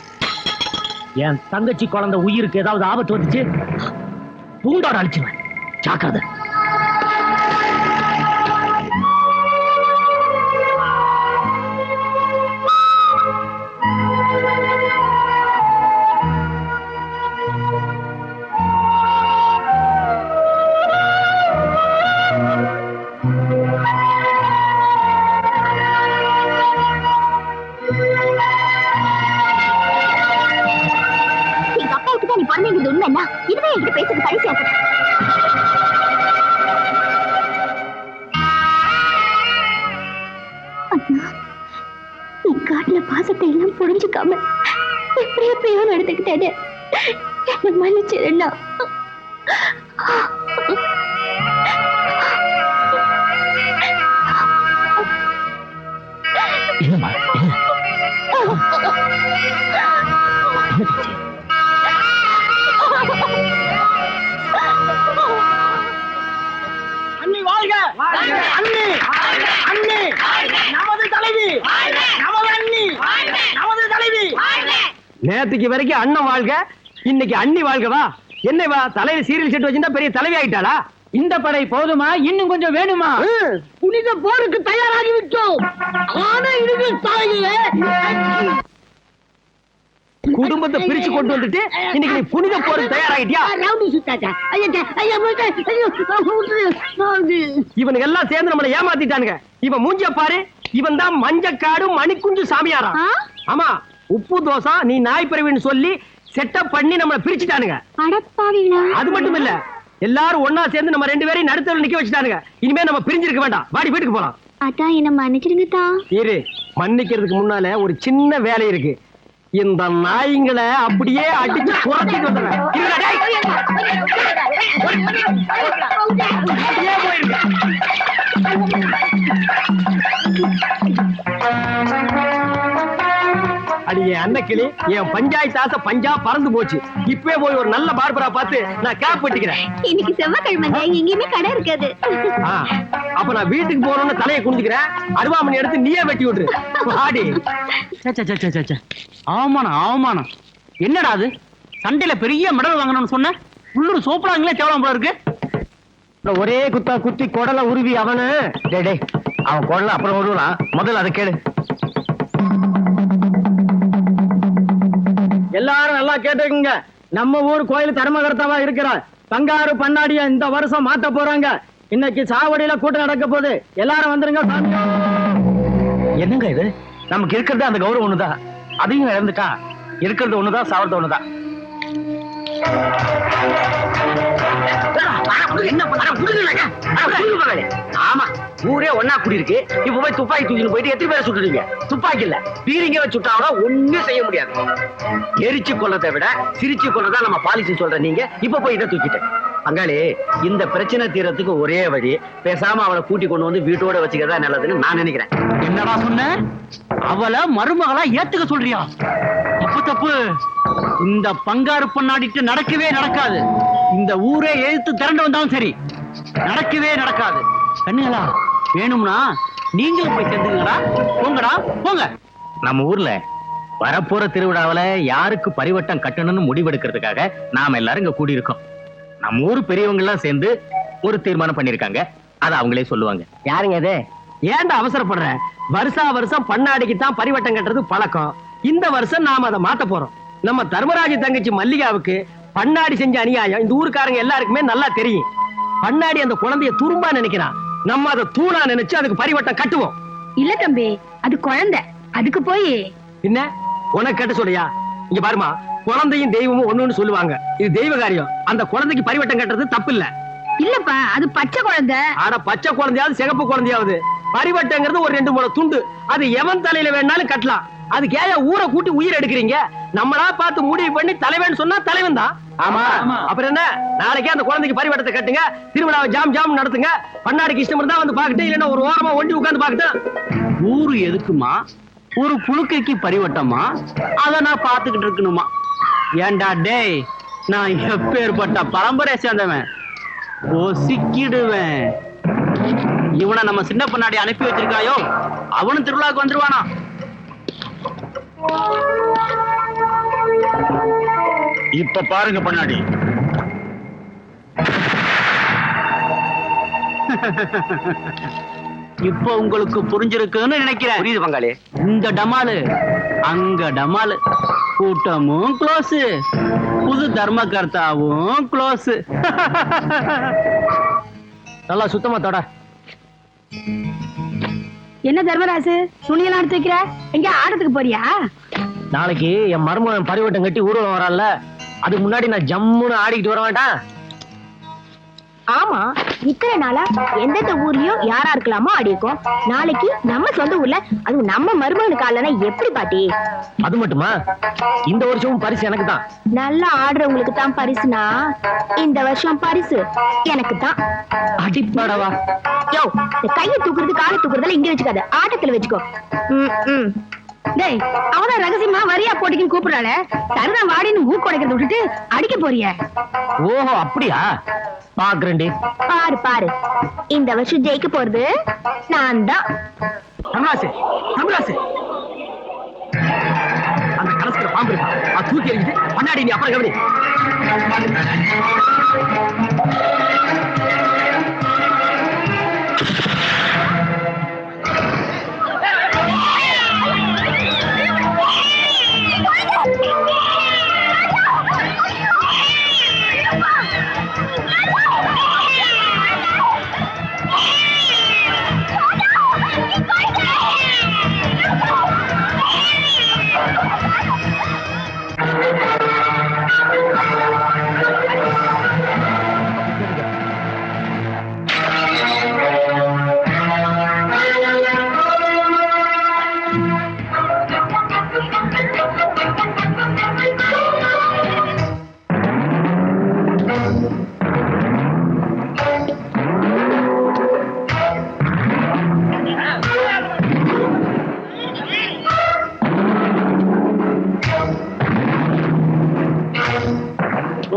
[SPEAKER 2] என் தங்கச்சி குழந்தை உயிருக்கு ஏதாவது ஆபத்து வந்துச்சு, பூண்டோட அழிச்சுவேன், ஜாக்கிரதை.
[SPEAKER 4] உண்மைன்னா இதுவே என்கிட்ட பேசுறது கடைசியா நீ காட்டுல பாசத்தை எல்லாம் புரிஞ்சுக்காம எப்படி எப்படியோ நடந்துக்கிட்டேன்னு என்ன மன்னிச்சிருந்தா.
[SPEAKER 5] என்னம்மா
[SPEAKER 7] அண்ணி வாழ்க, அண்ணி அண்ணி நமது தலைவி, நமது அண்ணி, நமது தலைவி.
[SPEAKER 1] நேத்துக்கு வரைக்கும் அண்ணன் வாழ்க, இன்னைக்கு அண்ணி வாழ்கவா? என்னவா தலையில சீரியல் செட் வச்சிருந்தா பெரிய தலைவி ஆயிட்டாளா?
[SPEAKER 2] இந்த படை போதுமா, இன்னும் கொஞ்சம் வேணுமா?
[SPEAKER 7] புனித போருக்கு தயாராகி விட்டோம். ஆனா இது தாயே
[SPEAKER 1] குடும்பத்தை பிரிச்சு கொண்டு வந்துட்டு இன்னைக்கு நீ புனித போருக்கு தயாராகிட்டியா? இவனுக்கு எல்லாம் சேர்ந்து நம்மளை ஏமாத்திட்டானுங்க. இவன் மூஞ்சிய பாரு, இவன் தான் மஞ்சக்காடு மணிக்குஞ்சு சாமியாரா. ஆமா, உப்பு தோசை நீ நாய் பிறவின்னு சொல்லி செட்டப் பண்ணி நம்மளை பிரிச்சுட்டானுங்க. அது மட்டும் இல்ல, எல்லாரும் ஒன்னா சேர்ந்து நம்ம ரெண்டு பேரையும் நடுத்தல நிக்க வச்சுட்டானுங்க. இனிமே நம்ம பிரிஞ்சிருக்க வேண்டாம், வாடி வீட்டுக்கு போலாம்.
[SPEAKER 4] அதான் என்ன மன்னிச்சிருங்கதா.
[SPEAKER 1] இரு, மன்னிக்கிறதுக்கு முன்னால ஒரு சின்ன வேலை இருக்கு. இந்த நாய்களை அப்படியே அடிச்சு புறத்திட்டு வந்துடுறேன். அடியே அன்னக்கிளி, என் பஞ்சாயத்து ஆசை பஞ்சா பறந்து போச்சு. இப்பவே போய் ஒரு நல்ல பார்பரா பார்த்து நான் கேப் வெட்டிக்கிறேன்.
[SPEAKER 4] இன்னைக்கு செவ்வாய்க்கிழமை, எங்கேயுமே கடை இருக்காது.
[SPEAKER 1] அப்ப நான் வீட்டுக்கு போறோம்னு தலையை குனிஞ்சுக்கிறேன். அருவாமணி எடுத்து நீயே வெட்டி விட்டுரு. ஆடி
[SPEAKER 2] அவமானம், அவமானம். என்னடா அது? சண்டையில பெரிய மெடல் வாங்கணும்னு சொன்ன, உள்ளூர் சோப்பலாங்களே கேவலம் போல இருக்கு.
[SPEAKER 1] ஒரே குத்தா குத்தி குடல உருவி அவனு. டேய், அவன் குடல அப்புறம் உருவலாம், முதல்ல அதை கேளு. எல்லாரும் நல்லா கேட்டுக்குங்க. நம்ம ஊர் கோயில் தர்மகர்த்தாவா இருக்கிறார் பங்காரு பண்ணாடிய இந்த வருஷம் மாத்த போறாங்க. இன்னைக்கு சாவடியில கூட்டம் நடக்க போகுது, எல்லாரும் வந்துருங்க. என்னங்க இது? நமக்கு இருக்கிறது அந்த கௌரவம் ஒண்ணுதான், அதையும் இழந்துட்டா
[SPEAKER 2] இருக்கிறது ஒண்ணுதான், சாவறது ஒண்ணுதான்.
[SPEAKER 3] என்ன பண்ண? ஆமா, ஊரே ஒன்னா கூடி இருக்கு. இப்ப போய் துப்பாக்கி தூக்கிட்டு போயிட்டு எத்தனை பேரை சுட்டுறீங்க? துப்பாக்கி இல்ல, பீரிங்க வச்சு சுட்டாவா ஒண்ணும் செய்ய முடியாது. எரிச்சு கொள்ளதை விட சிரிச்சு கொள்ளதான் நம்ம பாலிசி சொல்ற நீங்க இப்ப போய் இதை தூக்கிட்டு. பங்காளி, இந்த பிரச்சனை தீரத்துக்கு ஒரே வழி, பேசாம அவளை கூட்டி கொண்டு வந்து வீட்டோட வச்சுக்கிறதா நல்லதுன்னு நான் நினைக்கிறேன்.
[SPEAKER 2] என்னடா சொன்ன? அவளை மருமகளா ஏத்துக்க சொல்றியா? தப்பு தப்பு. இந்த பங்காரு பொண்ணாடிட்டு நடக்கவே நடக்காது. இந்த ஊரே எழுத்து திரண்டு வந்தாலும் சரி, நடக்கவே நடக்காது. கண்ணுங்களா, வேணும்னா நீங்களும் போய் சேர்ந்துங்களா? போங்கடா போங்க. நம்ம ஊர்ல வரப்போற திருவிழாவில யாருக்கு பரிவட்டம் கட்டணும்னு முடிவெடுக்கிறதுக்காக நாம எல்லாரும் இங்க கூடி இருக்கோம். நம்ம ஊர் பெரியவங்க எல்லாம் சேர்ந்து ஒரு தீர்மானம் பண்ணிருக்காங்க. அதை அவங்களே சொல்லுவாங்க.
[SPEAKER 1] யாருங்க இது? ஏன்டா அவசரப்படுற? வருஷா வருஷம் பண்ணாடிக்கு தான் பரிவட்டம் கட்டுறது பழக்கம். இந்த வருஷம் நாம அதை மாத்த போறோம். நம்ம தர்மராஜ தங்கச்சி மல்லிகாவுக்கு பண்ணாடி செஞ்ச அநியாயம் இந்த ஊருக்காரங்க எல்லாருக்குமே நல்லா தெரியும். பண்ணாடி அந்த குழந்தைய துரும்பா நினைக்கிறான். நம்ம அதை தூணா நினைச்சு அதுக்கு பரிவட்டம் கட்டுவோம்.
[SPEAKER 4] இல்ல தம்பி, அது குழந்தை, அதுக்கு போய்
[SPEAKER 1] என்ன உனக்கு கட்ட சொல்றியா? இங்க பாருமா, குழந்தையும் தெய்வமும் ஒண்ணுன்னு சொல்லுவாங்க. இது தெய்வ காரியம். அந்த குழந்தைக்கு பரிவட்டம் கட்டுறது தப்பு இல்ல.
[SPEAKER 4] இல்லப்பா, அது பச்சை குழந்தை.
[SPEAKER 1] ஆனா பச்சை குழந்தையாவது சிகப்பு குழந்தையாவது பரிவட்டங்கிறது ஒரு 2 முளை துண்டு. அது எவன் தலையில வேணாலும் கட்டலாம். அதுக்கு ஏன் ஊரை கூட்டி உயிர் எடுக்கிறீங்க? நம்மளா பார்த்து முடிவு பண்ணி தலைவன் சொன்னா தலைவன் தான். ஆமா, அப்புறம் என்ன? நாளைக்கே அந்த குழந்தைக்கு பரிவட்டத்தை கட்டுங்க, திருவிழாவை ஜாம் ஜாம் நடத்துங்க. பண்ணாடிக்கு இஷ்டம் இருந்தா வந்து பாக்கிட்டு, இல்லைன்னா ஒரு ஓரமா ஒண்டி உட்கார்ந்து பாக்கிட்டு.
[SPEAKER 2] ஊரு எதுக்குமா? ஒரு புழுக்கைக்கு பரிவட்டமா? அத நான் பாத்துக்கிட்டு இருக்கணுமா? ஏண்டா டேய், நான் எப்பேற்பட்ட பரம்பரை சேர்ந்தவன், ஒசிக்கிடுவேன். இவனை நம்ம சின்ன பண்ணாடி அனுப்பி வச்சிருக்காயோ, அவனும் திருவிழாவுக்கு வந்துருவானா?
[SPEAKER 3] இப்ப பாருங்க பண்ணாடி.
[SPEAKER 2] இப்ப உங்களுக்கு புரிஞ்சிருக்குன்னு நினைக்கிறேன்.
[SPEAKER 3] புரியுது பங்காளி.
[SPEAKER 2] இந்த டமாலு அங்க டமாலு, கூட்டமும் க்ளோஸ், புது தர்மகர்த்தாவும் க்ளோஸ்.
[SPEAKER 1] நல்லா சுத்தமா தொட.
[SPEAKER 4] என்ன தர்மராசு, துணியெல்லாம் எடுத்து வைக்கிற? எங்க ஆடத்துக்கு போறியா?
[SPEAKER 1] நாளைக்கு என் மருமகன் பரிவட்டம் கட்டி ஊர்வலம் வரான்ல, அதுக்கு முன்னாடி நான் ஜம்முன்னு ஆடிக்கிட்டு வர வேண்டாம்?
[SPEAKER 4] ஆமா, இத்தனை நாளா எந்தெந்த ஊர்லயும் யாரா இருக்கலாமோ ஆடி இருக்கோம். நாளைக்கு நம்ம சொந்த ஊர்ல, அது நம்ம மருமகனுக்கு ஆடலனா எப்படி பாட்டி?
[SPEAKER 1] அது மட்டுமா, இந்த வருஷமும் பரிசு எனக்கு தான்.
[SPEAKER 4] நல்லா ஆடுறவங்களுக்கு தான் பரிசுனா, இந்த வருஷம் பரிசு எனக்கு தான்.
[SPEAKER 1] அடிப்பாடவா?
[SPEAKER 4] யோ, இந்த கையை தூக்குறது காலை தூக்குறதெல்லாம் இங்க வச்சுக்காத, ஆட்டத்துல வச்சுக்கோ. டேய், அவன ரகசியமா வரியா போட்டிக்குன்னு கூப்பிடுறாளே, சரிதான் வாடின்னு மூக்கு உடைக்கிறத விட்டுட்டு அடிக்க போறிய?
[SPEAKER 1] ஓஹோ, அப்படியா? பாக்குறேன்டி.
[SPEAKER 4] பாரு பாரு, இந்த வருஷம் ஜெயிக்க போறது நான் தான்.
[SPEAKER 1] தமிழாசு, தமிழாசு, அந்த கலசுக்கிற பாம்பு இருக்கா, அது தூக்கி எறிஞ்சிட்டு பண்ணாடி நீ அப்புறம் கவனி.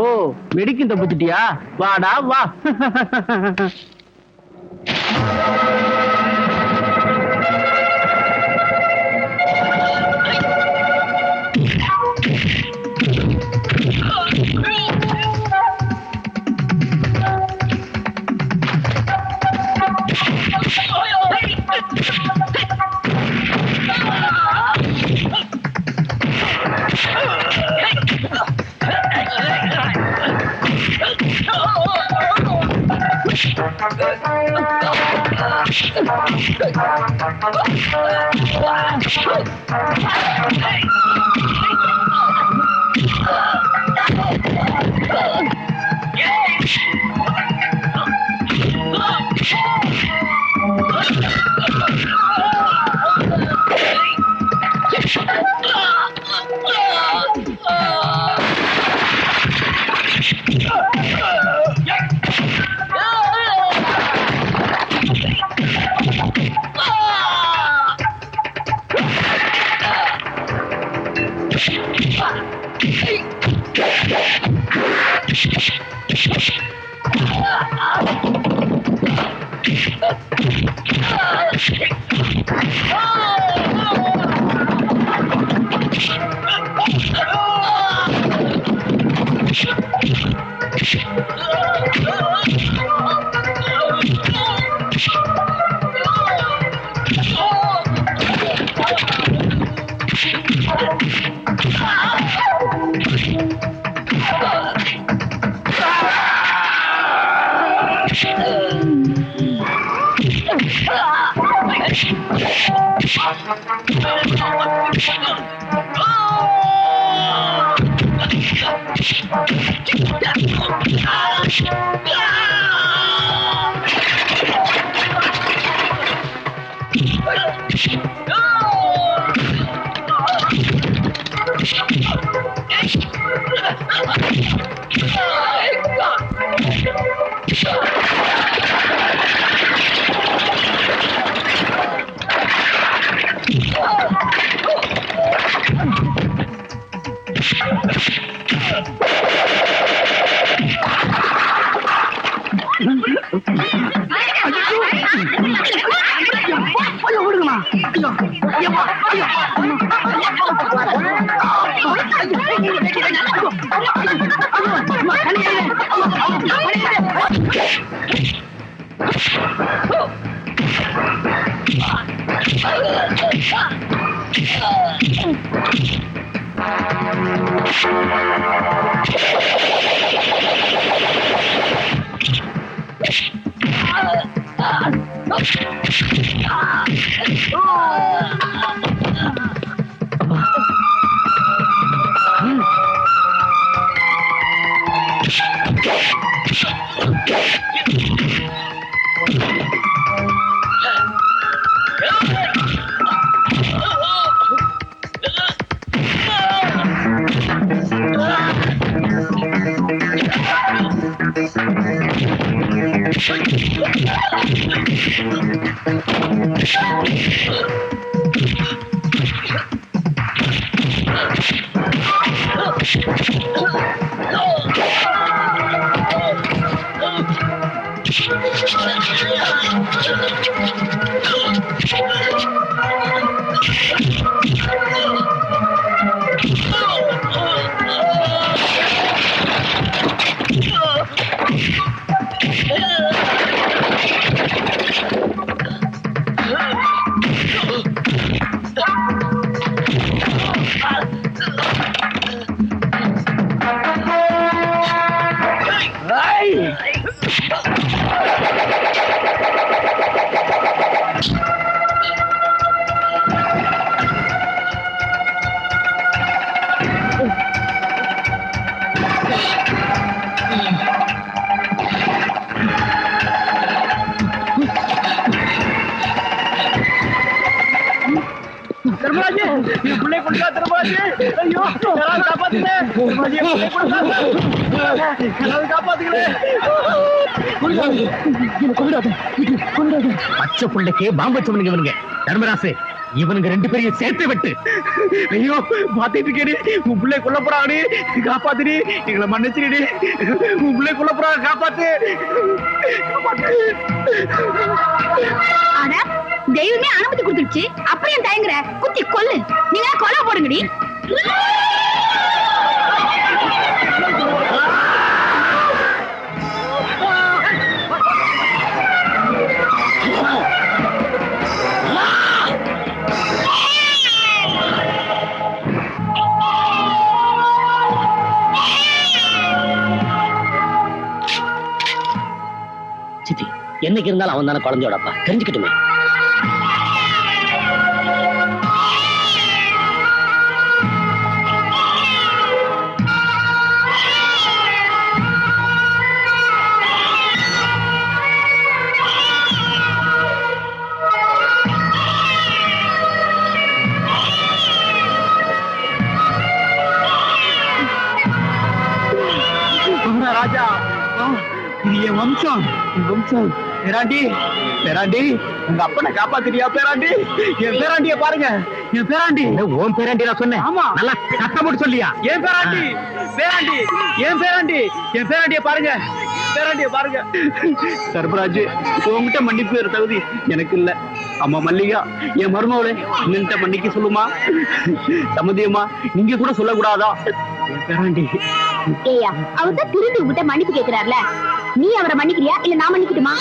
[SPEAKER 2] ஓ, வெடிக்கும் தப்பிச்சிட்டியா? வாடா வா. பச்சை புள்ளைக்கு பாம்பு வச்சவனுங்க இவனுங்க. தர்மராசு, இவனுங்க 2 பேரையும் சேர்த்து விட்டு. ஐயோ, பாத்துட்டு இருக்கேன். உன் பிள்ளை கொல்ல போறாடி, காப்பாத்துடி, எங்களை மன்னிச்சிடி. உன் பிள்ளை கொல்ல போறாங்க, காப்பாத்து.
[SPEAKER 6] தெய்வமே அனுமதி கொடுத்துருச்சு, அப்படியே தயங்குற, குத்தி கொல்லு. நீங்க கொலை போடுங்கடி.
[SPEAKER 3] சித்தி, என்னைக்கு இருந்தாலும் அவன் தானே குழந்தையோட அப்பா, தெரிஞ்சுக்கிட்டுமே.
[SPEAKER 9] ராஜா, இது என் வம்சம். பேராண்டி, உங்க அப்பனை காப்பாத்திரியா பேராண்டி? என் பேராண்டிய பாருங்க, என் பேராண்டி.
[SPEAKER 2] உன் பேராண்டி நான் சொன்னேன்.
[SPEAKER 9] ஆமா,
[SPEAKER 2] நல்லா சத்தம் போட்டு சொல்லியா?
[SPEAKER 9] என் பேராண்டி, பேராண்டி, என் பேராண்டி, என் பேராண்டிய பாருங்க, பேராண்டிய பாருங்க. சர்பராஜ், உங்ககிட்ட மன்னிப்பு வேற தகுதி எனக்கு இல்ல. அம்மா மல்லிகா, என் மருமகளே, இன்னிட்ட மன்னிக்க சொல்லுமா. சம்மதியம்மா, நீங்க கூட சொல்லக்கூடாதா? என் பேராண்டி.
[SPEAKER 4] ஏயா, அவர் தான் திரும்பி உங்ககிட்ட மன்னிப்பு கேக்குறாருல, நீ அவரை மன்னிக்கிறியா இல்ல நான் மன்னிக்கட்டுமா?